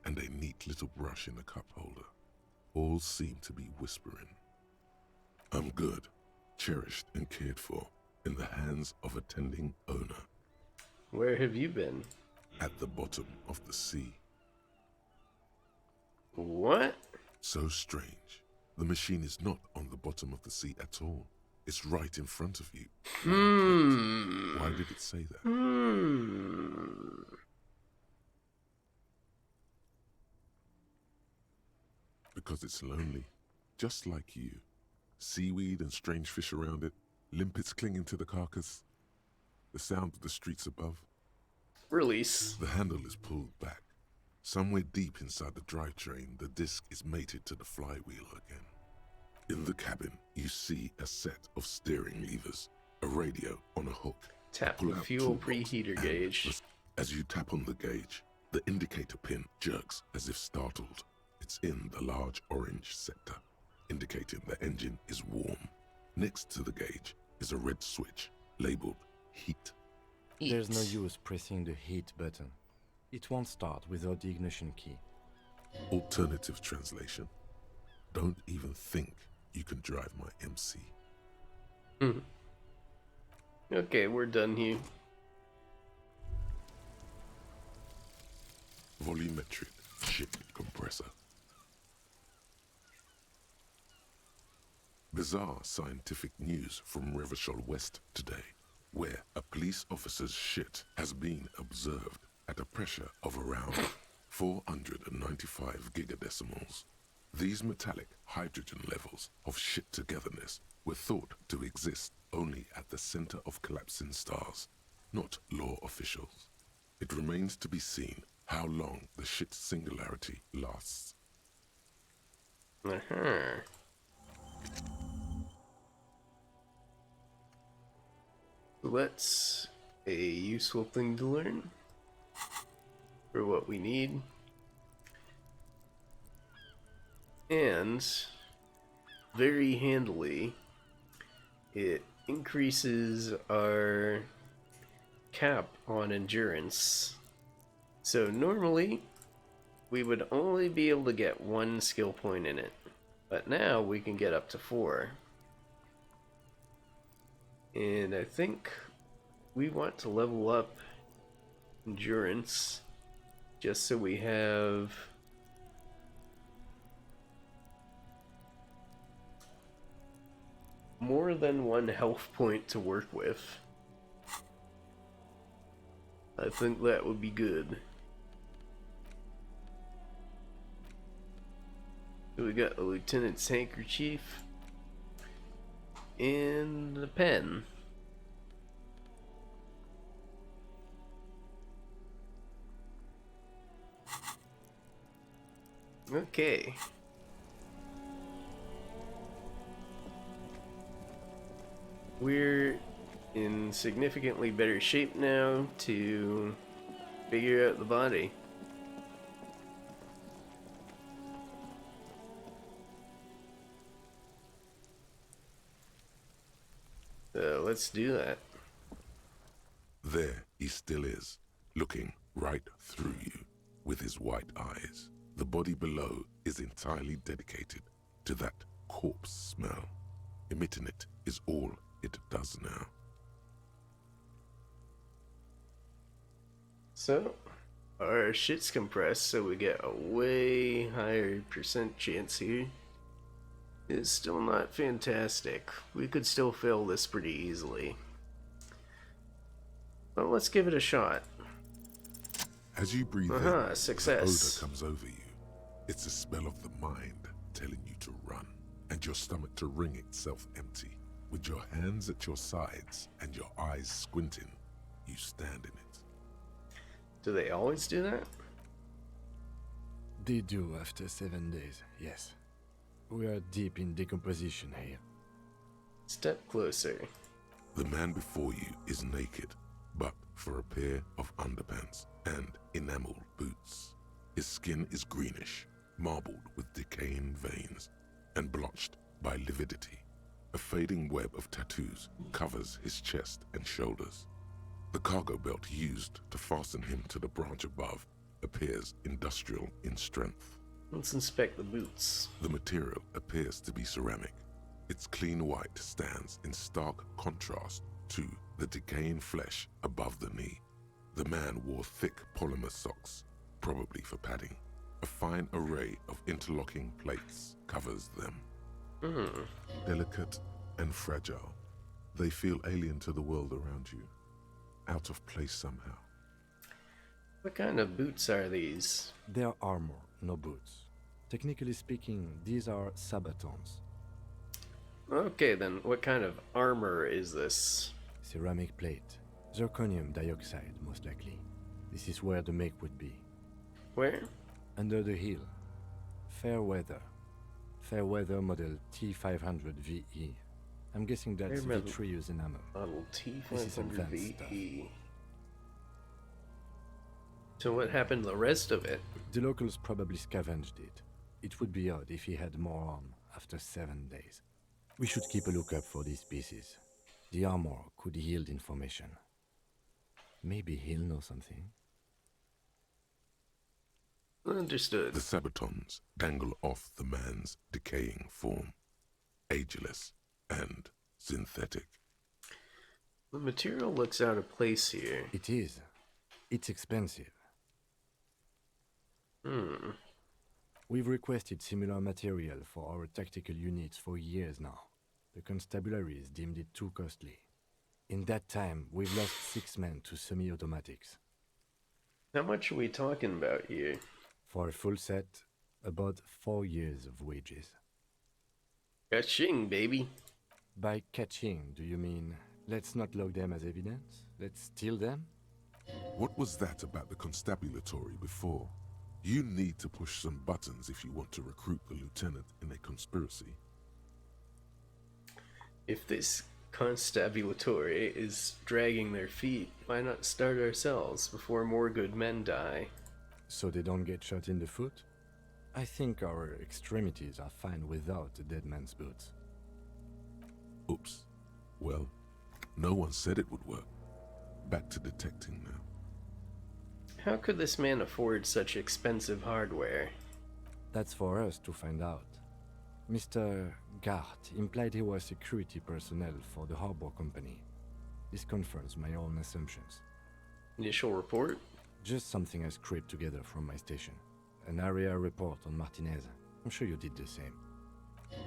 and a neat little brush in the cup holder, all seem to be whispering. I'm good, cherished and cared for, in the hands of a tending owner. Where have you been? At the bottom of the sea. What? So strange. The machine is not on the bottom of the sea at all. It's right in front of you. Why did it say that? Because it's lonely, just like you. Seaweed and strange fish around it, limpets clinging to the carcass. The sound of the streets above. Release. The handle is pulled back. Somewhere deep inside the drivetrain, the disc is mated to the flywheel again. In the cabin, you see a set of steering levers, a radio on a hook. Tap the fuel preheater gauge. As you tap on the gauge, the indicator pin jerks as if startled. It's in the large orange sector, indicating the engine is warm. Next to the gauge is a red switch labeled heat. There's no use pressing the heat button. It won't start without the ignition key. Alternative translation. Don't even think you can drive my MC. Okay, we're done here. Volumetric ship compressor. Bizarre scientific news from Revachol West today, where a police officer's shit has been observed at a pressure of around 495 gigadecimals. These metallic hydrogen levels of shit togetherness were thought to exist only at the center of collapsing stars, not law officials. It remains to be seen how long the shit singularity lasts. That's a useful thing to learn for what we need. And very handily, it increases our cap on endurance. So normally, we would only be able to get 1 skill point in it, but now we can get up to 4. And I think we want to level up endurance just so we have more than 1 health point to work with. I think that would be good. So we got a lieutenant's handkerchief and a pen. Okay. We're in significantly better shape now to figure out the body. Let's do that. There he still is, looking right through you with his white eyes. The body below is entirely dedicated to that corpse smell. Emitting it is all it does now. So, our shit's compressed, so we get a way higher % chance here. It's still not fantastic. We could still fail this pretty easily. But let's give it a shot. As you breathe in, success. the odor comes over you. It's the smell of the mind telling you to run, and your stomach to wring itself empty. With your hands at your sides and your eyes squinting, you stand in it. Do they always do that? They do after 7 days, yes. We are deep in decomposition here. Step closer. The man before you is naked, but for a pair of underpants and enameled boots. His skin is greenish, marbled with decaying veins, and blotched by lividity. A fading web of tattoos covers his chest and shoulders. The cargo belt used to fasten him to the branch above appears industrial in strength. Let's inspect the boots. The material appears to be ceramic. Its clean white stands in stark contrast to the decaying flesh above the knee. The man wore thick polymer socks, probably for padding. A fine array of interlocking plates covers them. Delicate and fragile, they feel alien to the world around you, out of place somehow. What kind of boots are these? They're armor, no boots. Technically speaking, these are sabatons. Okay then, what kind of armor is this? Ceramic plate. Zirconium dioxide, most likely. This is where the make would be. Where? Under the heel. Fair weather. Fair weather model T500 VE. I'm guessing that's vitreous enamel. Model This is T500 advanced stuff. VE. So what happened to the rest of it? The locals probably scavenged it. It would be odd if he had more on after 7 days. We should keep a lookout for these pieces. The armor could yield information. Maybe he'll know something. Understood. The sabatons dangle off the man's decaying form, ageless and synthetic. The material looks out of place here. It is. It's expensive. We've requested similar material for our tactical units for years now. The constabularies deemed it too costly. In that time, we've lost 6 men to semi-automatics. How much are we talking about here? For a full set, about 4 years of wages. Ka-ching, baby. By catching, do you mean let's not log them as evidence? Let's steal them? What was that about the constabulatory before? You need to push some buttons if you want to recruit the lieutenant in a conspiracy. If this constabulatory is dragging their feet, why not start ourselves before more good men die? So they don't get shot in the foot? I think our extremities are fine without a dead man's boots. Oops. Well, no one said it would work. Back to detecting now. How could this man afford such expensive hardware? That's for us to find out. Mr. Gart implied he was security personnel for the harbor company. This confirms my own assumptions. Initial report? Just something I scraped together from my station. An area report on Martinez. I'm sure you did the same.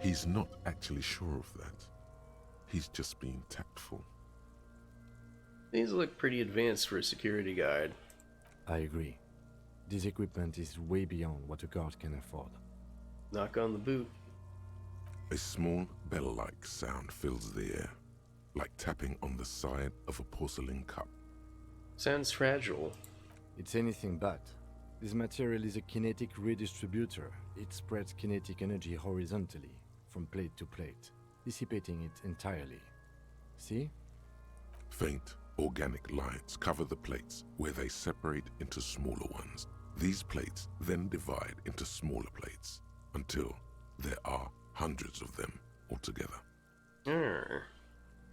He's not actually sure of that. He's just being tactful. These look pretty advanced for a security guard. I agree. This equipment is way beyond what a guard can afford. Knock on the boot. A small bell-like sound fills the air, like tapping on the side of a porcelain cup. Sounds fragile. It's anything but. This material is a kinetic redistributor. It spreads kinetic energy horizontally, from plate to plate, dissipating it entirely. See? Faint, organic lines cover the plates where they separate into smaller ones. These plates then divide into smaller plates until there are hundreds of them altogether.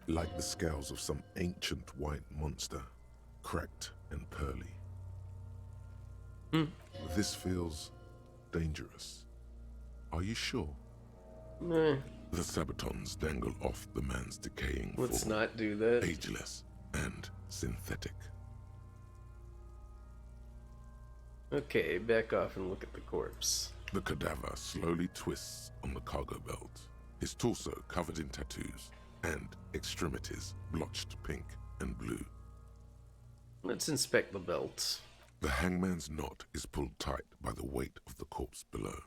Like the scales of some ancient white monster, cracked and pearly. This feels dangerous. Are you sure? Nah. The sabatons dangle off the man's decaying Let's form, not do that. ageless and synthetic. Okay, back off and look at the corpse. The cadaver slowly twists on the cargo belt, his torso covered in tattoos, and extremities blotched pink and blue. Let's inspect the belt. The hangman's knot is pulled tight by the weight of the corpse below.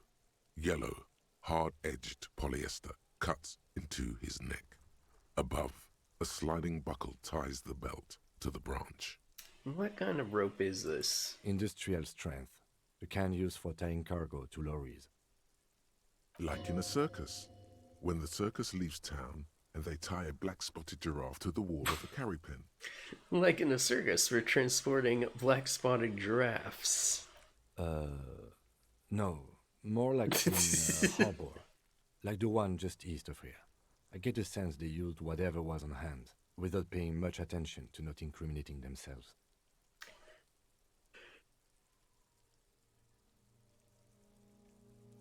Yellow, hard-edged polyester cuts into his neck. Above, a sliding buckle ties the belt to the branch. What kind of rope is this? Industrial strength. The kind used for tying cargo to lorries. Like in a circus. When the circus leaves town and they tie a black-spotted giraffe to the wall of a carry pen. Like in a circus, we're transporting black-spotted giraffes. No. More like in a harbor. Like the one just east of here. I get the sense they used whatever was on hand, without paying much attention to not incriminating themselves.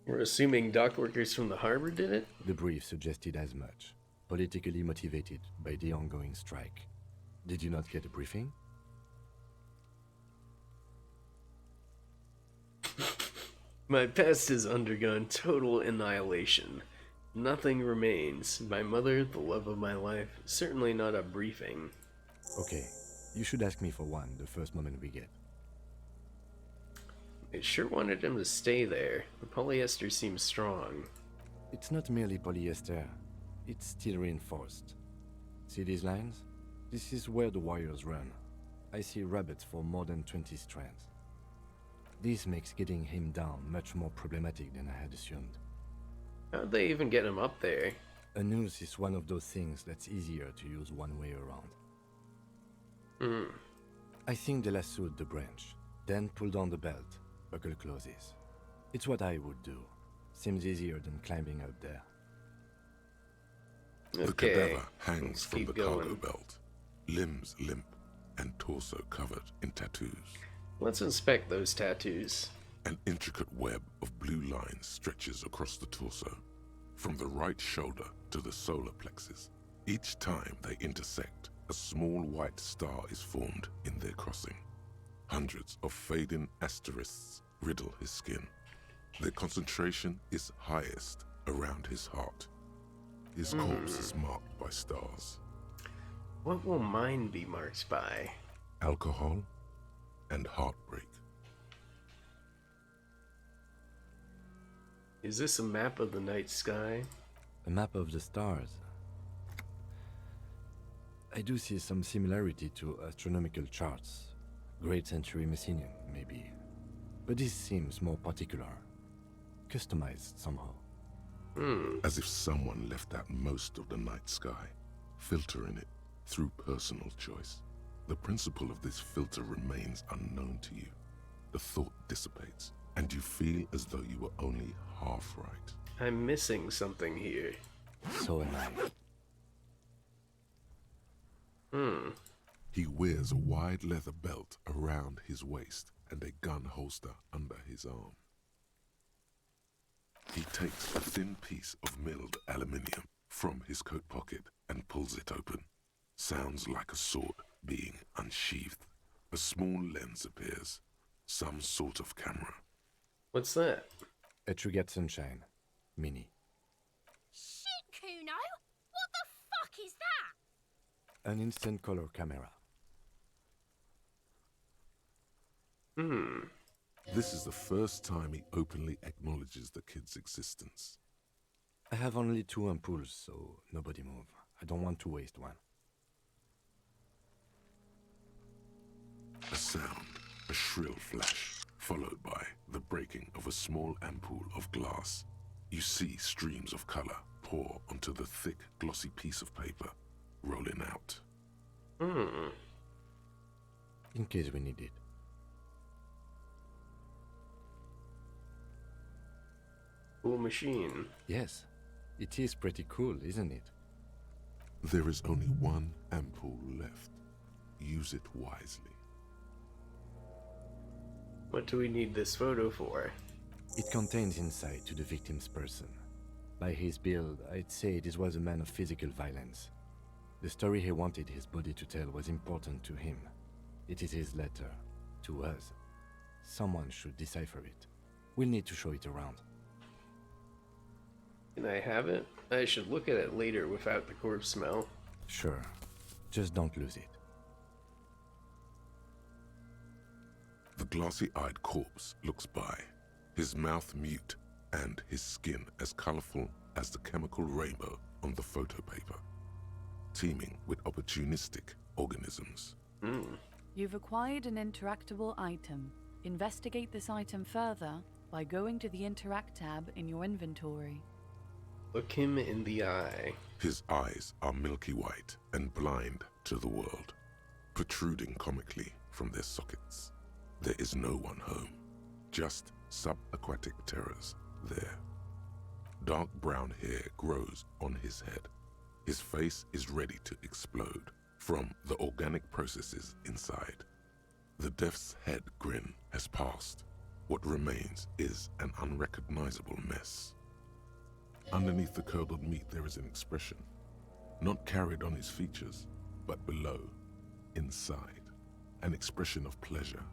We're assuming dock workers from the harbor did it? The brief suggested as much. Politically motivated by the ongoing strike. Did you not get a briefing? My past has undergone total annihilation. Nothing remains. My mother, the love of my life, certainly not a briefing. Okay, you should ask me for one the first moment we get. I sure wanted him to stay there. The polyester seems strong. It's not merely polyester. It's steel reinforced. See these lines? This is where the wires run. I see rabbits for more than 20 strands. This makes getting him down much more problematic than I had assumed. How'd they even get him up there? A noose is one of those things that's easier to use one way around. I think they lassoed the branch, then pulled on the belt. Buckle closes. It's what I would do. Seems easier than climbing up there. The cadaver hangs from the cargo belt, limbs limp, and torso covered in tattoos. Let's inspect those tattoos. An intricate web of blue lines stretches across the torso, from the right shoulder to the solar plexus. Each time they intersect, a small white star is formed in their crossing. Hundreds of fading asterisks riddle his skin. Their concentration is highest around his heart. His corpse is marked by stars. What will mine be marked by? Alcohol and heartbreak. Is this a map of the night sky? A map of the stars. I do see some similarity to astronomical charts. Great Century Messinian, maybe. But this seems more particular. Customized somehow. As if someone left out most of the night sky, filtering it through personal choice. The principle of this filter remains unknown to you. The thought dissipates, and you feel as though you were only half right. I'm missing something here. So am I. He wears a wide leather belt around his waist and a gun holster under his arm. He takes a thin piece of milled aluminium from his coat pocket and pulls it open. Sounds like a sword being unsheathed. A small lens appears. Some sort of camera. What's that? A Trigger Sunshine. Mini. Shit, Kuno! What the fuck is that? An instant color camera. This is the first time he openly acknowledges the kid's existence. I have only 2 ampoules, so nobody move. I don't want to waste one. A sound, a shrill flash, followed by the breaking of a small ampoule of glass. You see streams of color pour onto the thick, glossy piece of paper, rolling out. In case we need it. Cool machine. Yes, it is pretty cool, isn't it? There is only one ampoule left. Use it wisely. What do we need this photo for? It contains insight to the victim's person. By his build, I'd say this was a man of physical violence. The story he wanted his body to tell was important to him. It is his letter. To us. Someone should decipher it. We'll need to show it around. Can I have it? I should look at it later without the corpse smell. Sure. Just don't lose it. The glossy-eyed corpse looks by, his mouth mute and his skin as colorful as the chemical rainbow on the photo paper, teeming with opportunistic organisms. You've acquired an interactable item. Investigate this item further by going to the Interact tab in your inventory. Look him in the eye. His eyes are milky white and blind to the world, protruding comically from their sockets. There is no one home, just subaquatic terrors there. Dark brown hair grows on his head. His face is ready to explode from the organic processes inside. The death's head grin has passed. What remains is an unrecognizable mess. Underneath the curdled meat there is an expression, not carried on his features, but below, inside, an expression of pleasure.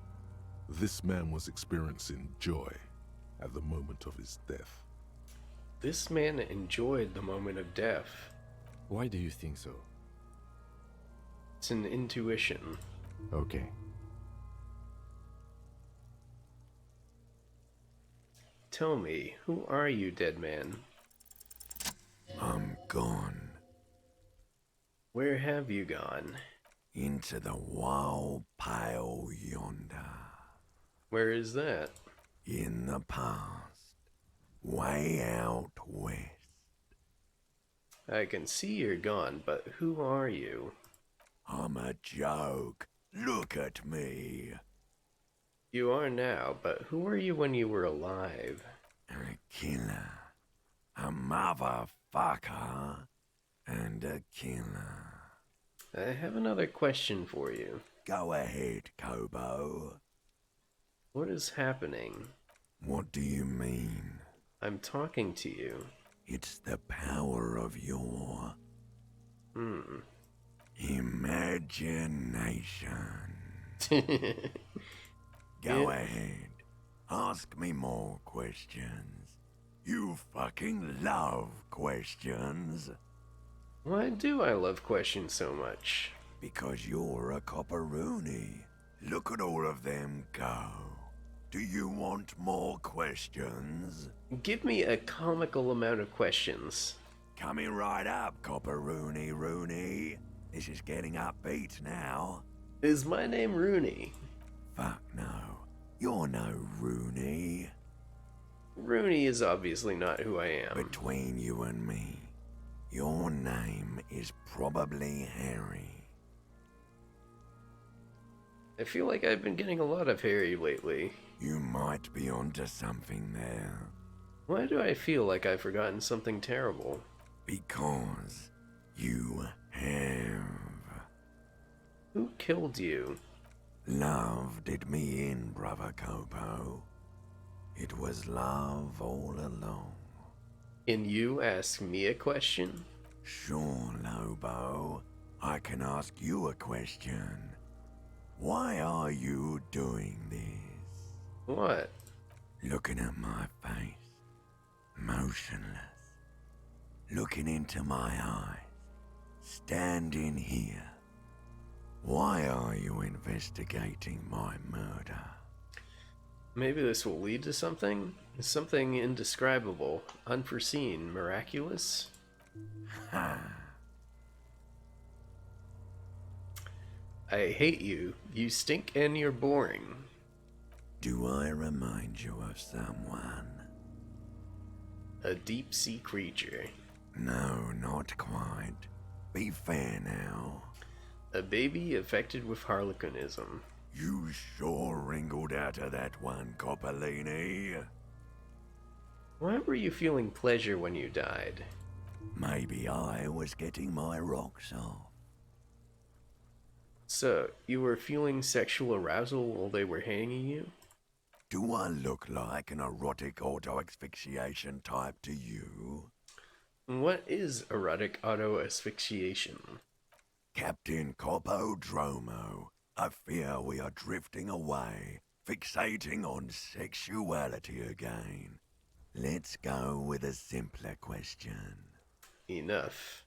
This man was experiencing joy at the moment of his death. This man enjoyed the moment of death. Why do you think so? It's an intuition. Okay. Tell me, who are you, dead man? I'm gone. Where have you gone? Into the wild pale yonder. Where is that? In the past. Way out west. I can see you're gone, but who are you? I'm a joke. Look at me. You are now, but who were you when you were alive? A killer. A motherfucker. And a killer. I have another question for you. Go ahead, Kobo. What is happening? What do you mean? I'm talking to you. It's the power of your... imagination. Go ahead. Ask me more questions. You fucking love questions. Why do I love questions so much? Because you're a copperoonie. Look at all of them go. Do you want more questions? Give me a comical amount of questions. Coming right up, copperoonie Rooney. This is getting upbeat now. Is my name Rooney? Fuck no. You're no Rooney. Rooney is obviously not who I am. Between you and me, your name is probably Harry. I feel like I've been getting a lot of Harry lately. You might be onto something there. Why do I feel like I've forgotten something terrible? Because you have. Who killed you? Love did me in, brother Kobo. It was love all along. Can you ask me a question? Sure, Lobo. I can ask you a question. Why are you doing this? What? Looking at my face. Motionless. Looking into my eyes. Standing here. Why are you investigating my murder? Maybe this will lead to something? Something indescribable, unforeseen, miraculous? Ha! I hate you. You stink and you're boring. Do I remind you of someone? A deep sea creature. No, not quite. Be fair now. A baby affected with harlequinism. You sure wrinkled out of that one, Coppolini. Why were you feeling pleasure when you died? Maybe I was getting my rocks off. So, you were feeling sexual arousal while they were hanging you? Do I look like an erotic auto-asphyxiation type to you? What is erotic auto-asphyxiation? Captain Copodromo, I fear we are drifting away, fixating on sexuality again. Let's go with a simpler question. Enough.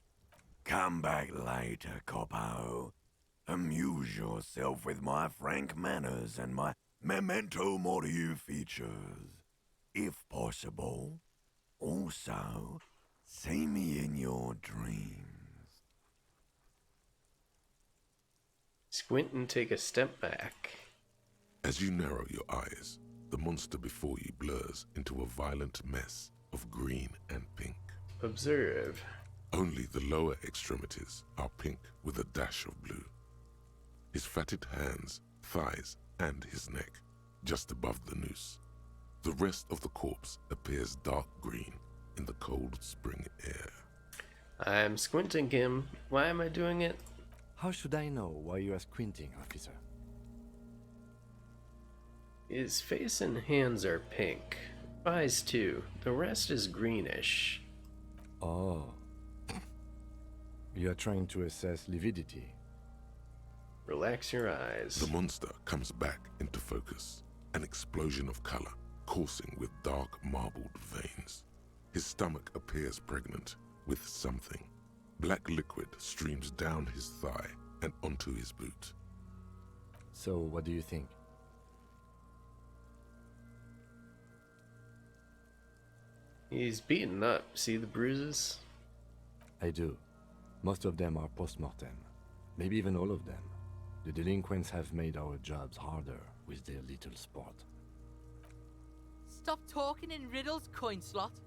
Come back later, Copo. Amuse yourself with my frank manners and my memento mori features. If possible. Also, see me in your dreams. Squint and take a step back. As you narrow your eyes, the monster before you blurs into a violent mess of green and pink. Observe. Only the lower extremities are pink with a dash of blue. His fatted hands, thighs, and his neck, just above the noose. The rest of the corpse appears dark green in the cold spring air. I'm squinting him. Why am I doing it? How should I know why you are squinting, officer? His face and hands are pink. Eyes too. The rest is greenish. Oh. You are trying to assess lividity. Relax your eyes. The monster comes back into focus, an explosion of color, coursing with dark marbled veins. His stomach appears pregnant with something. Black liquid streams down his thigh and onto his boot. So, what do you think? He's beaten up. See the bruises? I do. Most of them are post-mortem. Maybe even all of them. The delinquents have made our jobs harder with their little sport. Stop talking in riddles, coin slot.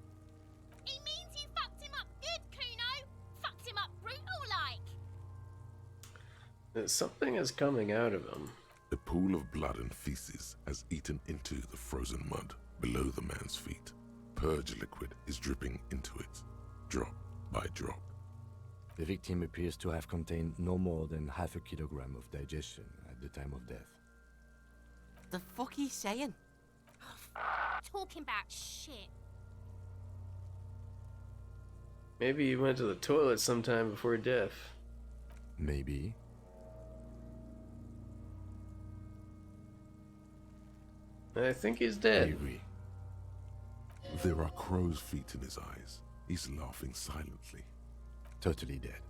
He means you fucked him up good, Kuno. Fucked him up brutal like. Something is coming out of him. A pool of blood and feces has eaten into the frozen mud below the man's feet. Purge liquid is dripping into it, drop by drop. The victim appears to have contained no more than half a kilogram of digestion at at the time of death. The fuck he's saying? Talking about shit. Maybe he went to the toilet sometime before death. Maybe. I think he's dead. I agree. There are crow's feet in his eyes. He's laughing silently. Totally dead.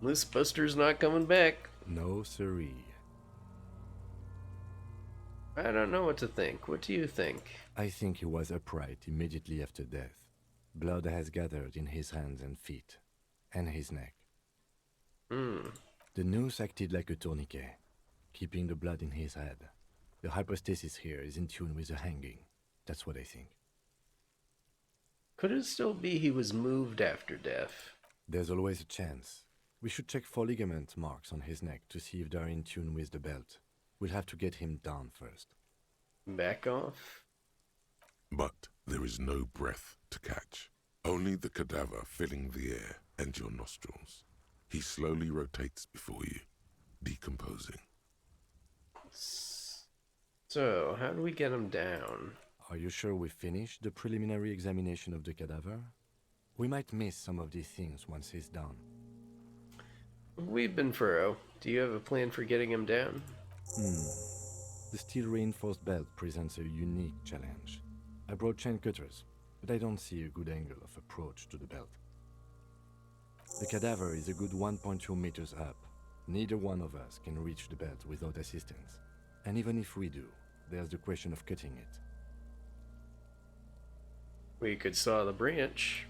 This Buster's not coming back. No siree. I don't know what to think. What do you think? I think he was upright immediately after death. Blood has gathered in his hands and feet, and his neck. The noose acted like a tourniquet, keeping the blood in his head. The hypostasis here is in tune with the hanging. That's what I think. Could it still be he was moved after death? There's always a chance. We should check for ligament marks on his neck to see if they're in tune with the belt. We'll have to get him down first. Back off? But there is no breath to catch. Only the cadaver filling the air and your nostrils. He slowly rotates before you, decomposing. So, how do we get him down? Are you sure we finished the preliminary examination of the cadaver? We might miss some of these things once he's done. We've been furrow. Do you have a plan for getting him down? The steel-reinforced belt presents a unique challenge. I brought chain cutters, but I don't see a good angle of approach to the belt. The cadaver is a good 1.2 meters up. Neither one of us can reach the belt without assistance. And even if we do, there's the question of cutting it. We could saw the branch.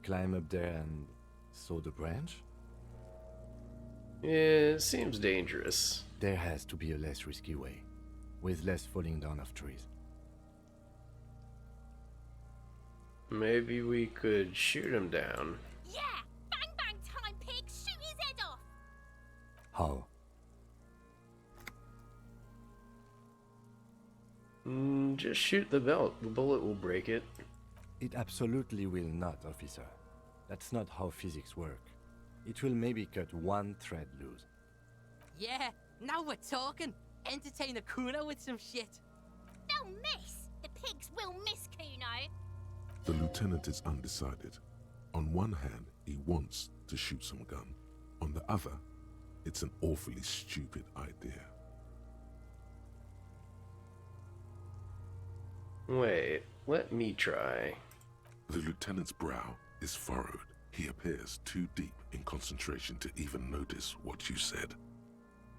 Climb up there and saw the branch? Yeah, it seems dangerous. There has to be a less risky way, with less falling down of trees. Maybe we could shoot him down. Yeah! Bang bang time, pig! Shoot his head off! How? Just shoot the belt. The bullet will break it. It absolutely will not, officer. That's not how physics work. It will maybe cut one thread loose. Yeah, now we're talking. Entertain a Kuno with some shit. They'll miss! The pigs will miss Kuno! The lieutenant is undecided. On one hand, he wants to shoot some gun. On the other, it's an awfully stupid idea. Wait, let me try. The lieutenant's brow is furrowed. He appears too deep in concentration to even notice what you said.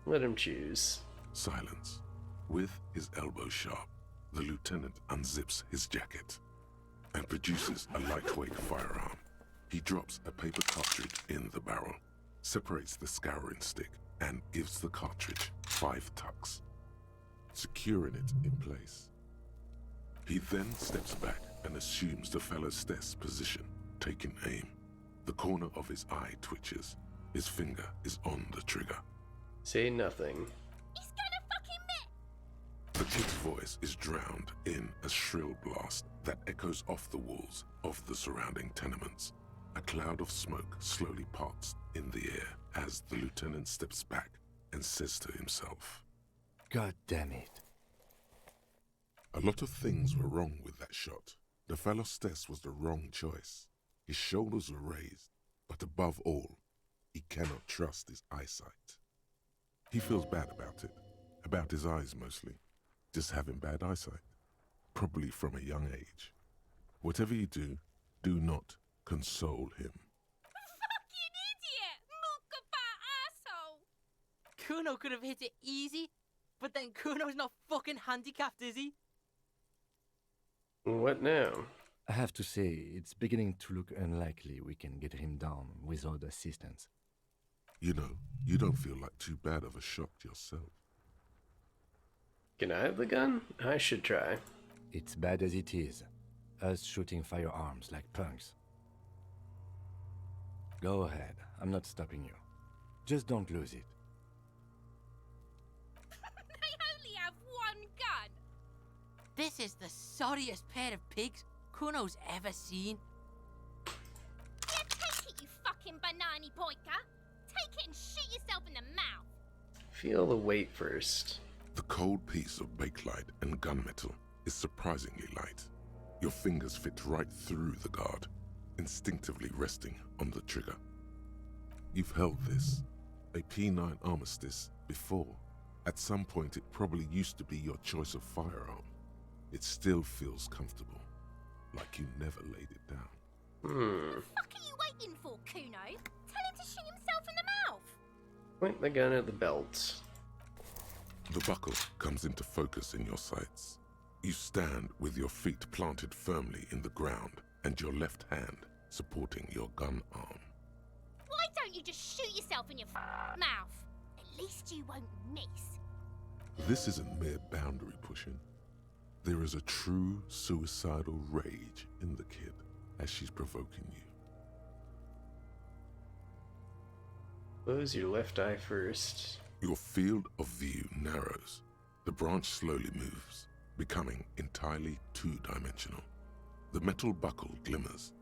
Let him choose. Silence. With his elbow sharp, the lieutenant unzips his jacket and produces a lightweight firearm. He drops a paper cartridge in the barrel, separates the scouring stick, and gives the cartridge 5 tucks, securing it in place. He then steps back and assumes the fellow's desk position, taking aim. The corner of his eye twitches. His finger is on the trigger. Say nothing. He's gonna fucking miss! The kid's voice is drowned in a shrill blast that echoes off the walls of the surrounding tenements. A cloud of smoke slowly parts in the air as the lieutenant steps back and says to himself, God damn it. A lot of things were wrong with that shot. The fellow's test was the wrong choice. His shoulders were raised, but above all, he cannot trust his eyesight. He feels bad about his eyes mostly, just having bad eyesight, probably from a young age. Whatever you do, do not console him. Fucking idiot! Mookaba asshole! Kuno could have hit it easy, but then Kuno's not fucking handicapped, is he? What now? I have to say, it's beginning to look unlikely we can get him down without assistance. You know, you don't feel like too bad of a shot yourself. Can I have the gun? I should try. It's bad as it is. Us shooting firearms like punks. Go ahead, I'm not stopping you. Just don't lose it. They only have one gun! This is the sorriest pair of pigs Kuno's ever seen. Yeah, take it, you fucking banana boyka! Take it and shoot yourself in the mouth! Feel the weight first. The cold piece of bakelite and gunmetal is surprisingly light. Your fingers fit right through the guard, instinctively resting on the trigger. You've held this, a P9 armistice, before. At some point it probably used to be your choice of firearm. It still feels comfortable, like you never laid it down. What the fuck are you waiting for, Kuno? Tell him to shoot himself in the mouth! Point the gun at the belt. The buckle comes into focus in your sights. You stand with your feet planted firmly in the ground and your left hand supporting your gun arm. Why don't you just shoot yourself in your mouth? At least you won't miss. This isn't mere boundary pushing. There is a true suicidal rage in the kid as she's provoking you. Close your left eye first. Your field of view narrows. The branch slowly moves, becoming entirely two-dimensional. The metal buckle glimmers,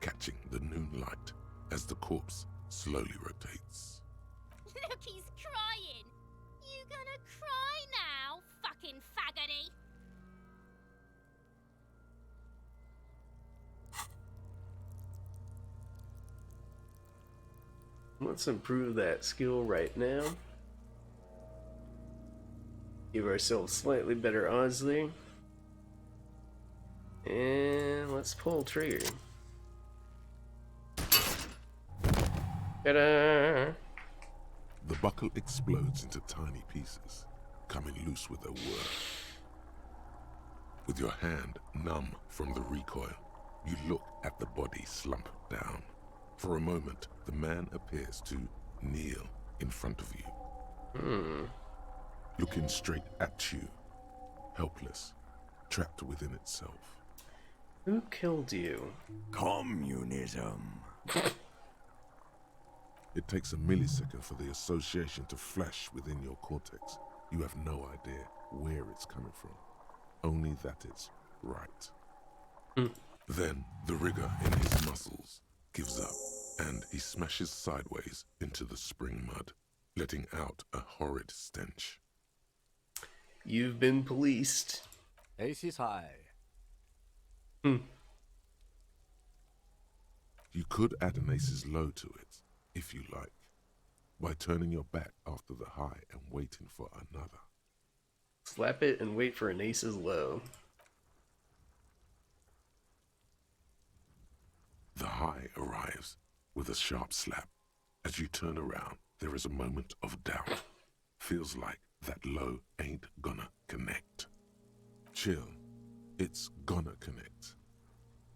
catching the noon light as the corpse slowly rotates. Look, he's crying. You gonna cry now, fucking faggoty? Let's improve that skill right now. Give ourselves slightly better odds there. And let's pull trigger. Ta-da! The buckle explodes into tiny pieces, coming loose with a whir. With your hand numb from the recoil, you look at the body slump down. For a moment, the man appears to kneel in front of you. Looking straight at you, helpless, trapped within itself. Who killed you? Communism. It takes a millisecond for the association to flash within your cortex. You have no idea where it's coming from, only that it's right. Then the rigor in his muscles gives up, and he smashes sideways into the spring mud, letting out a horrid stench. You've been policed. Ace is high. You could add an ace's low to it, if you like, by turning your back after the high and waiting for another. Slap it and wait for an ace's low. The high arrives with a sharp slap. As you turn around, there is a moment of doubt. Feels like that low ain't gonna connect. Chill, it's gonna connect.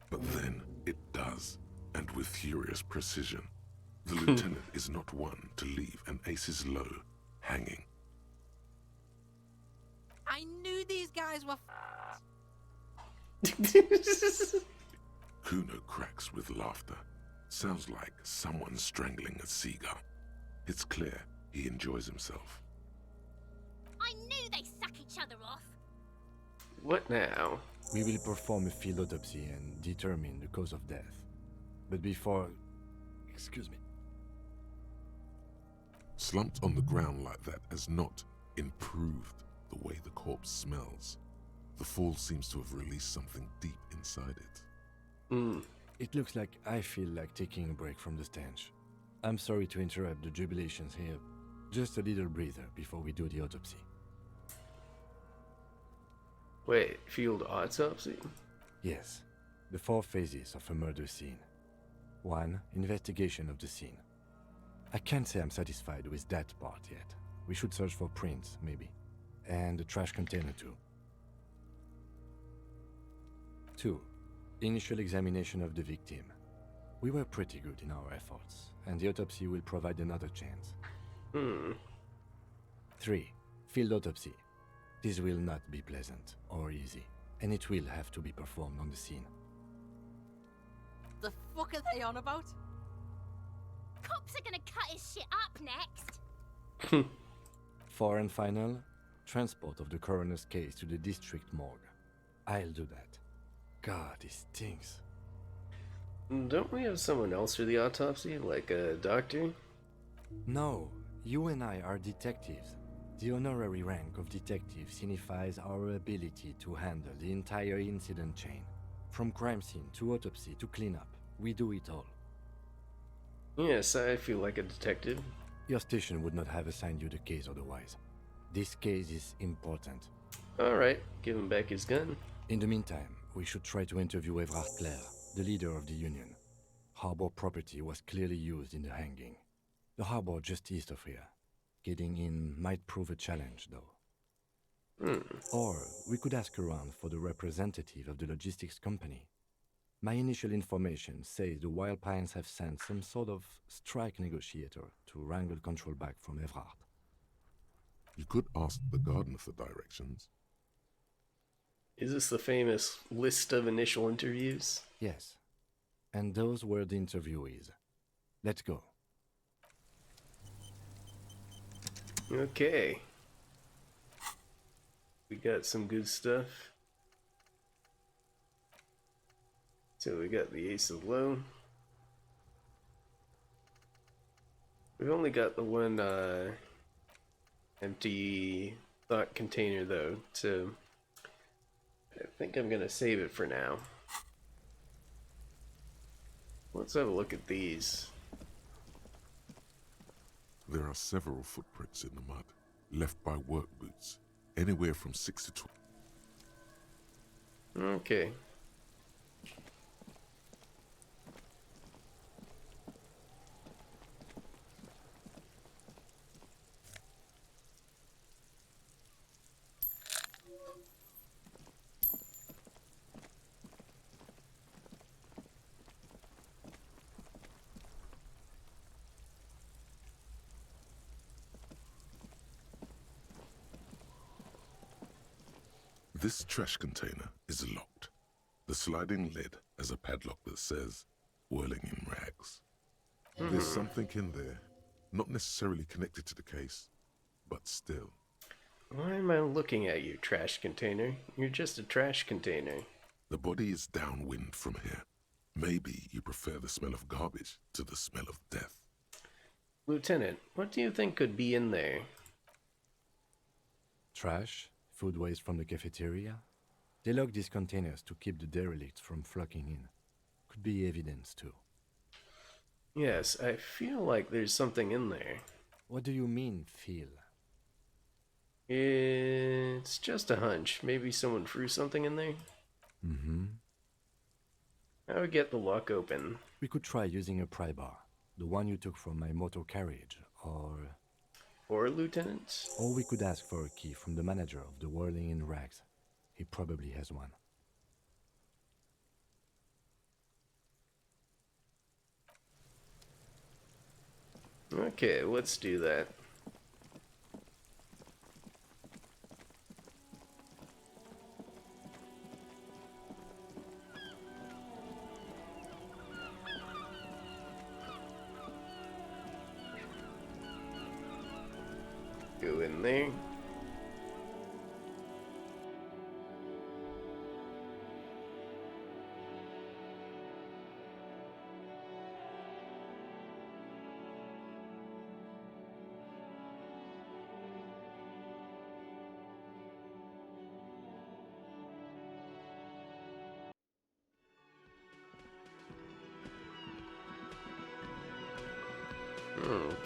But then it does, and with furious precision. The lieutenant is not one to leave an ace's low hanging. I knew these guys were Kuno cracks with laughter. Sounds like someone strangling a seagull. It's clear he enjoys himself. I knew they suck each other off. What now? We will perform a field autopsy and determine the cause of death. But before... Excuse me. Slumped on the ground like that has not improved the way the corpse smells. The fall seems to have released something deep inside it. It looks like I feel like taking a break from the stench. I'm sorry to interrupt the jubilations here. Just a little breather before we do the autopsy. Wait, field autopsy? Yes, the 4 phases of a murder scene. 1. Investigation of the scene. I can't say I'm satisfied with that part yet. We should search for prints, maybe. And the trash container too. 2. Initial examination of the victim. We were pretty good in our efforts, and the autopsy will provide another chance. 3. Field autopsy. This will not be pleasant or easy, and it will have to be performed on the scene. The fuck are they on about? Cops are gonna cut his shit up next. 4 and final, transport of the coroner's case to the district morgue. I'll do that. God, it stinks. Don't we have someone else for the autopsy, like a doctor? No, you and I are detectives. The honorary rank of detective signifies our ability to handle the entire incident chain. From crime scene to autopsy to cleanup, we do it all. Yes, I feel like a detective. Your station would not have assigned you the case otherwise. This case is important. Alright, give him back his gun. In the meantime, we should try to interview Evrard Clare, the leader of the Union. Harbor property was clearly used in the hanging. The harbor just east of here. Getting in might prove a challenge, though. Or we could ask around for the representative of the logistics company. My initial information says the Wild Pines have sent some sort of strike negotiator to wrangle control back from Evrard. You could ask the gardener for directions. Is this the famous list of initial interviews? Yes. And those were the interviewees. Let's go. Okay. We got some good stuff. So we got the Ace of Low. We've only got the one empty thought container though, so I think I'm gonna save it for now. Let's have a look at these. There are several footprints in the mud, left by work boots, anywhere from 6 to 12. Okay. This trash container is locked. The sliding lid has a padlock that says, whirling in rags. There's something in there, not necessarily connected to the case, but still. Why am I looking at you, trash container? You're just a trash container. The body is downwind from here. Maybe you prefer the smell of garbage to the smell of death. Lieutenant, what do you think could be in there? Trash? Food waste from the cafeteria? They lock these containers to keep the derelicts from flocking in. Could be evidence too. Yes, I feel like there's something in there. What do you mean, feel? It's just a hunch. Maybe someone threw something in there? How would get the lock open? We could try using a pry bar. The one you took from my motor carriage, Or Lieutenant? Or we could ask for a key from the manager of the Whirling in Rags. He probably has one. Okay, let's do that. Go in there.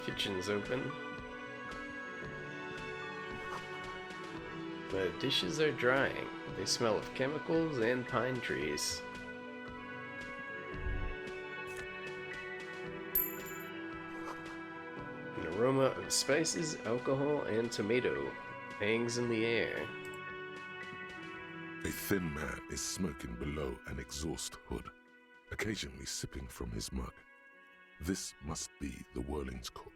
Kitchen's open. The dishes are drying. They smell of chemicals and pine trees. An aroma of spices, alcohol, and tomato hangs in the air. A thin man is smoking below an exhaust hood, occasionally sipping from his mug. This must be the Whirling's cook.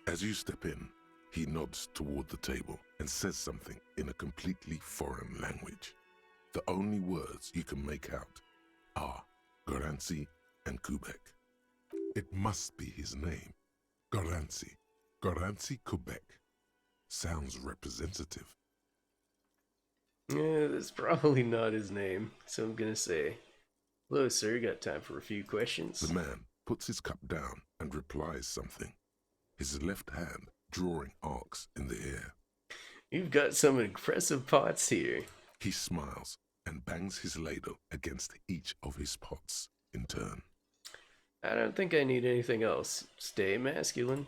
As you step in, he nods toward the table and says something in a completely foreign language. The only words you can make out are Garancy and Quebec. It must be his name. Garancy. Garancy Quebec. Sounds representative. Yeah, that's probably not his name, so I'm gonna say, hello sir, got time for a few questions? The man puts his cup down and replies something, his left hand drawing arcs in the air. You've got some impressive pots here. He smiles and bangs his ladle against each of his pots in turn. I don't think I need anything else. Stay masculine.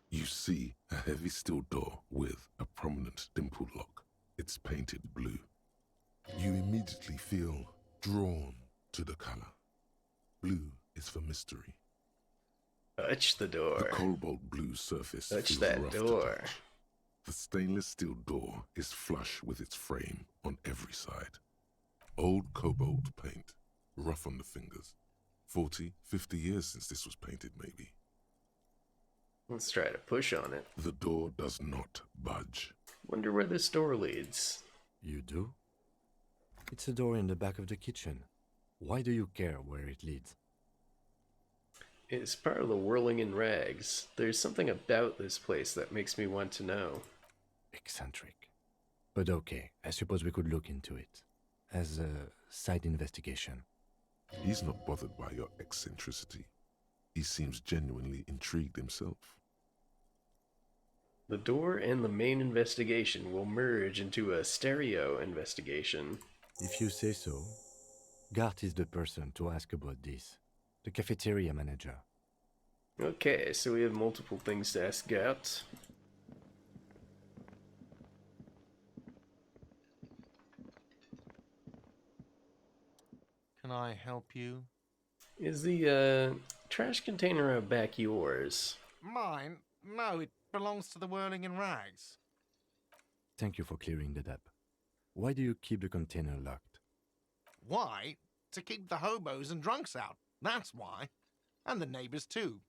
You see a heavy steel door with a prominent dimpled lock. It's painted blue. You immediately feel drawn to the color. Blue is for mystery. Touch the door. The cobalt blue surface Touch feels that rough to door. touch. The stainless steel door is flush with its frame on every side. Old cobalt paint, rough on the fingers. 40, 50 years since this was painted, maybe. Let's try to push on it. The door does not budge. Wonder where this door leads. You do? It's a door in the back of the kitchen. Why do you care where it leads? It's part of the whirling in rags. There's something about this place that makes me want to know. Eccentric. But okay, I suppose we could look into it. As a side investigation. He's not bothered by your eccentricity. He seems genuinely intrigued himself. The door and the main investigation will merge into a stereo investigation. If you say so. Gart is the person to ask about this. The cafeteria manager. Okay, so we have multiple things to ask Gart. Can I help you? Is the trash container out back yours? Mine? No, it belongs to the Whirling in Rags. Thank you for clearing that up. Why do you keep the container locked? Why? To keep the hobos and drunks out. That's why. And the neighbors too.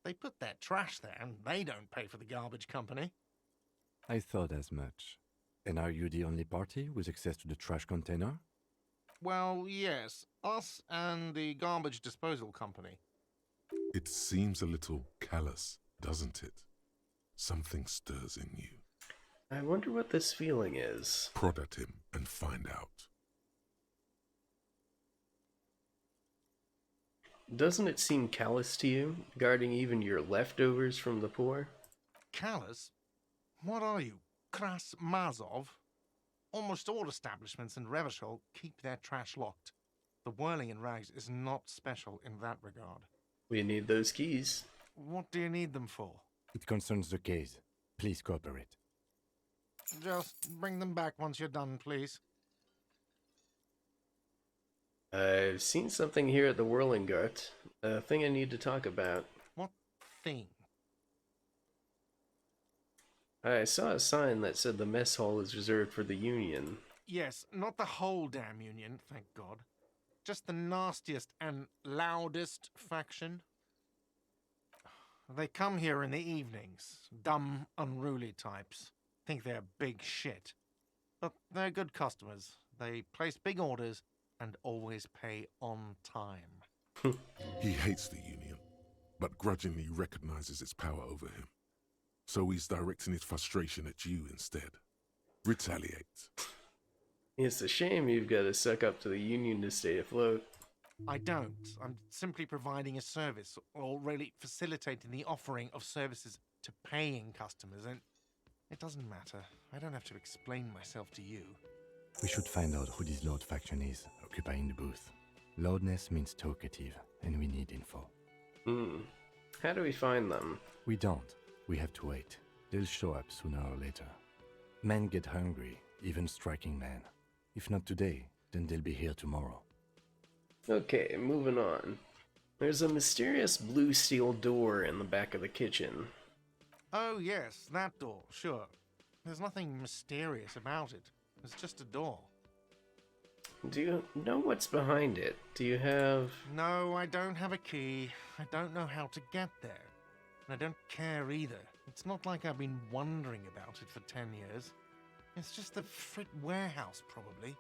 They put their trash there and they don't pay for the garbage company. I thought as much. And are you the only party with access to the trash container? Well, yes. Us and the garbage disposal company. It seems a little callous, doesn't it? Something stirs in you. I wonder what this feeling is. Prod at him and find out. Doesn't it seem callous to you, guarding even your leftovers from the poor? Callous? What are you, Kras Mazov? Almost all establishments in Revachol keep their trash locked. The Whirling in Rags is not special in that regard. We need those keys. What do you need them for? It concerns the case. Please cooperate. Just bring them back once you're done, please. I've seen something here at the Whirling Gart. A thing I need to talk about. What thing? I saw a sign that said the mess hall is reserved for the Union. Yes, not the whole damn Union, thank God. Just the nastiest and loudest faction. They come here in the evenings. Dumb, unruly types. Think they're big shit. But they're good customers. They place big orders and always pay on time. He hates the Union, but grudgingly recognizes its power over him. So he's directing his frustration at you instead. Retaliate. It's a shame you've got to suck up to the Union to stay afloat. I don't. I'm simply providing a service, or really facilitating the offering of services to paying customers, and it doesn't matter. I don't have to explain myself to you. We should find out who this Lord faction is, occupying the booth. Loudness means talkative, and we need info. How do we find them? We don't. We have to wait. They'll show up sooner or later. Men get hungry, even striking men. If not today, then they'll be here tomorrow. Okay, moving on. There's a mysterious blue steel door in the back of the kitchen. Oh yes, that door, sure. There's nothing mysterious about it. It's just a door. Do you know what's behind it? Do you have... No, I don't have a key. I don't know how to get there. And I don't care either. It's not like I've been wondering about it for 10 years. It's just a frit warehouse, probably.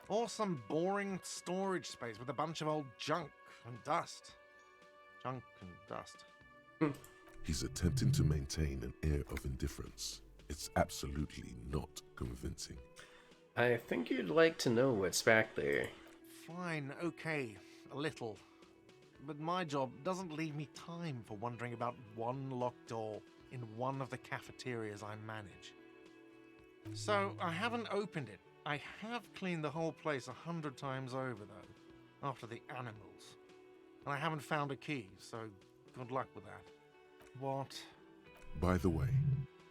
Or some boring storage space with a bunch of old junk and dust. Junk and dust. He's attempting to maintain an air of indifference. It's absolutely not convincing. I think you'd like to know what's back there. Fine, okay. A little. but my job doesn't leave me time for wondering about one locked door in one of the cafeterias I manage. So I haven't opened it. I have cleaned the whole place 100 times over, though, after the animals. And I haven't found a key, so good luck with that. What? By the way,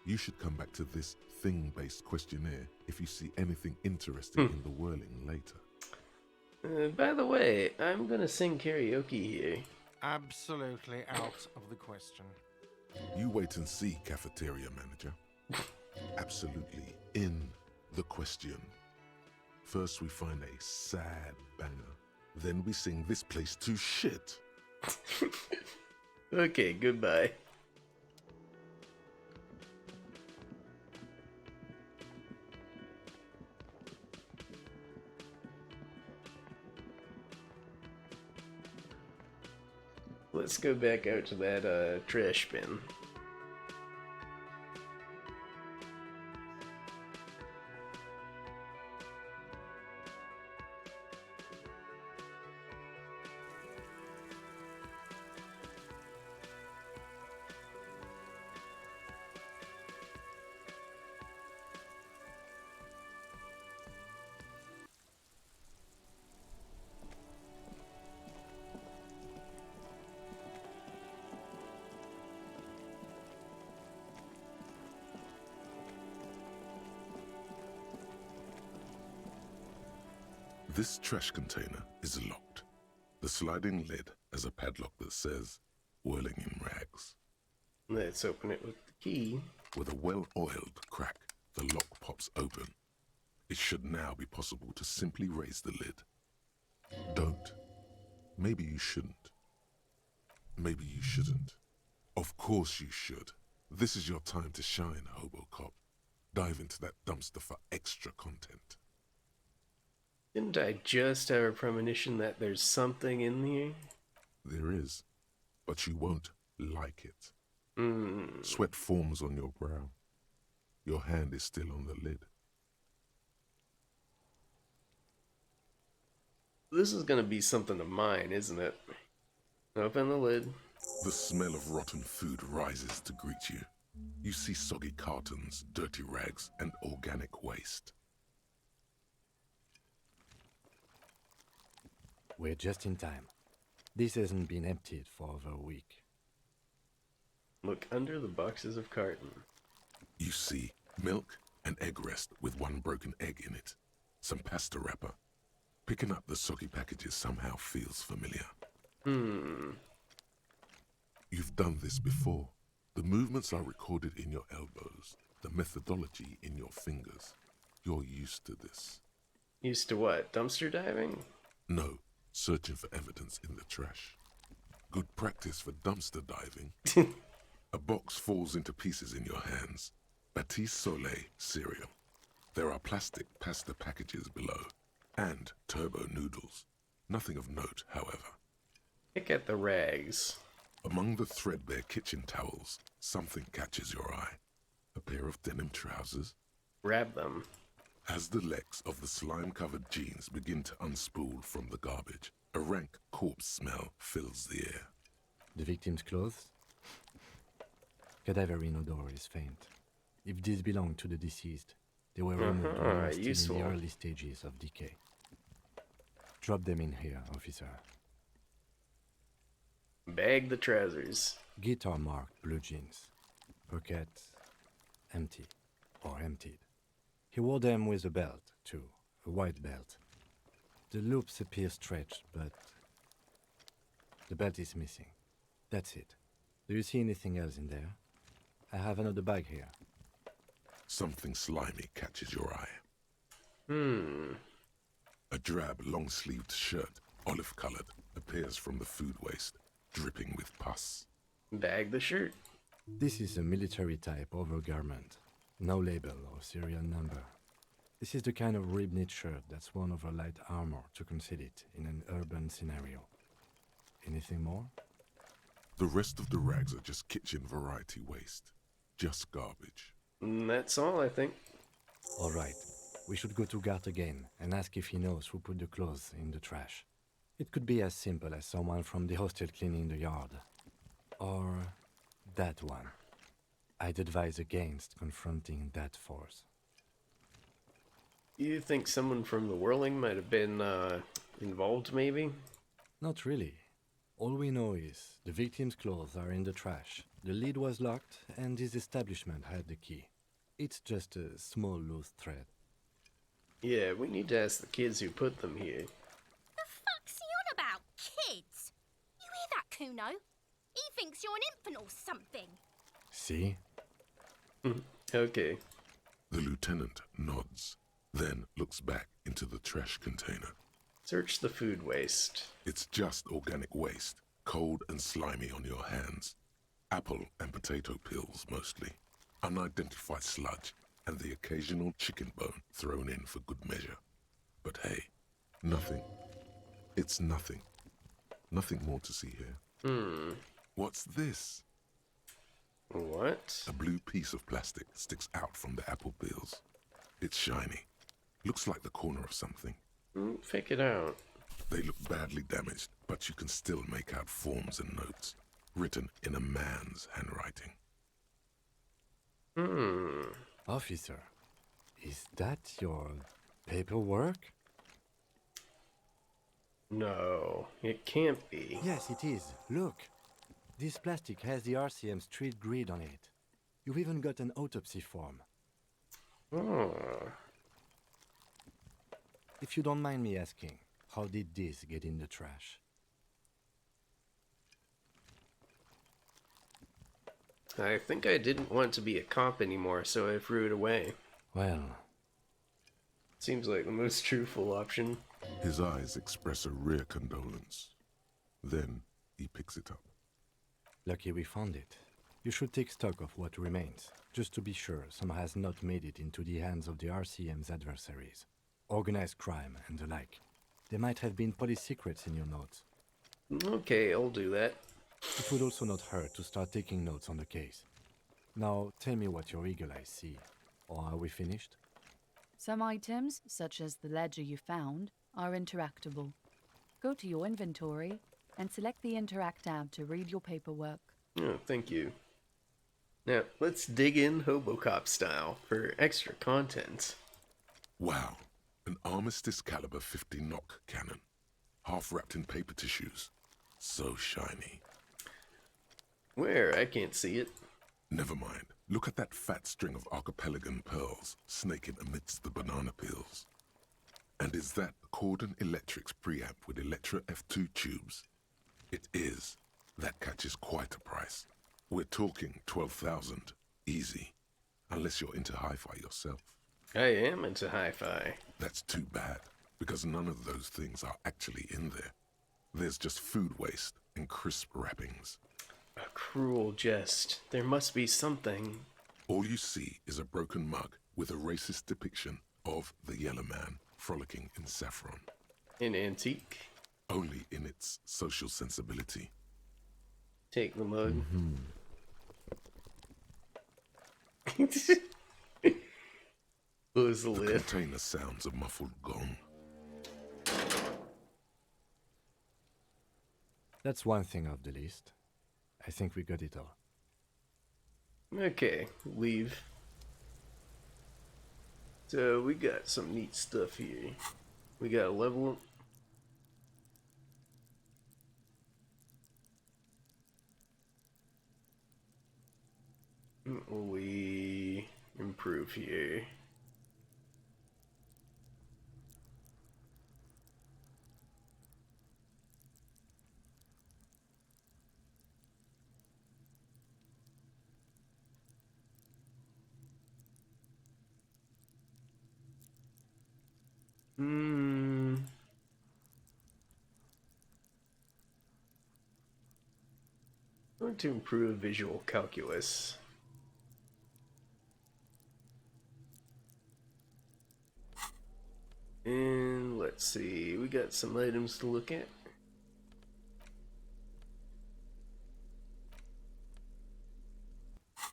you should come back to this thing-based questionnaire if you see anything interesting in the whirling later. By the way, I'm gonna sing karaoke here. Absolutely out of the question. You wait and see, cafeteria manager. Absolutely in the question. First we find a sad banger. Then we sing this place to shit. Okay, goodbye. Let's go back out to that trash bin. This trash container is locked. The sliding lid has a padlock that says, whirling in rags. Let's open it with the key. With a well-oiled crack, the lock pops open. It should now be possible to simply raise the lid. Don't. Maybe you shouldn't. Maybe you shouldn't. Of course you should. This is your time to shine, Hobocop. Dive into that dumpster for extra content. Didn't I just have a premonition that there's something in here? There is, but you won't like it. Sweat forms on your brow. Your hand is still on the lid. This is gonna be something of mine, isn't it? Open the lid. The smell of rotten food rises to greet you. You see soggy cartons, dirty rags, and organic waste. We're just in time. This hasn't been emptied for over a week. Look under the boxes of carton. You see milk and egg rest with one broken egg in it. Some pasta wrapper. Picking up the soggy packages somehow feels familiar. You've done this before. The movements are recorded in your elbows. The methodology in your fingers. You're used to this. Used to what? Dumpster diving? No. Searching for evidence in the trash. Good practice for dumpster diving. A box falls into pieces in your hands. Batiste Soleil cereal. There are plastic pasta packages below. And turbo noodles. Nothing of note, however. Pick at the rags. Among the threadbare kitchen towels, something catches your eye. A pair of denim trousers. Grab them. As the legs of the slime-covered jeans begin to unspool from the garbage, a rank corpse smell fills the air. The victim's clothes? Cadaverine odor is faint. If these belong to the deceased, they were removed when they were still in the early stages of decay. Drop them in here, officer. Bag the trousers. Guitar-marked blue jeans. Pockets empty or emptied. He wore them with a belt, too, a white belt. The loops appear stretched, but the belt is missing. That's it. Do you see anything else in there? I have another bag here. Something slimy catches your eye. A drab, long-sleeved shirt, olive-colored, appears from the food waste, dripping with pus. Bag the shirt. This is a military-type overgarment. No label or serial number. This is the kind of rib-knit shirt that's worn over light armor to conceal it in an urban scenario. Anything more? The rest of the rags are just kitchen variety waste. Just garbage. That's all, I think. All right. We should go to Gart again and ask if he knows who put the clothes in the trash. It could be as simple as someone from the hostel cleaning the yard. Or that one. I'd advise against confronting that force. You think someone from the Whirling might have been involved, maybe? Not really. All we know is the victim's clothes are in the trash, the lid was locked, and his establishment had the key. It's just a small loose thread. Yeah, we need to ask the kids who put them here. The fuck's he on about, kids? You hear that, Kuno? He thinks you're an infant or something. See? Okay. The lieutenant nods, then looks back into the trash container. Search the food waste. It's just organic waste, cold and slimy on your hands. Apple and potato peels, mostly. Unidentified sludge, and the occasional chicken bone thrown in for good measure. But hey, nothing. It's nothing. Nothing more to see here. What's this? What? A blue piece of plastic sticks out from the apple peels. It's shiny. Looks like the corner of something. Pick it out. They look badly damaged, but you can still make out forms and notes, written in a man's handwriting. Officer, is that your paperwork? No, it can't be. Yes, it is. Look. This plastic has the RCM street grid on it. You've even got an autopsy form. If you don't mind me asking, how did this get in the trash? I think I didn't want to be a cop anymore, so I threw it away. Well... Seems like the most truthful option. His eyes express a rare condolence. Then he picks it up. Lucky we found it. You should take stock of what remains, just to be sure some has not made it into the hands of the RCM's adversaries. Organized crime and the like. There might have been police secrets in your notes. Okay, I'll do that. It would also not hurt to start taking notes on the case. Now, tell me what your eagle eyes see. Or are we finished? Some items, such as the ledger you found, are interactable. Go to your inventory and select the Interact tab to read your paperwork. Oh, thank you. Now, let's dig in Hobocop style for extra content. Wow, an Armistice caliber 50 knock cannon. Half wrapped in paper tissues. So shiny. Where? I can't see it. Never mind. Look at that fat string of archipelagon pearls snaking amidst the banana peels. And is that Cordon Electric's preamp with Electra F2 tubes? It is. That catches quite a price. We're talking 12,000. Easy. Unless you're into hi-fi yourself. I am into hi-fi. That's too bad, because none of those things are actually in there. There's just food waste and crisp wrappings. A cruel jest. There must be something. All you see is a broken mug with a racist depiction of the Yellow Man frolicking in saffron. An antique? Only in its social sensibility. Take the mug. Close the lid. The container sounds a muffled gong. That's one thing off the list. I think we got it all. Okay, leave. So we got some neat stuff here. We got a level. We improve here. I want to improve visual calculus. And let's see, we got some items to look at.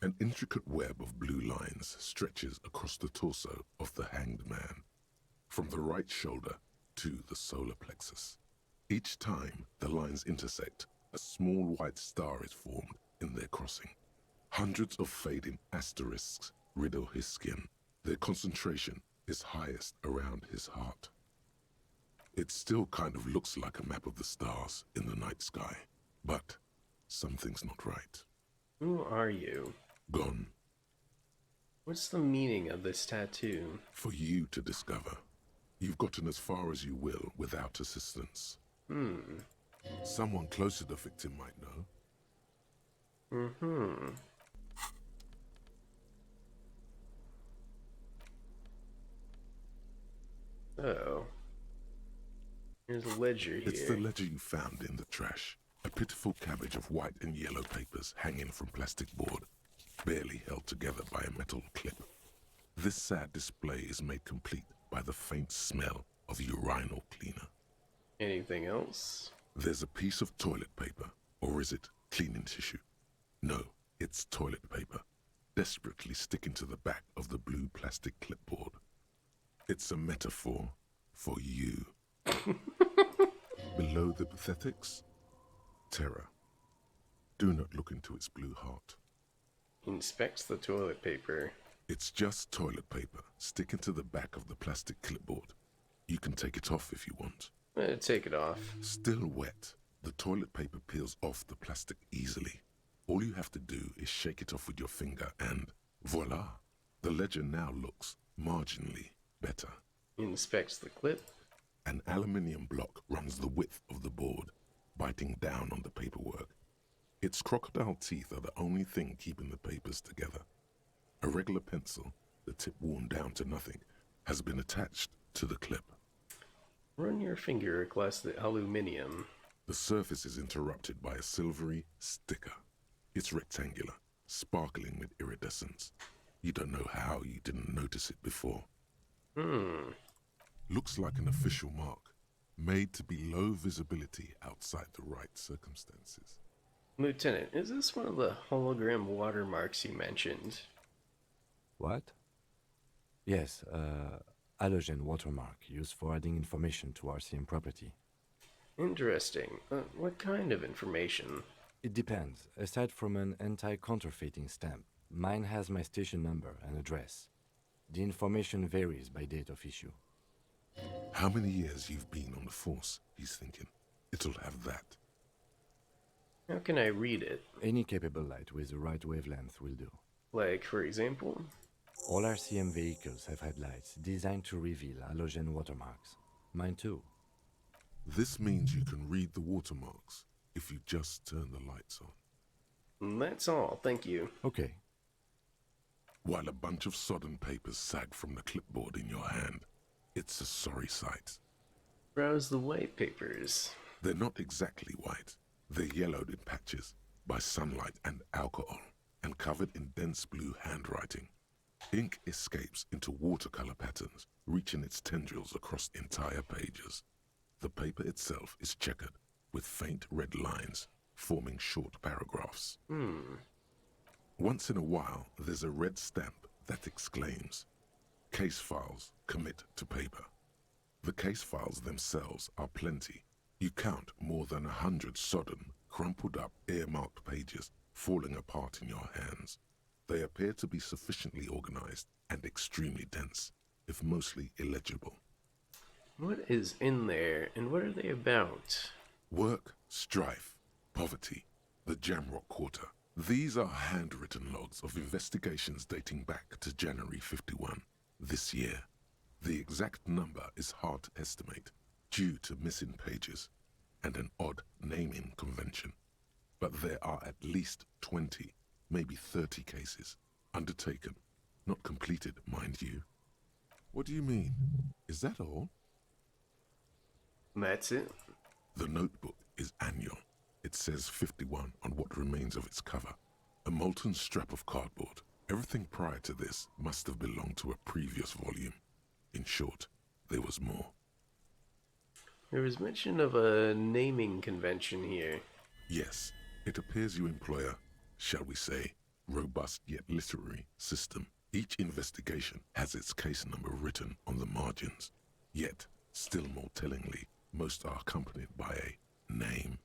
An intricate web of blue lines stretches across the torso of the hanged man, from the right shoulder to the solar plexus. Each time the lines intersect, a small white star is formed in their crossing. Hundreds of fading asterisks riddle his skin. Their concentration is highest around his heart. It still kind of looks like a map of the stars in the night sky, but something's not right. Who are you? Gone. What's the meaning of this tattoo? For you to discover. You've gotten as far as you will without assistance. Someone close to the victim might know. Oh. Here's a ledger here. It's the ledger you found in the trash. A pitiful cabbage of white and yellow papers hanging from plastic board, barely held together by a metal clip. This sad display is made complete by the faint smell of urinal cleaner. Anything else? There's a piece of toilet paper, or is it cleaning tissue? No, it's toilet paper, desperately sticking to the back of the blue plastic clipboard. It's a metaphor for you. Below the pathetics, terror. Do not look into its blue heart. Inspects the toilet paper. It's just toilet paper sticking to the back of the plastic clipboard. You can take it off if you want. Take it off. Still wet, the toilet paper peels off the plastic easily. All you have to do is shake it off with your finger and voila! The ledger now looks marginally better. Inspects the clip. An aluminium block runs the width of the board, biting down on the paperwork. Its crocodile teeth are the only thing keeping the papers together. A regular pencil, the tip worn down to nothing, has been attached to the clip. Run your finger across the aluminium. The surface is interrupted by a silvery sticker. It's rectangular, sparkling with iridescence. You don't know how you didn't notice it before. Looks like an official mark, made to be low visibility outside the right circumstances. Lieutenant, is this one of the hologram watermarks you mentioned? What? Yes, halogen watermark used for adding information to RCM property. Interesting. What kind of information? It depends. Aside from an anti-counterfeiting stamp, mine has my station number and address. The information varies by date of issue. How many years you've been on the force, he's thinking. It'll have that. How can I read it? Any capable light with the right wavelength will do. Like, for example? All RCM vehicles have headlights designed to reveal halogen watermarks. Mine too. This means you can read the watermarks if you just turn the lights on. That's all, thank you. Okay. While a bunch of sodden papers sag from the clipboard in your hand, it's a sorry sight. Browse the white papers. They're not exactly white. They're yellowed in patches by sunlight and alcohol, and covered in dense blue handwriting. Ink escapes into watercolor patterns, reaching its tendrils across entire pages. The paper itself is checkered, with faint red lines, forming short paragraphs. Once in a while, there's a red stamp that exclaims, "Case files commit to paper." The case files themselves are plenty. You count more than 100 sodden, crumpled up, earmarked pages falling apart in your hands. They appear to be sufficiently organized and extremely dense, if mostly illegible. What is in there, and what are they about? Work, strife, poverty, the Jamrock Quarter. These are handwritten logs of investigations dating back to January 51, this year. The exact number is hard to estimate, due to missing pages and an odd naming convention. But there are at least 20, maybe 30 cases, undertaken, not completed, mind you. What do you mean? Is that all? That's it? The notebook is annual. It says 51 on what remains of its cover. A molten scrap of cardboard. Everything prior to this must have belonged to a previous volume. In short, there was more. There was mention of a naming convention here. Yes, it appears you employ a, shall we say, robust yet literary system. Each investigation has its case number written on the margins. Yet, still more tellingly, Most are accompanied by a name.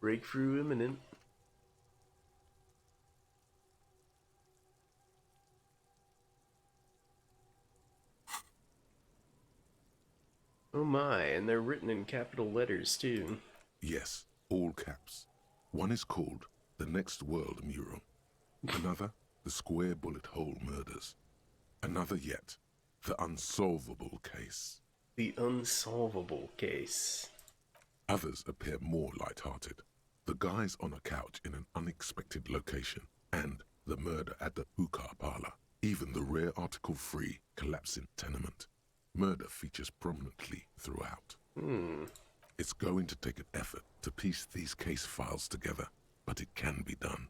Breakthrough imminent. Oh my, and they're written in capital letters too. Yes, all caps. One is called The Next World Mural. Another, The Square Bullet Hole Murders. Another yet, The Unsolvable Case. The Unsolvable Case. Others appear more light-hearted. The guys on a couch in an unexpected location, and the murder at the hookah parlor. Even the rare article-free collapsing tenement. Murder features prominently throughout. It's going to take an effort to piece these case files together, but it can be done.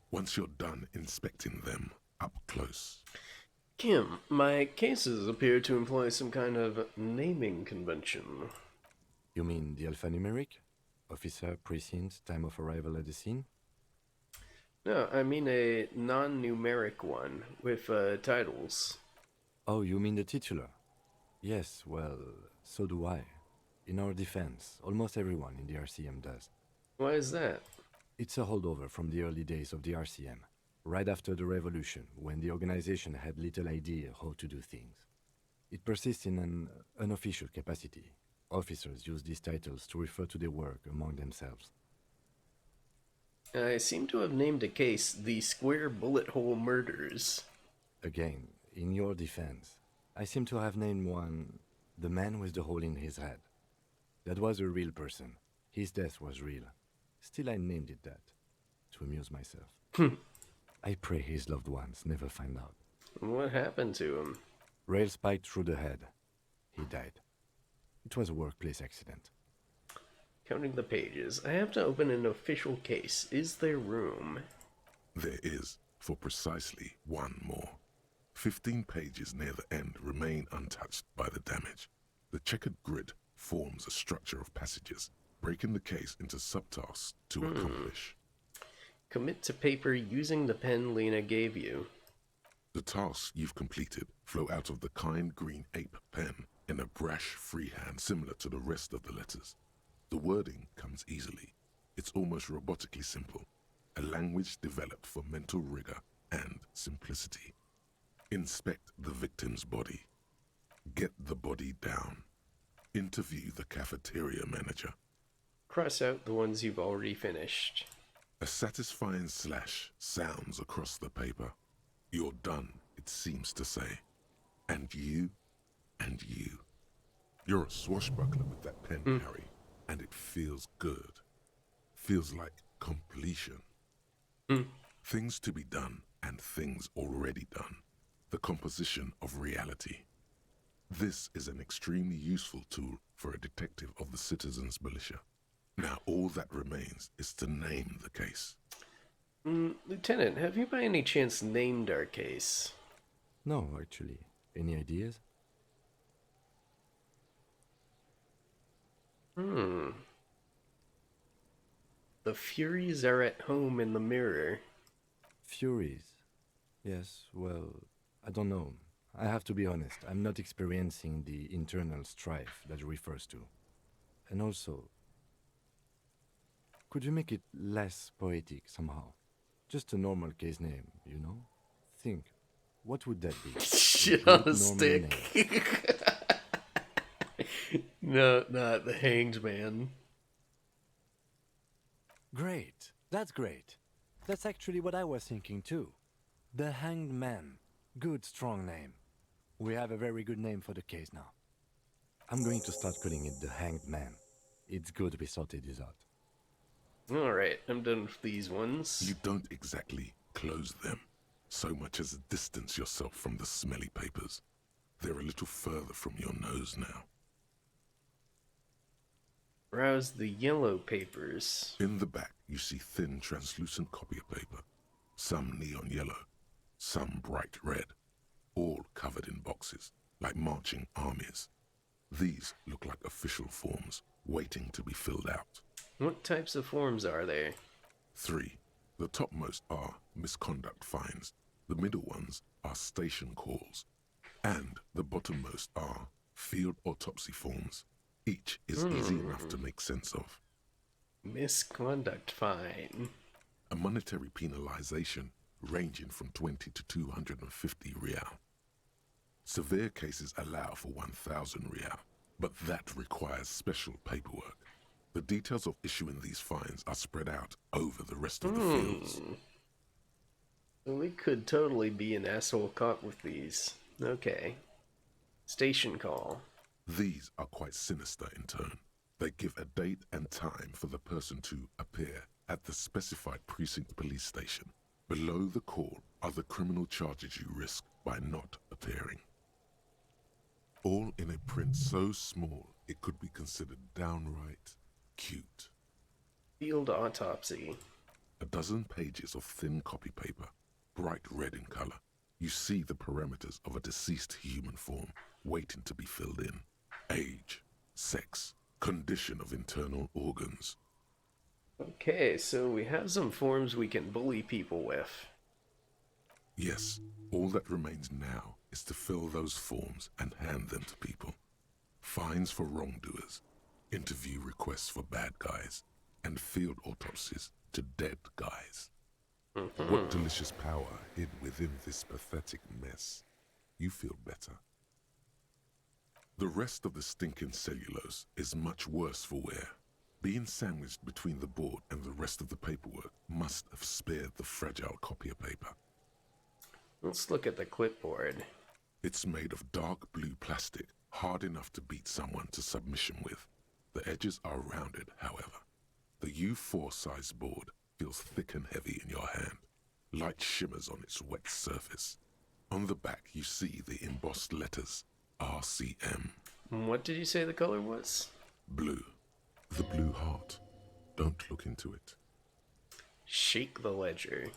Once you're done inspecting them up close. Kim, my cases appear to employ some kind of naming convention. You mean the alphanumeric? Officer, precinct, time of arrival at the scene? No, I mean a non-numeric one with titles. Oh, you mean the titular? Yes, well, so do I. In our defense, almost everyone in the RCM does. Why is that? It's a holdover from the early days of the RCM, right after the revolution, when the organization had little idea how to do things. It persists in an unofficial capacity. Officers use these titles to refer to their work among themselves. I seem to have named a case the Square Bullet Hole Murders. Again, in your defense, I seem to have named one The Man with the Hole in His Head. That was a real person. His death was real. Still, I named it that, to amuse myself. I pray his loved ones never find out. What happened to him? Rail spiked through the head. He died. It was a workplace accident. Counting the pages, I have to open an official case. Is there room? There is, for precisely one more. 15 pages near the end remain untouched by the damage. The checkered grid forms a structure of passages, breaking the case into subtasks to accomplish. Commit to paper using the pen Lena gave you. The tasks you've completed flow out of the kind green ape pen in a brash freehand similar to the rest of the letters. The wording comes easily. It's almost robotically simple, a language developed for mental rigor and simplicity. Inspect the victim's body. Get the body down. Interview the cafeteria manager. Cross out the ones you've already finished. A satisfying slash sounds across the paper. You're done, it seems to say. And you, and you. You're a swashbuckler with that pen, Harry, and it feels good. Feels like completion. Things to be done and things already done. The composition of reality. This is an extremely useful tool for a detective of the citizens' militia. Now all that remains is to name the case. Lieutenant, have you by any chance named our case? No, actually. Any ideas? The Furies are at home in the mirror. Furies? Yes, well, I don't know. I have to be honest, I'm not experiencing the internal strife that it refers to. And also, could you make it less poetic somehow? Just a normal case name, you know? Think, what would that be? Shit on a stick. No, not the Hanged Man. Great, that's great. That's actually what I was thinking too. The Hanged Man. Good, strong name. We have a very good name for the case now. I'm going to start calling it the Hanged Man. It's good we sorted this out. Alright, I'm done with these ones. You don't exactly close them, so much as distance yourself from the smelly papers. They're a little further from your nose now. Browse the yellow papers. In the back, you see thin, translucent copy of paper. Some neon yellow, some bright red, all covered in boxes, like marching armies. These look like official forms, waiting to be filled out. What types of forms are there? 3. The topmost are misconduct fines. The middle ones are station calls, and the bottommost are field autopsy forms. Each is easy enough to make sense of. Misconduct fine. A monetary penalization ranging from 20 to 250 real. Severe cases allow for 1,000 real, but that requires special paperwork. The details of issuing these fines are spread out over the rest of the fields. So we could totally be an asshole cop with these. Okay. Station call. These are quite sinister in tone. They give a date and time for the person to appear at the specified precinct police station. Below the call are the criminal charges you risk by not appearing. All in a print so small it could be considered downright cute. Field autopsy. A dozen pages of thin copy paper, bright red in color. You see the parameters of a deceased human form waiting to be filled in. Age, sex, condition of internal organs. Okay, so we have some forms we can bully people with. Yes, all that remains now is to fill those forms and hand them to people. Fines for wrongdoers, interview requests for bad guys, and field autopsies to dead guys. What delicious power hid within this pathetic mess. You feel better. The rest of the stinking cellulose is much worse for wear. Being sandwiched between the board and the rest of the paperwork must have spared the fragile copier paper. Let's look at the clipboard. It's made of dark blue plastic, hard enough to beat someone to submission with. The edges are rounded, however. The U4 size board feels thick and heavy in your hand. Light shimmers on its wet surface. On the back you see the embossed letters, RCM. What did you say the color was? Blue. The blue heart. Don't look into it. Shake the ledger.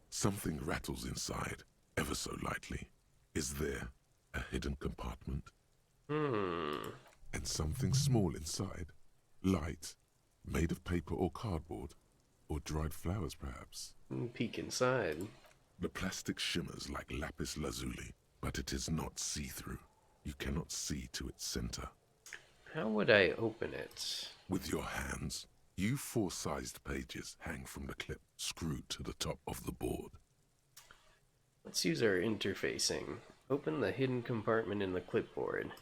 Something rattles inside, ever so lightly. Is there a hidden compartment? And something small inside. Light. Made of paper or cardboard. Or dried flowers, perhaps. Peek inside. The plastic shimmers like lapis lazuli, but it is not see-through. You cannot see to its center. How would I open it? With your hands. U4-sized pages hang from the clip screwed to the top of the board. Let's use our interfacing. Open the hidden compartment in the clipboard.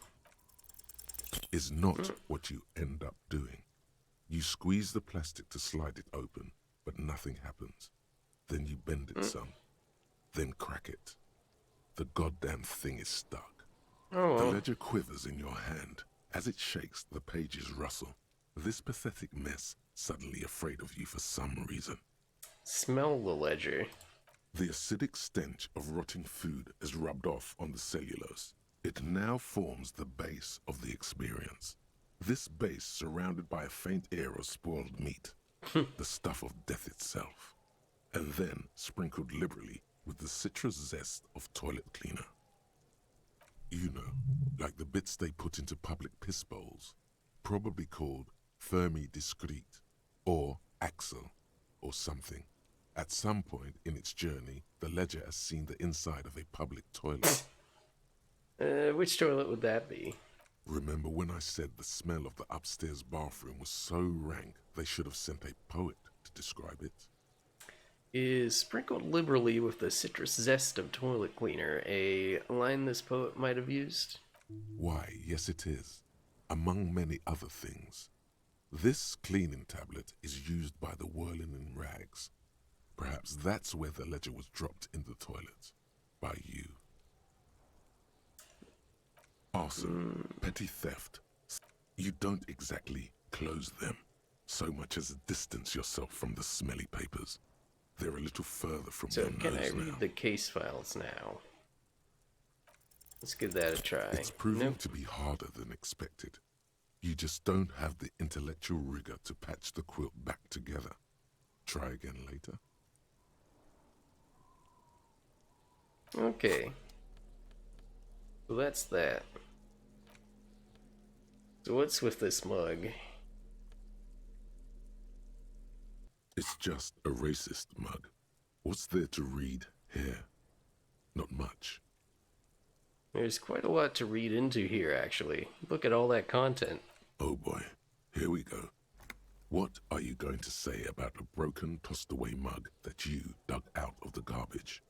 Is not what you end up doing. You squeeze the plastic to slide it open, but nothing happens. Then you bend it some. Then crack it. The goddamn thing is stuck. The ledger quivers in your hand. As it shakes, the pages rustle. This pathetic mess suddenly afraid of you for some reason. Smell the ledger. The acidic stench of rotting food is rubbed off on the cellulose. It now forms the base of the experience. This base surrounded by a faint air of spoiled meat, the stuff of death itself, and then sprinkled liberally with the citrus zest of toilet cleaner. You know, like the bits they put into public piss bowls, probably called Fermi Discrete, or Axel, or something. At some point in its journey, the ledger has seen the inside of a public toilet. Which toilet would that be? Remember when I said the smell of the upstairs bathroom was so rank they should have sent a poet to describe it? Is sprinkled liberally with the citrus zest of toilet cleaner a line this poet might have used? Why, yes it is. Among many other things. This cleaning tablet is used by the whirling in rags. Perhaps that's where the ledger was dropped in the toilet. By you. Arson, petty theft. You don't exactly close them, so much as distance yourself from the smelly papers. They're a little further from your nose now. So can I read the case files now? Let's give that a try. It's proving to be harder than expected. You just don't have the intellectual rigor to patch the quilt back together. Try again later. Okay. So that's that. So what's with this mug? It's just a racist mug. What's there to read here? Not much. There's quite a lot to read into here, actually. Look at all that content. Oh boy, here we go. What are you going to say about a broken, tossed-away mug that you dug out of the garbage?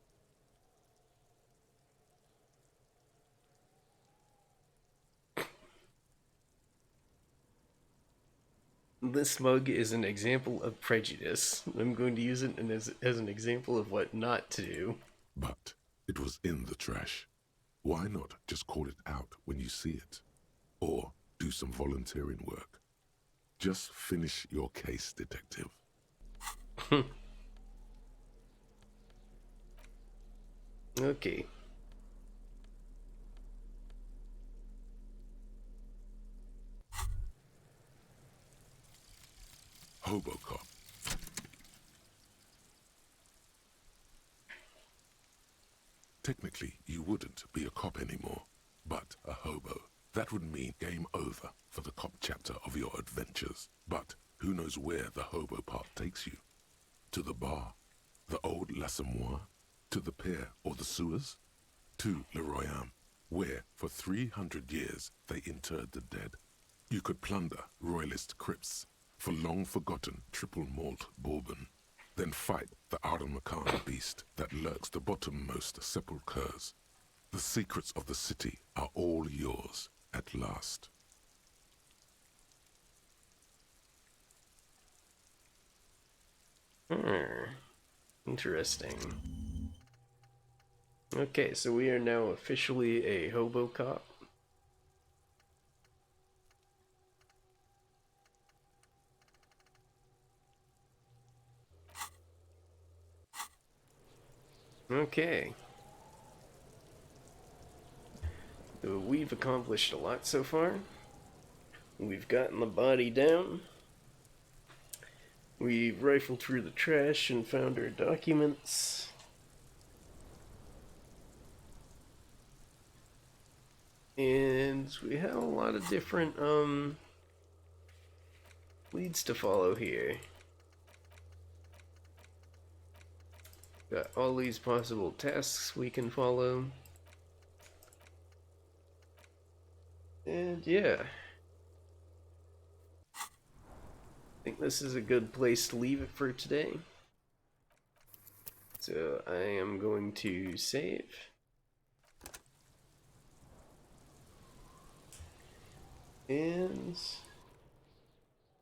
This mug is an example of prejudice. I'm going to use it as an example of what not to do. But it was in the trash. Why not just call it out when you see it? Or do some volunteering work. Just finish your case, detective. Okay. Hobocop. Technically, you wouldn't be a cop anymore, but a hobo. That would mean game over for the cop chapter of your adventures. But who knows where the hobo part takes you? To the bar? The old L'Assommoir? To the pier or the sewers? To Le Royaume, where for 300 years they interred the dead. You could plunder royalist crypts for long-forgotten triple malt bourbon, then fight the Arden-Macan beast that lurks the bottommost sepulchres. The secrets of the city are all yours at last. Interesting. Okay, so we are now officially a hobo cop. Okay. So we've accomplished a lot so far. We've gotten the body down. We've rifled through the trash and found our documents. And we have a lot of different leads to follow here. Got all these possible tasks we can follow. And yeah. I think this is a good place to leave it for today. So I am going to save. And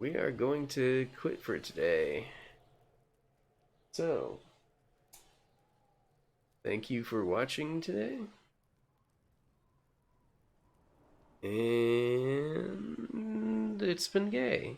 we are going to quit for today. So, thank you for watching today. And it's been gay.